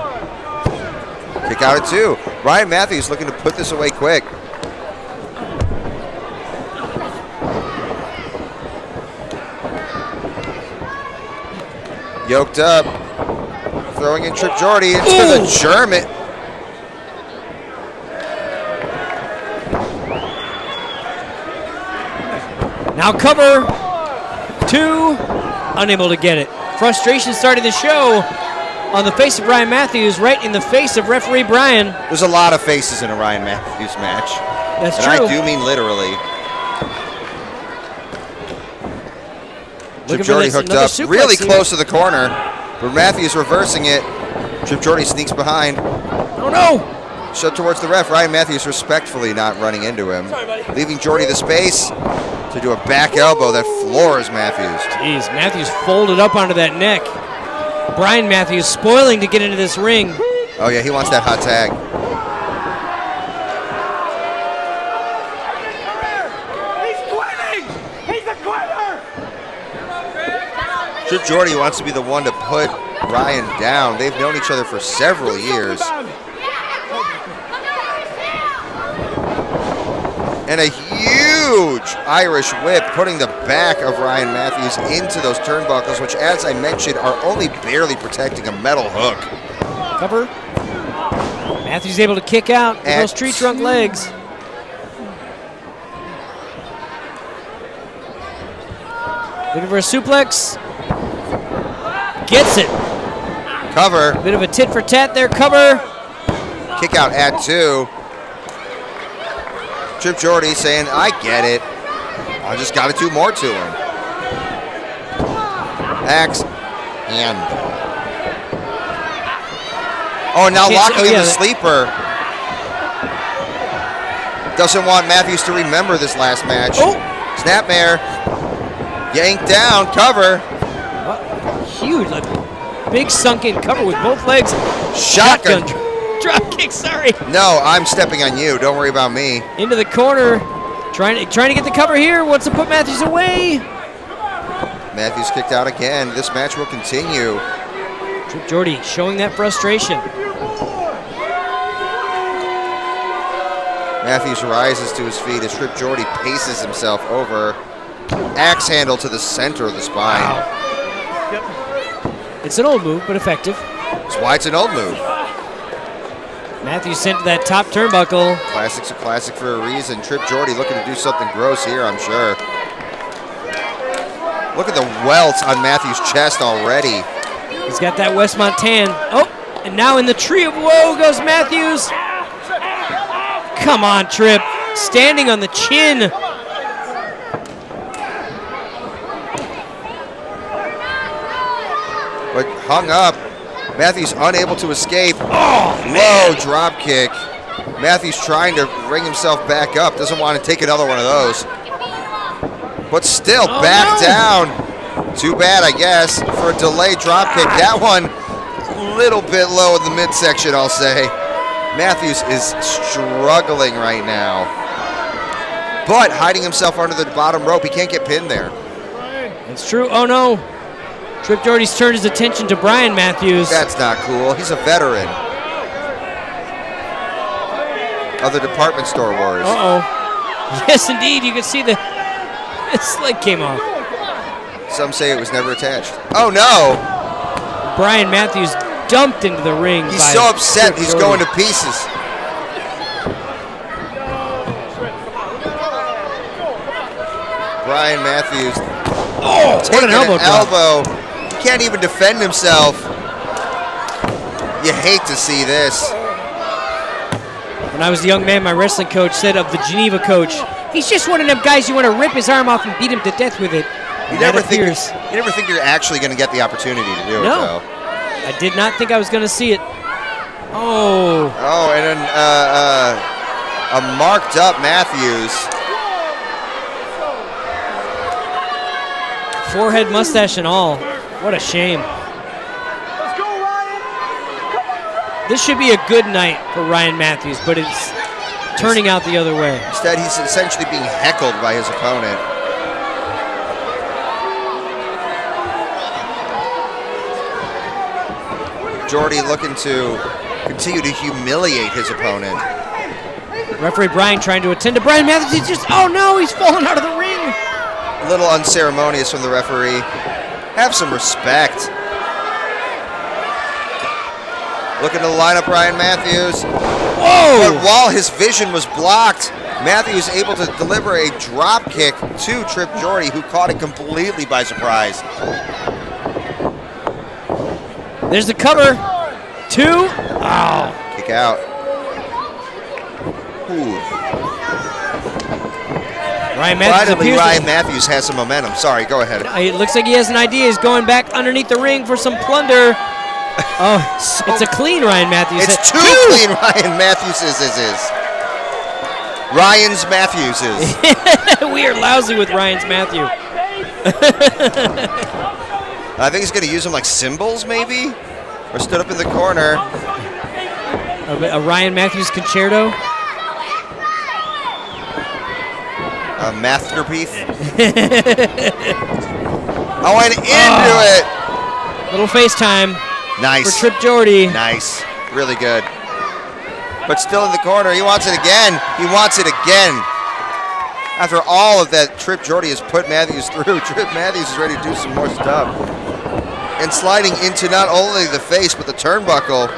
Kick out at 2. Ryan Matthews looking to put this away quick. Yoked up. Throwing in Trip Jordy into the German. Now cover. 2. Unable to get it. Frustration started the show on the face of Ryan Matthews, right in the face of referee Brian. There's a lot of faces in a Ryan Matthews match. That's and true. I do mean literally. Looking Trip Jordy for hooked up really here. close to the corner, but Matthews reversing it. Trip Jordy sneaks behind. Oh no! Shoved towards the ref. Ryan Matthews respectfully not running into him. Leaving Jordy the space to do a back elbow that floors Matthews. Jeez, Matthews folded up onto that neck. Brian Matthews spoiling to get into this ring. Oh yeah, he wants that hot tag. He's a quitter! Trip Jordy wants to be the one to put Ryan down. They've known each other for several years. And a huge Irish whip putting the back of Ryan Matthews into those turnbuckles, which, as I mentioned, are only barely protecting a metal hook. Cover. Matthews able to kick out with those tree trunk legs. Looking for a suplex. Gets it. Cover. Bit of a tit for tat there. Cover. Kick out at 2. Trip Jordy saying, I get it. I just got to do more to him. Axe. And. Oh, now locking in the sleeper. Doesn't want Matthews to remember this last match. Oh. Snapmare. Yanked down. Cover. Huge. Like, big sunken cover with both legs. Shotgun. Drop kick, sorry. No, I'm stepping on you. Don't worry about me. Into the corner. Trying to get the cover here. Wants to put Matthews away. Matthews kicked out again. This match will continue. Trip Jordy showing that frustration. Matthews rises to his feet as Trip Jordy paces himself over. Axe handle to the center of the spine. Wow. Yep. It's an old move, but effective. That's why it's an old move. Matthews sent to that top turnbuckle. Classic's a classic for a reason. Trip Jordy looking to do something gross here, I'm sure. Look at the welts on Matthews' chest already. He's got that Westmont tan. Oh, and now in the tree of woe goes Matthews. Come on, Trip. Standing on the chin. But hung up. Matthews unable to escape. Oh, low drop kick. Matthews trying to bring himself back up. Doesn't want to take another one of those. But still back down. Too bad, I guess, for a delayed drop kick. That one a little bit low in the midsection, I'll say. Matthews is struggling right now. But hiding himself under the bottom rope. He can't get pinned there. It's true. Oh, no. Trip Jordy's turned his attention to Brian Matthews. That's not cool. He's a veteran of the department store wars. Uh-oh. Yes, indeed. You can see his leg came off. Some say it was never attached. Oh, no. Brian Matthews dumped into the ring. He's so upset he's going to pieces. Brian Matthews What taking an elbow drop. elbow. He can't even defend himself. You hate to see this. When I was a young man, my wrestling coach said of the Geneva coach, he's just one of them guys you want to rip his arm off and beat him to death with it. You never think you're actually going to get the opportunity to do it, though. I did not think I was going to see it. Oh. Oh, and then a marked up Matthews. Forehead, mustache, and all. What a shame. This should be a good night for Ryan Matthews, but it's turning out the other way. Instead, he's essentially being heckled by his opponent. Jordy looking to continue to humiliate his opponent. Referee Brian trying to attend to Brian Matthews. He's just, oh no, he's falling out of the ring. A little unceremonious from the referee. Have some respect. Looking to line up Brian Matthews. Whoa! But while his vision was blocked, Matthews able to deliver a drop kick to Trip Jordy, who caught it completely by surprise. There's the cover. 2. Oh. Kick out. Ooh. Ryan Matthews Finally, appears Ryan Matthews has some momentum. Sorry, go ahead. It looks like he has an idea. He's going back underneath the ring for some plunder. Oh, it's a clean Ryan Matthews. It's two clean Ryan Matthewses. Ryan's Matthewses. We are lousy with Ryan's Matthew. I think he's going to use them like cymbals, maybe? Or stood up in the corner. A Ryan Matthews concerto. A masterpiece. Oh, and into it. Little FaceTime. Nice. For Trip Jordy. Nice. Really good. But still in the corner. He wants it again. He wants it again. After all of that Trip Jordy has put Matthews through, Trip Matthews is ready to do some more stuff. And sliding into not only the face, but the turnbuckle.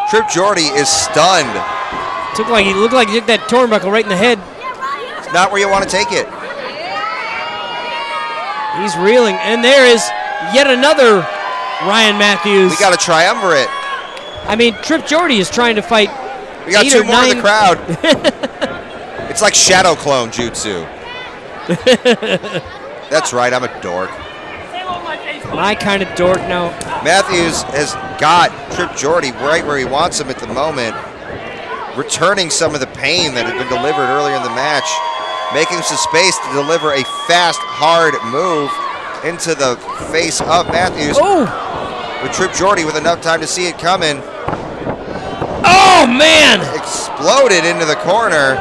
Trip Jordy is stunned. He looked like he took that turnbuckle right in the head. It's not where you want to take it. He's reeling. And there is yet another Ryan Matthews. We got a triumvirate. I mean, Trip Jordy is trying to fight. We got 2 more in the crowd. It's like shadow clone jutsu. That's right, I'm a dork. My kind of dork now. Matthews has got Trip Jordy right where he wants him at the moment, returning some of the pain that had been delivered earlier in the match, making some space to deliver a fast, hard move into the face of Matthews. Oh! With Trip Jordy with enough time to see it coming. Oh, man! Exploded into the corner.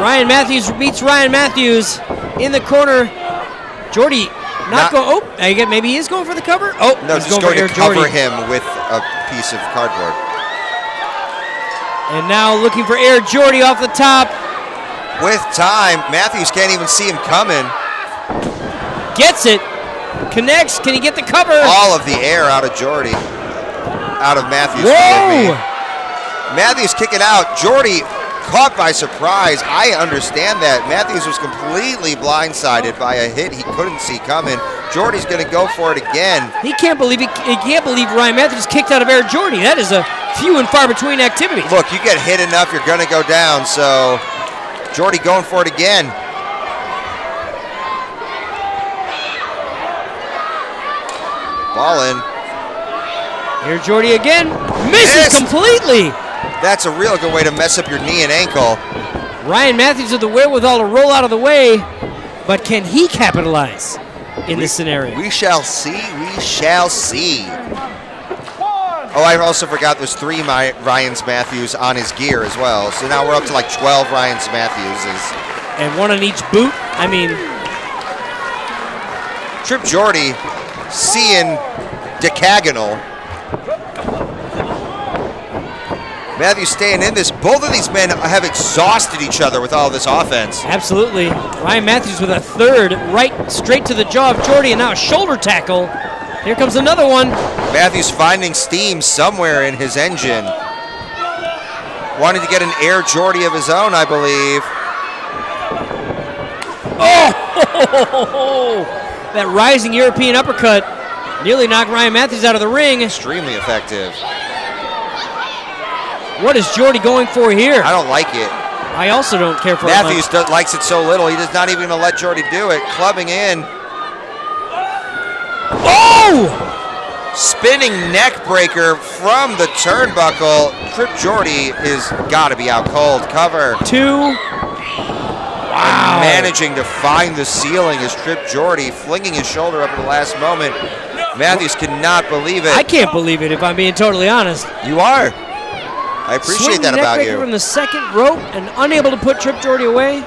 Ryan Matthews beats Ryan Matthews in the corner. Jordy not going. Oh, maybe he is going for the cover. Oh, no, he's just going to for cover Jordy. him with a piece of cardboard. And now looking for Air Jordy off the top. With time, Matthews can't even see him coming. Gets it. Connects. Can he get the cover? All of the air out of Jordy. Out of Matthews. Whoa! Matthews kicking out. Jordy caught by surprise. I understand that. Matthews was completely blindsided by a hit he couldn't see coming. Jordy's going to go for it again. He can't believe Ryan Matthews kicked out of Air Jordy. That is a few and far between activity. Look, you get hit enough, you're going to go down. So Jordy going for it again. Ballin. Air Jordy again. Misses completely. That's a real good way to mess up your knee and ankle. Ryan Matthews with the wherewithal to roll out of the way, but can he capitalize in this scenario? We shall see. We shall see. Oh, I also forgot there's 3 Ryan's Matthews on his gear as well. So now we're up to like 12 Ryan's Matthewses. And 1 on each boot. I mean, Trip Jordy seeing decagonal. Matthews staying in this. Both of these men have exhausted each other with all this offense. Absolutely. Ryan Matthews with a third right straight to the jaw of Jordy, and now a shoulder tackle. Here comes another one. Matthews finding steam somewhere in his engine. Wanting to get an Air Jordy of his own, I believe. Oh! That rising European uppercut nearly knocked Ryan Matthews out of the ring. Extremely effective. What is Jordy going for here? I don't like it. I also don't care for Matthews likes it so little, he does not even gonna let Jordy do it. Clubbing in. Oh! Spinning neck breaker from the turnbuckle. Trip Jordy is gotta be out cold. Cover. 2. Wow. Managing to find the ceiling is Trip Jordy, flinging his shoulder up at the last moment. Matthews cannot believe it. I can't believe it, if I'm being totally honest. You are. I appreciate that about you. From the second rope and unable to put Trip Jordy away.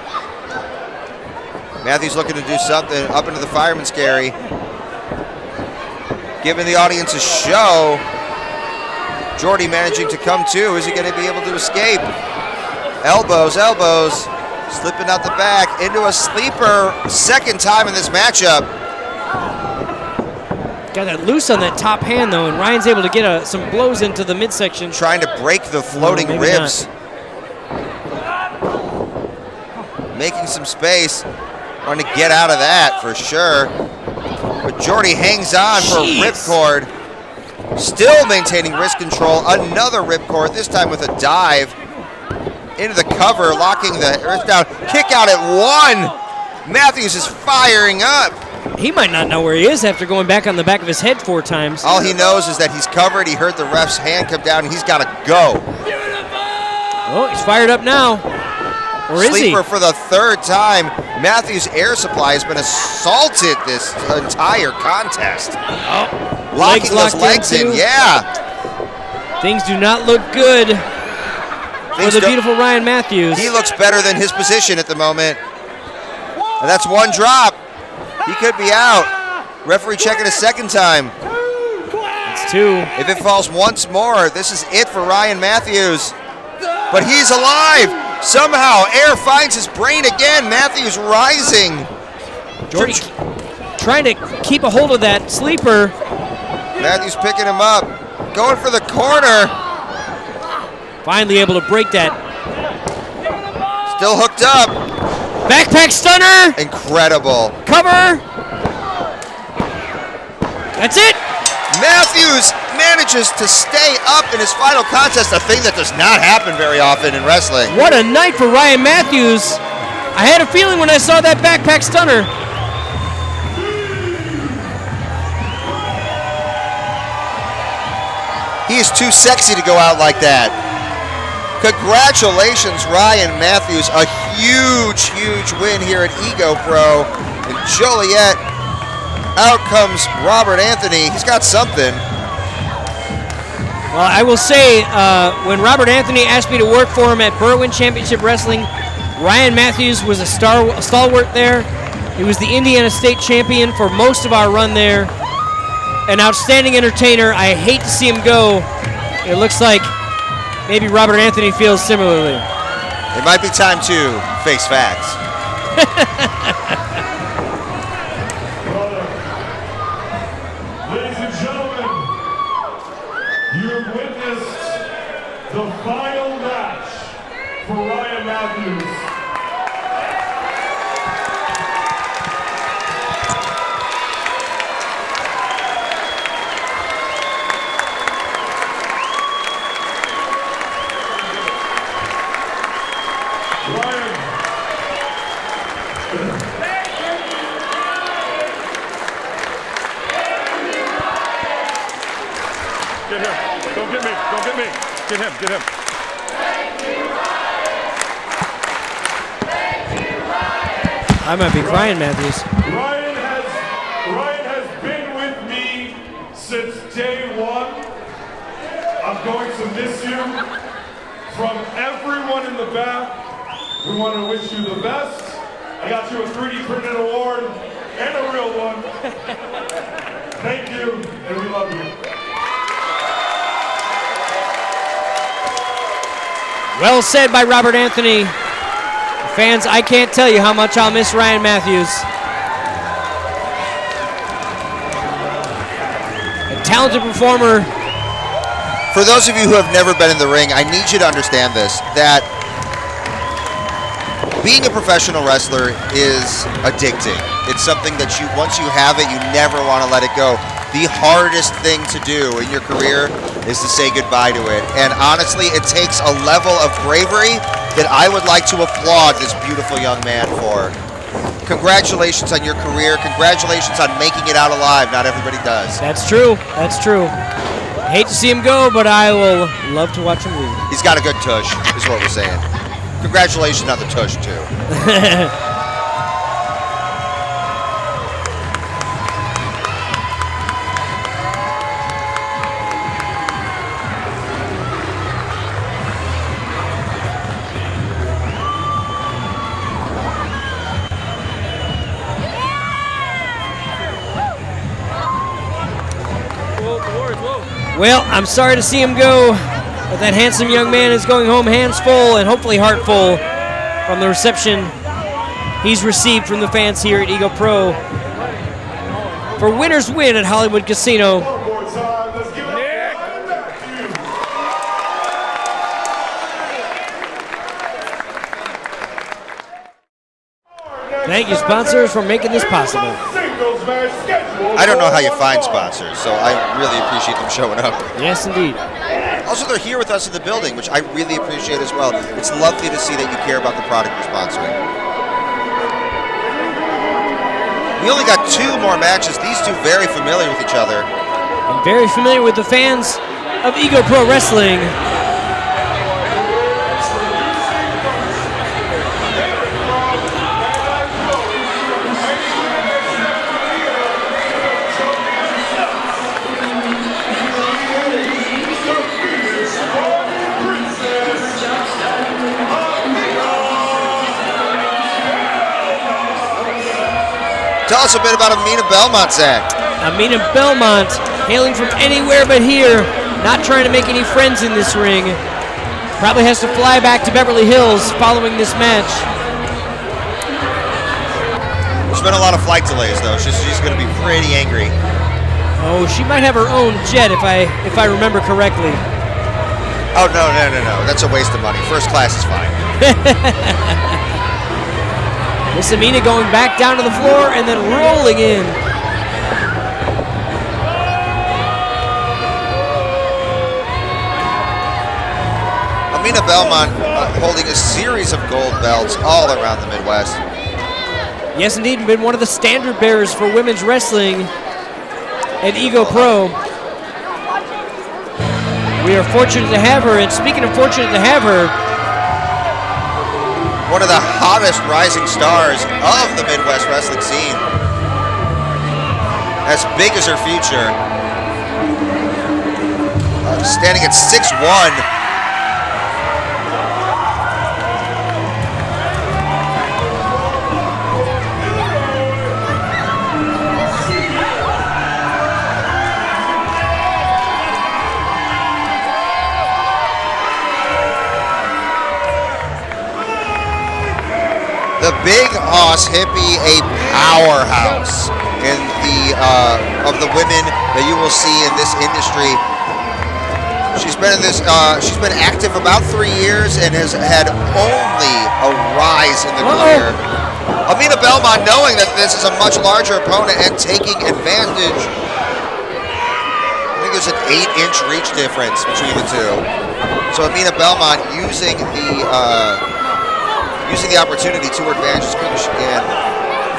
Matthews looking to do something up into the fireman's carry. Giving the audience a show. Jordy managing to come to. Is he going to be able to escape? Elbows, elbows. Slipping out the back into a sleeper. Second time in this matchup. Got that loose on that top hand, though, and Ryan's able to get some blows into the midsection. Trying to break the floating ribs. Making some space. Trying to get out of that for sure. But Jordy hangs on for a ripcord. Still maintaining wrist control. Another ripcord, this time with a dive. Into the cover, locking the wrist down. Kick out at 1. Matthews is firing up. He might not know where he is after going back on the back of his head 4 times. All he knows is that he's covered. He heard the ref's hand come down, and he's got to go. Oh, he's fired up now. Or is he? Sleeper for the 3rd time. Matthews' air supply has been assaulted this entire contest. Oh, locking those legs in, yeah. Things do not look good for the beautiful Ryan Matthews. He looks better than his position at the moment. And that's 1 drop. He could be out. Referee checking a 2nd time. It's 2. If it falls once more, this is it for Ryan Matthews. But he's alive. Somehow, air finds his brain again. Matthews rising. Jordy trying to keep a hold of that sleeper. Matthews picking him up. Going for the corner. Finally able to break that. Still hooked up. Backpack stunner. Incredible. Cover. That's it. Matthews manages to stay up in his final contest, a thing that does not happen very often in wrestling. What a night for Ryan Matthews. I had a feeling when I saw that backpack stunner. He is too sexy to go out like that. Congratulations, Ryan Matthews. A huge, huge win here at Ego Pro in Joliet. Out comes Robert Anthony. He's got something. Well, I will say, when Robert Anthony asked me to work for him at Berwyn Championship Wrestling, Ryan Matthews was a stalwart there. He was the Indiana State champion for most of our run there. An outstanding entertainer. I hate to see him go. It looks like maybe Robert Anthony feels similarly. It might be time to face facts. Ladies and gentlemen, you have witnessed the final match for Ryan Matthews. Get him. Don't get me. Don't get me. Get him. Get him. I might be crying, Matthews. Ryan has been with me since day 1. I'm going to miss you. From everyone in the back, we want to wish you the best. I got you a 3D printed award and a real one. Thank you, and we love you. Well said by Robert Anthony. Fans, I can't tell you how much I'll miss Ryan Matthews. A talented performer. For those of you who have never been in the ring, I need you to understand this, that being a professional wrestler is addicting. It's something that once you have it, you never want to let it go. The hardest thing to do in your career is to say goodbye to it. And honestly, it takes a level of bravery that I would like to applaud this beautiful young man for. Congratulations on your career. Congratulations on making it out alive. Not everybody does. That's true. That's true. Hate to see him go, but I will love to watch him leave. He's got a good tush, is what we're saying. Congratulations on the tush, too. Well, I'm sorry to see him go, but that handsome young man is going home hands full and hopefully heart full from the reception he's received from the fans here at Ego Pro for Winners Win at Hollywood Casino. Thank you, sponsors, for making this possible. I don't know how you find sponsors, so I really appreciate them showing up. Yes, indeed. Also, they're here with us in the building, which I really appreciate as well. It's lovely to see that you care about the product you're sponsoring. We only got 2 more matches. These two very familiar with each other. I'm very familiar with the fans of Ego Pro Wrestling. Tell us a bit about Amina Belmont, Zach. Amina Belmont, hailing from anywhere but here, not trying to make any friends in this ring. Probably has to fly back to Beverly Hills following this match. There's been a lot of flight delays, though. She's going to be pretty angry. Oh, she might have her own jet if I remember correctly. Oh, no. That's a waste of money. First class is fine. Miss Amina going back down to the floor and then rolling in. Amina Belmont holding a series of gold belts all around the Midwest. Yes, indeed, been one of the standard bearers for women's wrestling at Ego Pro. We are fortunate to have her, and speaking of fortunate to have her, one of the hottest rising stars of the Midwest wrestling scene. As big as her future. Standing at 6'1". The Big Hoss Hippie, a powerhouse in the of the women that you will see in this industry. She's been in this. She's been active about 3 years and has had only a rise in the career. Amina Belmont, knowing that this is a much larger opponent and taking advantage. I think there's an 8-inch reach difference between the two. So Amina Belmont using the opportunity to her advantage as quick as she can.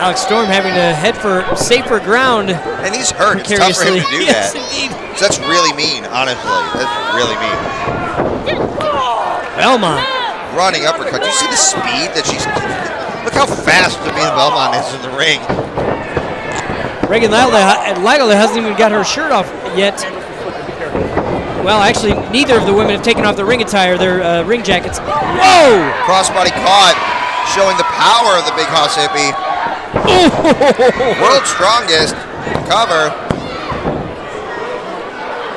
Alex Storm having to head for safer ground. And he's hurt. It's tough for him to do yes, that. Indeed. So that's really mean, honestly. That's really mean. Belmont. Running uppercut. Do you see the speed that she's... Look how fast Amina Belmont is in the ring. Reagan Lytle hasn't even got her shirt off yet. Well, actually, neither of the women have taken off their ring attire, their ring jackets. Whoa! Crossbody caught, showing the power of the Big Hoss Hippie. World's strongest cover.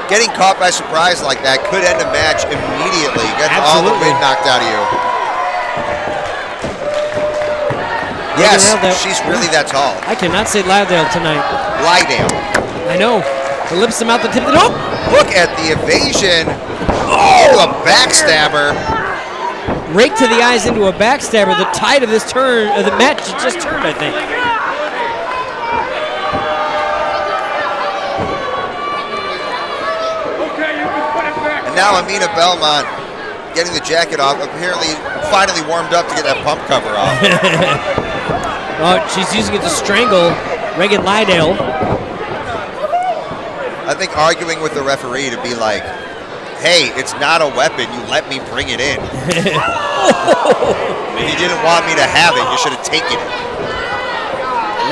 Getting caught by surprise like that could end a match immediately. Get all the wind knocked out of you. Yes, she's really that tall. I cannot say Lydale tonight. Lydale. I know. The lips them out the tip of the... Oh! Look at the evasion. Oh, a backstabber. rake to the eyes into a backstabber. The tide of this turn, the match just turned, I think. And now Amina Belmont getting the jacket off, apparently finally warmed up to get that pump cover off. Oh, she's using it to strangle Reagan Lydale. I think arguing with the referee to be like, hey, it's not a weapon, you let me bring it in. If you didn't want me to have it, you should have taken it.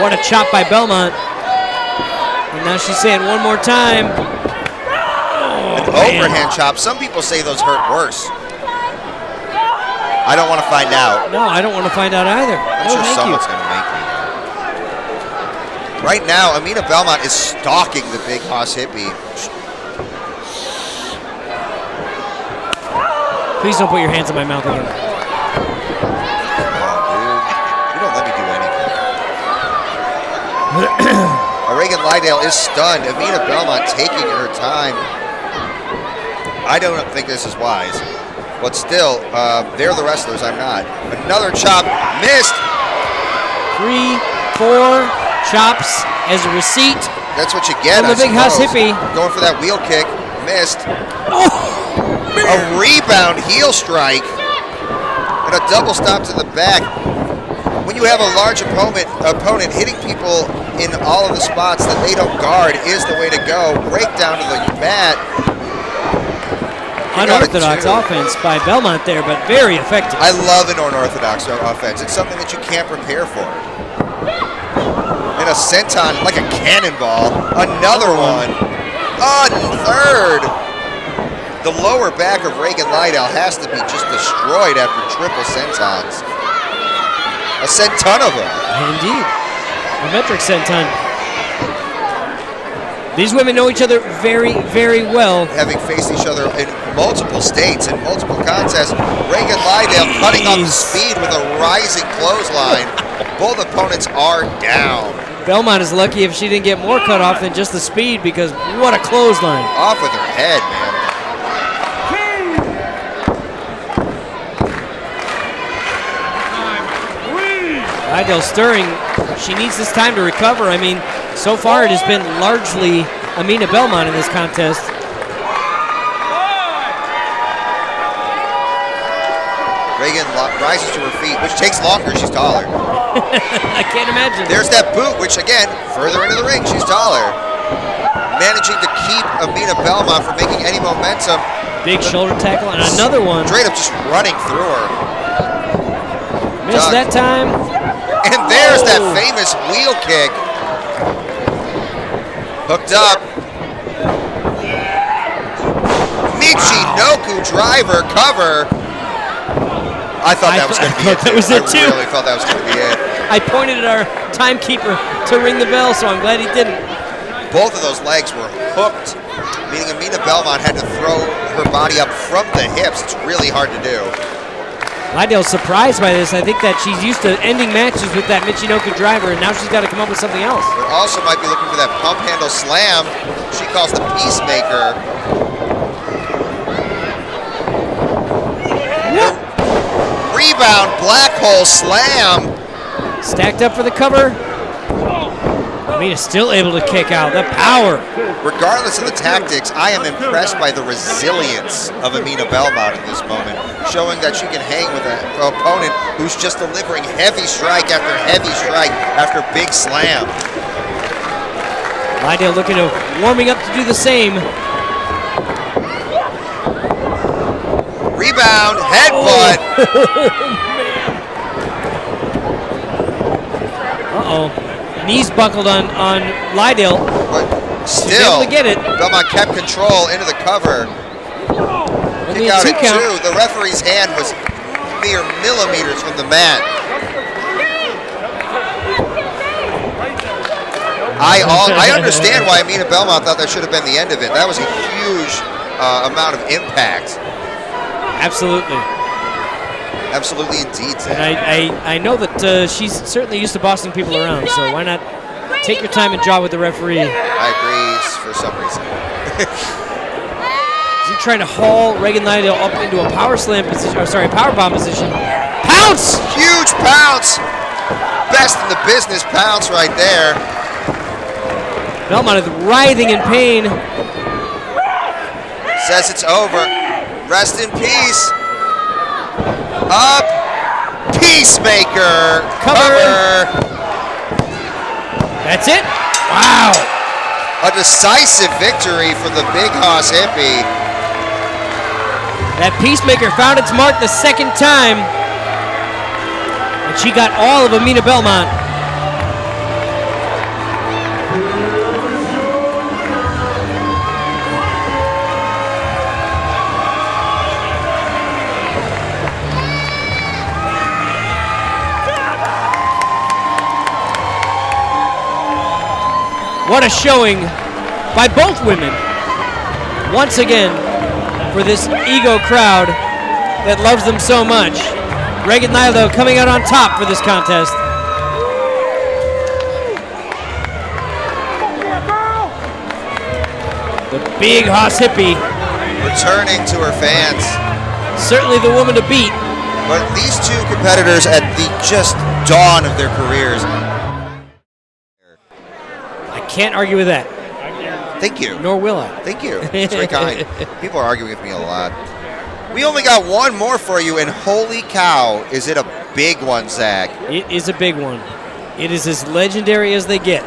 What a chop by Belmont. And now she's saying one more time. An overhand chop. Some people say those hurt worse. I don't want to find out. No, I don't want to find out either. I'm sure someone's going to make me. Right now, Amina Belmont is stalking the Big Hoss Hippie. Please don't put your hands in my mouth again. Oh, dude. You don't let me do anything. Reagan Lydale is stunned. Amina Belmont taking her time. I don't think this is wise. But still, they're the wrestlers, I'm not. Another chop, missed. 3, 4 chops as a receipt. That's what you get, from the Big Hoss Hippie. Going for that wheel kick, missed. A rebound heel strike. And a double stop to the back. When you have a large opponent hitting people in all of the spots that they don't guard is the way to go. Break down to the mat. Unorthodox offense by Belmont there, but very effective. I love an unorthodox offense. It's something that you can't prepare for. And a senton, like a cannonball. Another one. A third. The lower back of Reagan Lydale has to be just destroyed after triple sentons. A senton of them. Indeed. A metric senton. These women know each other very, very well. Having faced each other in multiple states and multiple contests, Reagan Lydale cutting off the speed with a rising clothesline. Both opponents are down. Belmont is lucky if she didn't get more cut off than just the speed, because what a clothesline. Off with her head, man. Lydale stirring. She needs this time to recover. I mean, so far it has been largely Amina Belmont in this contest. Reagan rises to her feet, which takes longer. She's taller. I can't imagine. There's that boot, which again, further into the ring, she's taller. Managing to keep Amina Belmont from making any momentum. Big shoulder tackle and another one. Straight up just running through her. Missed that time. And there's that famous wheel kick. Hooked up. Michinoku driver cover. I thought that was going to be it. That was it too. I really thought that was going to be it. I pointed at our timekeeper to ring the bell, so I'm glad he didn't. Both of those legs were hooked, meaning Amina Belmont had to throw her body up from the hips. It's really hard to do. Lydale's surprised by this. I think that she's used to ending matches with that Michinoku driver, and now she's got to come up with something else. But also might be looking for that pump handle slam she calls the Peacemaker. Rebound, black hole slam. Stacked up for the cover. Amina's still able to kick out. The power. Regardless of the tactics, I am impressed by the resilience of Amina Belmont in this moment, showing that she can hang with an opponent who's just delivering heavy strike after big slam. Lydale looking to warming up to do the same. Rebound, headbutt. Uh-oh. Knees buckled on Lydale. But She's still, able to get it. Belmont kept control into the cover. Only Kick a out 2 at count. 2. The referee's hand was mere millimeters from the mat. I understand why Amina Belmont thought that should have been the end of it. That was a huge amount of impact. Absolutely. Absolutely indeed, Zach. And I know that she's certainly used to bossing people around, so why not take your time and jaw with the referee? I agree for some reason. Is he trying to haul Reagan Lytle up into a power slam position? Or sorry, power bomb position. Pounce! Huge pounce. Best in the business pounce right there. Belmont is writhing in pain. Says it's over. Rest in peace. Up. Peacemaker. Cover. That's it. Wow. A decisive victory for the Big Hoss Hippie. That Peacemaker found its mark the second time. And she got all of Amina Belmont. What a showing by both women. Once again, for this ego crowd that loves them so much. Reagan Lytle coming out on top for this contest. The Big Hoss Hippie. Returning to her fans. Certainly the woman to beat. But these two competitors at the just dawn of their careers. Can't argue with that. Thank you. Nor will I. Thank you. It's very kind. People are arguing with me a lot. We only got one more for you, and holy cow, is it a big one, Zach? It is a big one. It is as legendary as they get.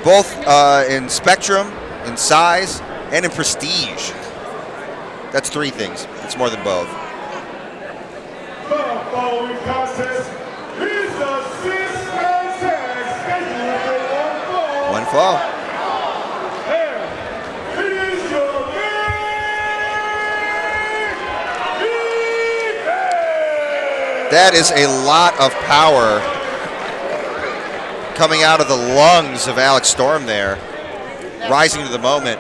Both in spectrum, in size, and in prestige. That's three things. It's more than both. The following contest is the six-man tag scheduled for one fall. One fall. And it is your main event. That is a lot of power coming out of the lungs of Alex Storm there, rising to the moment.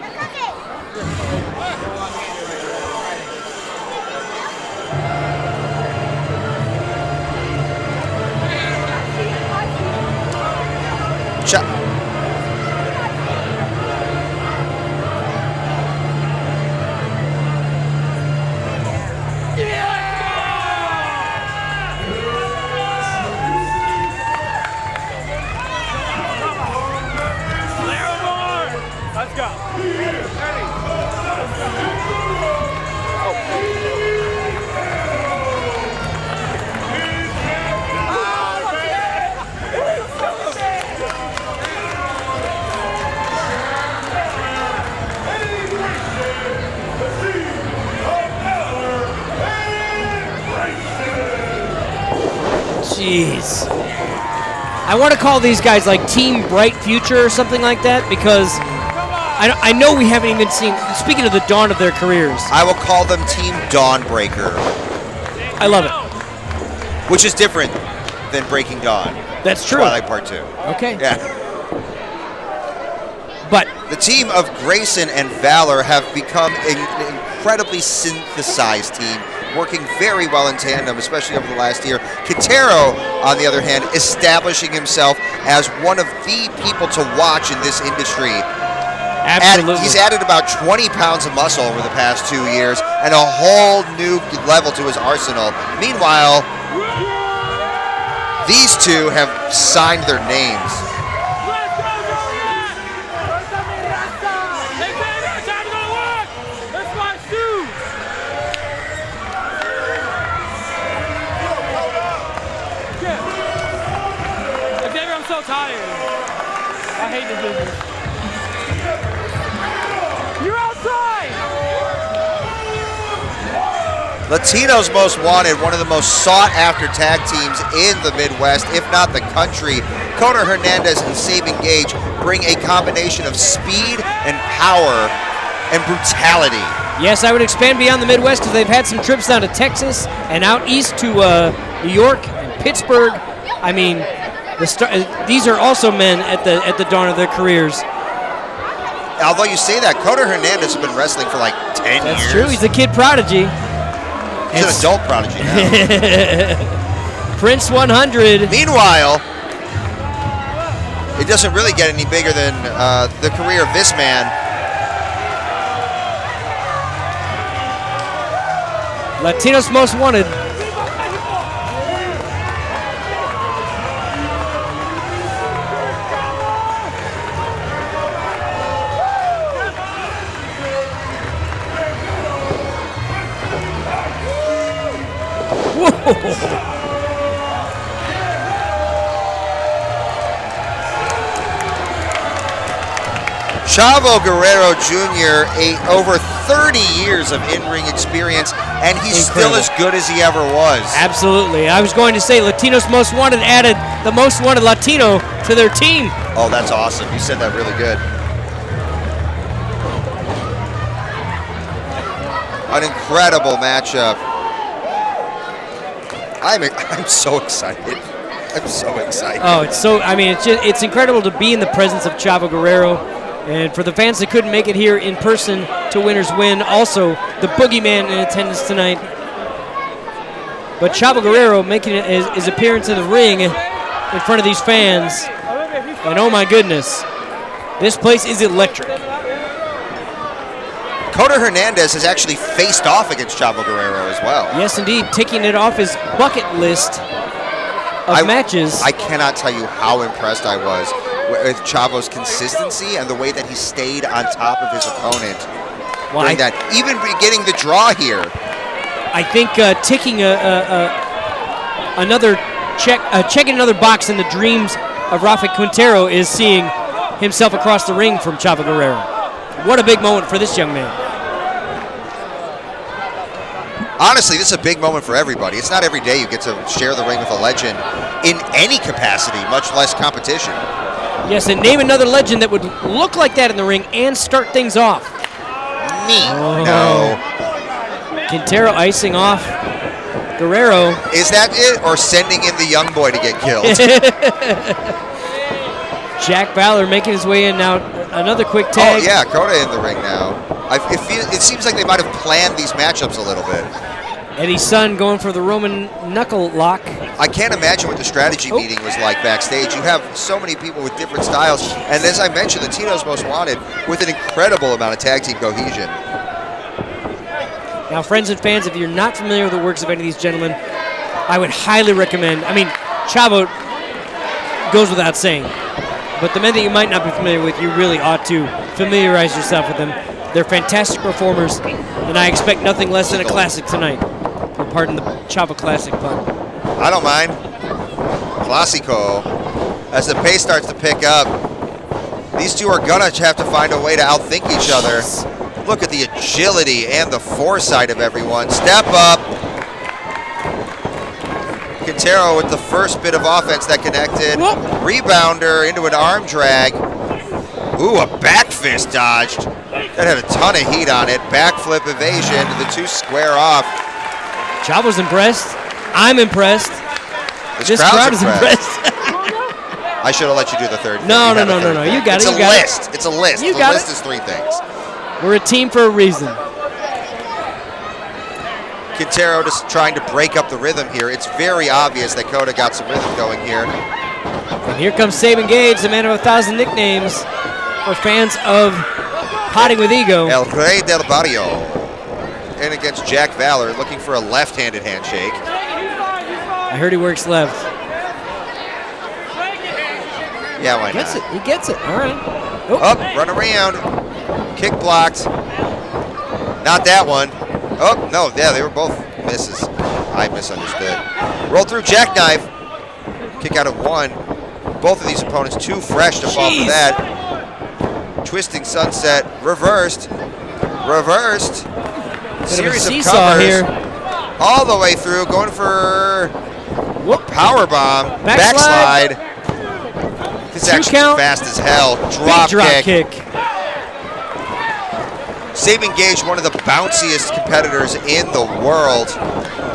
Jeez. I want to call these guys like Team Bright Future or something like that because I know we haven't even seen, speaking of the dawn of their careers. I will call them Team Dawnbreaker. I love it. Which is different than Breaking Dawn. That's true. Twilight Part 2. Okay. Yeah. But the team of Grayson and Valor have become an incredibly synthesized team, working very well in tandem, especially over the last year. Quintero, on the other hand, establishing himself as one of the people to watch in this industry. Absolutely. He's added about 20 pounds of muscle over the past 2 years and a whole new level to his arsenal. Meanwhile, these two have signed their names. I'm so tired. I hate this business. You're outside! Latino's Most Wanted, one of the most sought-after tag teams in the Midwest, if not the country. Conor Hernandez and Sabin Gage bring a combination of speed and power and brutality. yes, I would expand beyond the Midwest because they've had some trips down to Texas and out east to New York and Pittsburgh. I mean, these are also men at the dawn of their careers. Although you say that, Conor Hernandez has been wrestling for like 10 years. That's true. He's a kid prodigy. He's an adult prodigy now. Prince 100. Meanwhile, it doesn't really get any bigger than the career of this man. Latinos Most Wanted. Whoa. Chavo Guerrero Jr., over 30 years of in-ring experience, and he's still as good as he ever was. Absolutely. I was going to say Latinos Most Wanted added the Most Wanted Latino to their team. Oh, that's awesome. You said that really good. An incredible matchup. I'm so excited. I'm so excited. Oh, it's incredible to be in the presence of Chavo Guerrero. And for the fans that couldn't make it here in person to Winners Win, also the Boogeyman in attendance tonight. But Chavo Guerrero making his appearance in the ring in front of these fans. And oh my goodness, this place is electric. Coda Hernandez has actually faced off against Chavo Guerrero as well. Yes, indeed, ticking it off his bucket list of matches. I cannot tell you how impressed I was with Chavo's consistency and the way that he stayed on top of his opponent during that. Even getting the draw here. I think ticking checking another box in the dreams of Rafa Quintero is seeing himself across the ring from Chavo Guerrero. What a big moment for this young man. Honestly, this is a big moment for everybody. It's not every day you get to share the ring with a legend in any capacity, much less competition. Yes, and name another legend that would look like that in the ring and start things off. Me. No. Quintero icing off Guerrero. Is that it, or sending in the young boy to get killed? Jack Valor making his way in now. Another quick tag. Oh, yeah, Coda in the ring now. It seems like they might have planned these matchups a little bit. Eddie's son going for the Roman knuckle lock. I can't imagine what the strategy meeting was like backstage. You have so many people with different styles, and as I mentioned, Latinos Most Wanted with an incredible amount of tag team cohesion. Now, friends and fans, if you're not familiar with the works of any of these gentlemen, I would highly recommend. I mean, Chavo goes without saying, but the men that you might not be familiar with, you really ought to familiarize yourself with them. They're fantastic performers, and I expect nothing less than a classic tonight. Or pardon the Chavo classic pun. I don't mind. Classico. As the pace starts to pick up, these two are gonna have to find a way to outthink each other. Look at the agility and the foresight of everyone. Step up. Quintero with the first bit of offense that connected. Whoop. Rebounder into an arm drag. Ooh, a back fist dodged. That had a ton of heat on it. Backflip evasion. The two square off. Chavo's impressed. I'm impressed. This crowd is impressed. I should have let you do the third. No. You got it. It's a list. It's a list. The list is three things. We're a team for a reason. Quintero just trying to break up the rhythm here. It's very obvious that Coda got some rhythm going here. And here comes Sabin Gage, the man of 1,000 nicknames for fans of Potting with Ego. El Rey del Barrio. And against Jack Valor, looking for a left-handed handshake. I heard he works left. Yeah, why not? He gets it. All right. Oh. Up, run around. Kick blocked. Not that one. Oh, no, yeah, they were both misses. I misunderstood. Roll through jackknife. Kick out of one. Both of these opponents too fresh to fall for that. Twisting sunset. Reversed. Series of covers. Here. All the way through. Going for power bomb. Backslide. This is actually fast as hell. Drop kick. Sabin Gage, one of the bounciest competitors in the world,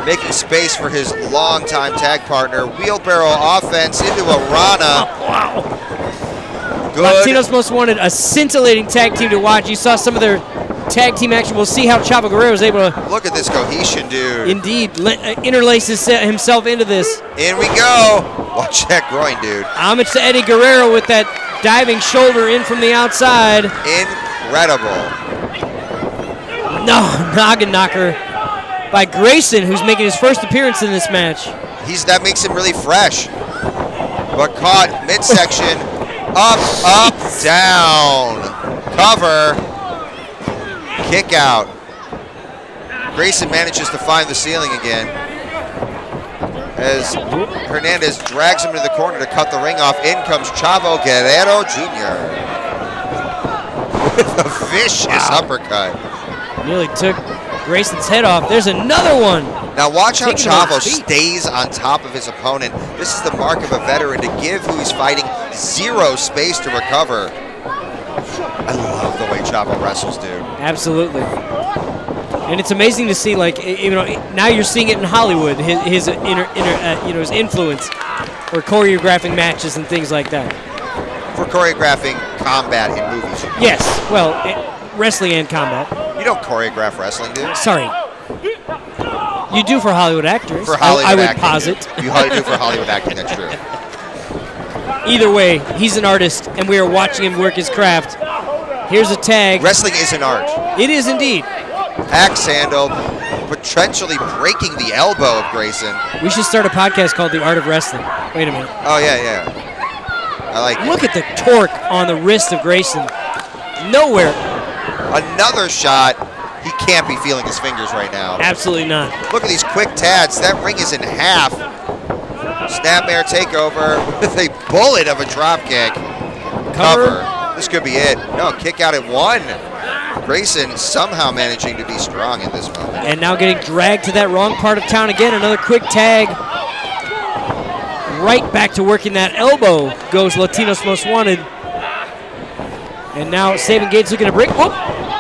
making space for his longtime tag partner. Wheelbarrow offense into a Rana. Wow. Good. Latinos Most Wanted, a scintillating tag team to watch. You saw some of their tag team action. We'll see how Chavo Guerrero is able to... Look at this cohesion, dude. Indeed. Interlaces himself into this. In we go. Watch that groin, dude. Homage to Eddie Guerrero with that diving shoulder in from the outside. Incredible. No, noggin knocker. by Grayson, who's making his first appearance in this match. That makes him really fresh. But caught midsection. Up, down. Cover. Kick out. Grayson manages to find the ceiling again as Hernandez drags him to the corner to cut the ring off. In comes Chavo Guerrero Jr. with a vicious uppercut. Nearly took Grayson's head off. There's another one. Now watch how Taking it on Chavo his feet. stays on top of his opponent. This is the mark of a veteran, to give who he's fighting zero space to recover. I love the way Chavo wrestles, dude. Absolutely. And it's amazing to see, like, you know, now you're seeing it in Hollywood, his his influence, or choreographing matches and things like that. For choreographing combat in movies. Yes, well, wrestling and combat. You don't choreograph wrestling, dude. Sorry. You do for Hollywood actors. For Hollywood I would acting, posit. You do for Hollywood acting, that's true. Either way, he's an artist, and we are watching him work his craft. Here's a tag. Wrestling is an art. It is indeed. Axe handle, potentially breaking the elbow of Grayson. We should start a podcast called The Art of Wrestling. Wait a minute. Oh, yeah. I like it. Look at the torque on the wrist of Grayson. Nowhere. Another shot. He can't be feeling his fingers right now. Absolutely not. Look at these quick tads. That ring is in half. Snapmare takeover with a bullet of a drop kick. Cover. This could be it. No, kick out at one. Grayson somehow managing to be strong in this moment. And now getting dragged to that wrong part of town again. Another quick tag. Right back to working that elbow goes Latinos Most Wanted. And now Sabin Gates looking to break. Whoop!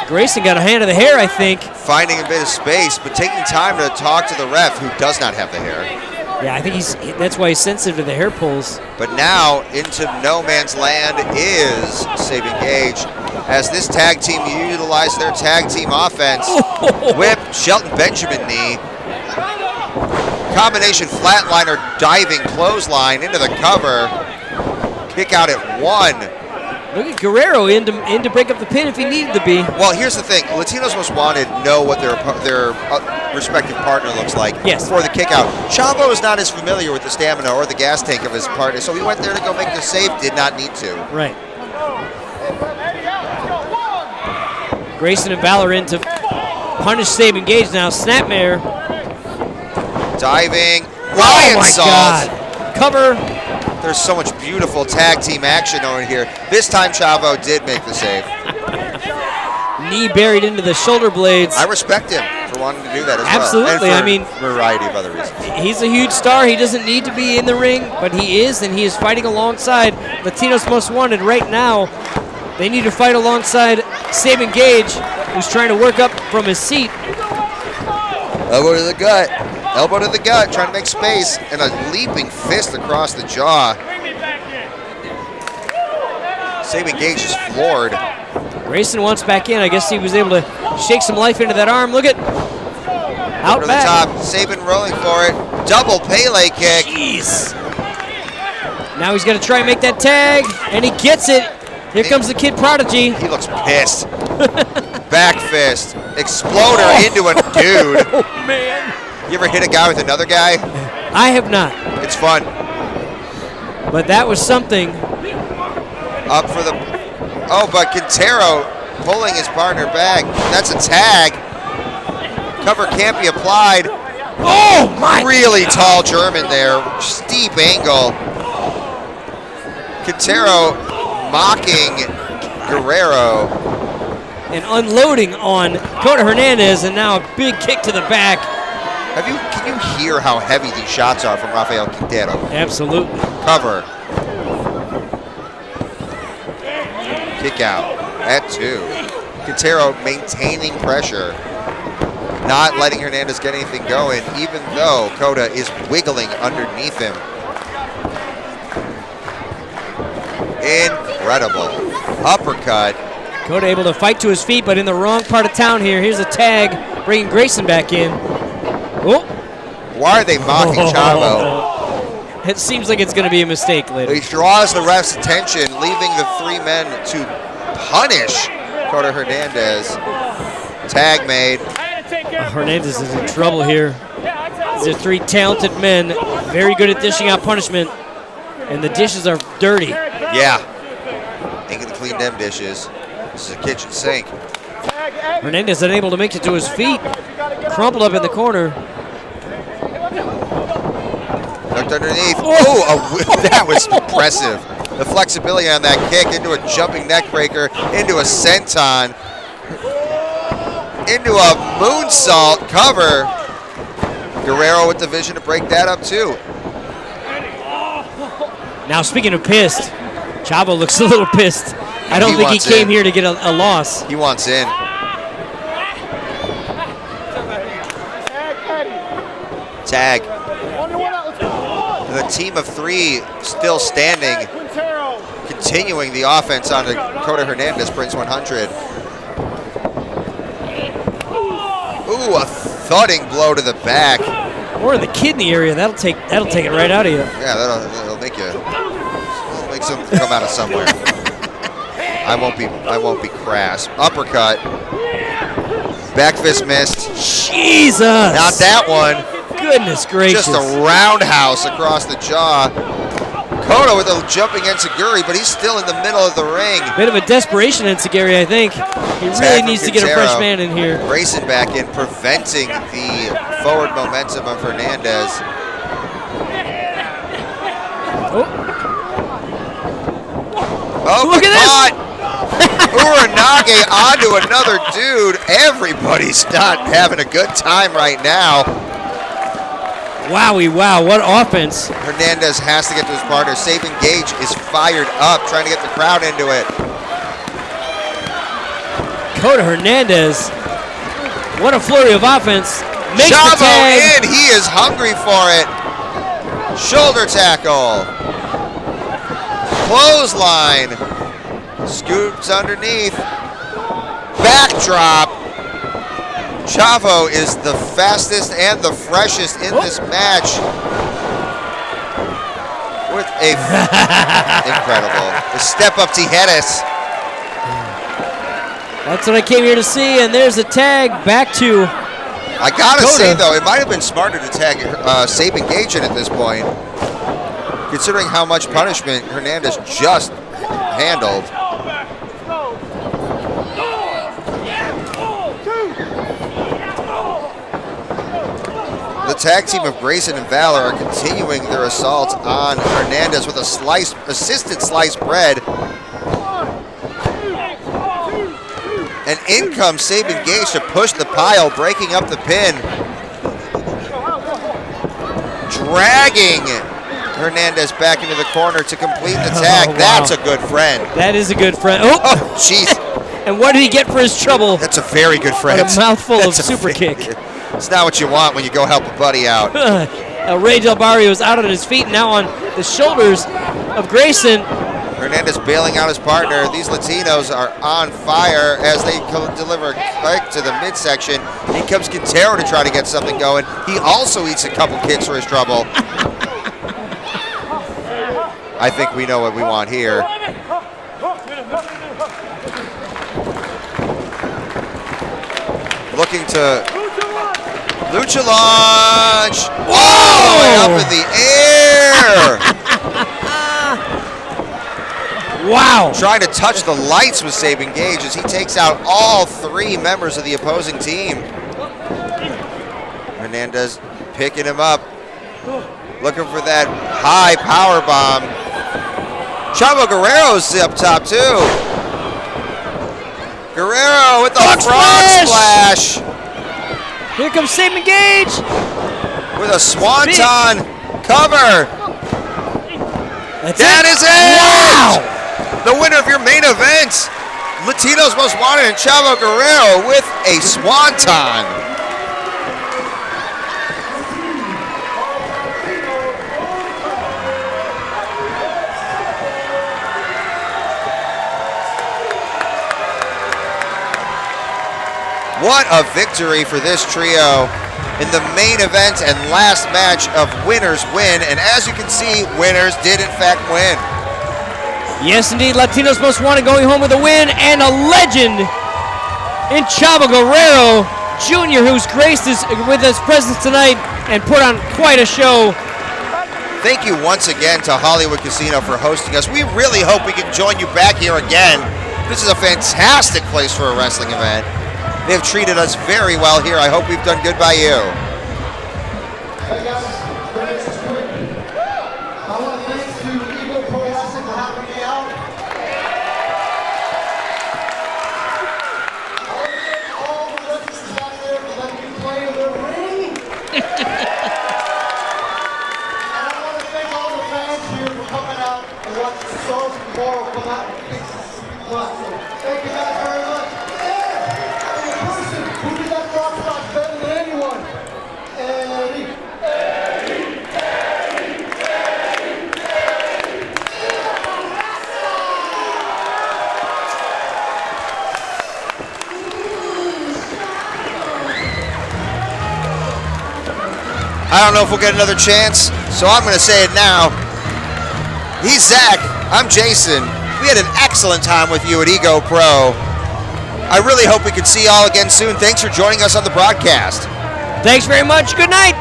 Grayson got a hand of the hair, I think. Finding a bit of space, but taking time to talk to the ref, who does not have the hair. Yeah, I think that's why he's sensitive to the hair pulls. But now into no man's land is Sabin Gage, as this tag team utilized their tag team offense. Whip, Shelton Benjamin knee. Combination flatliner, diving clothesline into the cover. Kick out at one. Look at Guerrero in to break up the pin if he needed to be. Well, here's the thing. Latinos Most Wanted know what their respective partner looks like for the kick out. Chavo is not as familiar with the stamina or the gas tank of his partner, so he went there to go make the save, did not need to. Right. Grayson and Valor in to punish Sabin Gage now. Snapmare. Diving. Oh my salt. God. Cover. There's so much beautiful tag team action over here. This time Chavo did make the save. Knee buried into the shoulder blades. I respect him for wanting to do that as Absolutely. well. I mean, a variety of other reasons. He's a huge star. He doesn't need to be in the ring, but he is, and he is fighting alongside Latinos Most Wanted right now. They need to fight alongside Sabin Gage, who's trying to work up from his seat. Elbow to the gut. Elbow to the gut, trying to make space, and a leaping fist across the jaw. Sabin Gage is floored. Grayson wants back in. I guess he was able to shake some life into that arm. Look at out Over back. the top, Sabin rolling for it. Double Pele kick. Jeez. Now he's going to try and make that tag, and he gets it. Here comes the Kid Prodigy. He looks pissed. Back fist. Exploder into a dude. Oh, man. You ever hit a guy with another guy? I have not. It's fun. But that was something. Up for the... Oh, but Quintero pulling his partner back. That's a tag. Cover can't be applied. Oh, my Really tall German there. Steep angle. Quintero mocking Guerrero. And unloading on Kota Hernandez, and now a big kick to the back. Can you hear how heavy these shots are from Rafael Quintero? Absolutely. Cover. Kick out at two. Quintero maintaining pressure, not letting Hernandez get anything going, even though Kota is wiggling underneath him. Incredible. Uppercut. Kota able to fight to his feet, but in the wrong part of town here. Here's a tag, bringing Grayson back in. Oh. Why are they mocking Chavo? It seems like it's going to be a mistake later. He draws the ref's attention, leaving the three men to punish Kota Hernandez. Tag made. Hernandez is in trouble here. These are three talented men, very good at dishing out punishment, and the dishes are dirty. Yeah. Ain't gonna clean them dishes. This is a kitchen sink. Hernandez unable to make it to his feet, crumpled up in the corner. Ducked underneath. Oh, that was impressive. The flexibility on that kick into a jumping neck breaker, into a senton, into a moonsault cover. Guerrero with the vision to break that up too. Now speaking of pissed, Chavo looks a little pissed. I don't think he came here to get a loss. He wants in. Tag. The team of three still standing, continuing the offense on Dakota Hernandez, Prince 100. Ooh, a thudding blow to the back. Or in the kidney area. That'll take it right out of you. Yeah, that'll make something come out of somewhere. I won't be crass. Uppercut. Back fist missed. Jesus! Not that one. Goodness gracious. Just a roundhouse across the jaw. Kono with a jumping enziguri, but he's still in the middle of the ring. Bit of a desperation enziguri, I think. He really needs to get a fresh man in here. Grayson back in, preventing the forward momentum of Hernandez. Oh, look at this! Uranage onto another dude. Everybody's not having a good time right now. Wowie, wow, what offense. Hernandez has to get to his partner. Saban Gage is fired up, trying to get the crowd into it. Dakota Hernandez, what a flurry of offense. Makes Chavo the tag. in, he is hungry for it. Shoulder tackle. Clothesline. Scoots underneath. Backdrop. Chavo is the fastest and the freshest in this match. With a incredible step up Tijeras. That's what I came here to see, and there's a tag back to I gotta say though, it might have been smarter to tag Saban Gage in at this point, considering how much punishment Hernandez just handled. The tag team of Grayson and Valor are continuing their assault on Hernandez with a assisted sliced bread. And in comes Saban Gage to push the pile, breaking up the pin. Dragging Hernandez back into the corner to complete the tag. Oh, wow. That's a good friend. That is a good friend. Oh, jeez. And what did he get for his trouble? That's a very good friend. A mouthful of super kick. It's not what you want when you go help a buddy out. Ray Del Barrio is out on his feet, now on the shoulders of Grayson. Hernandez bailing out his partner. These Latinos are on fire as they deliver a kick to the midsection. In comes Quintero to try to get something going. He also eats a couple kicks for his trouble. I think we know what we want here. Looking to Lucha Launch. Whoa! Up in the air. Wow. Trying to touch the lights with Saban Gage as he takes out all three members of the opposing team. Hernandez picking him up. Looking for that high power bomb. Chavo Guerrero's up top too. Guerrero with the frog splash. Here comes Saban Gage. With a swanton cover. That is it. Wow. The winner of your main event, Latino's Most Wanted and Chavo Guerrero with a swanton. What a victory for this trio in the main event and last match of Winners Win. And as you can see, winners did in fact win. Yes, indeed. Latinos Most Wanted going home with a win, and a legend in Chavo Guerrero Jr., who's graced us with his presence tonight and put on quite a show. Thank you once again to Hollywood Casino for hosting us. We really hope we can join you back here again. This is a fantastic place for a wrestling event. They have treated us very well here. I hope we've done good by you. Hey guys, I want to thank to Eagle Pro Wrestling for having me out. I want to thank all the wrestlers out there for letting me play in the ring. And I want to thank all the fans here for coming out and watching the shows tomorrow come out and fix this stupid platform. Thank you guys very much. And the person who did that drop shot better than anyone, Eddie. I don't know if we'll get another chance, so I'm going to say it now. He's Zach. I'm Jason. We had an excellent time with you at Ego Pro. I really hope we can see you all again soon. Thanks for joining us on the broadcast. Thanks very much. Good night.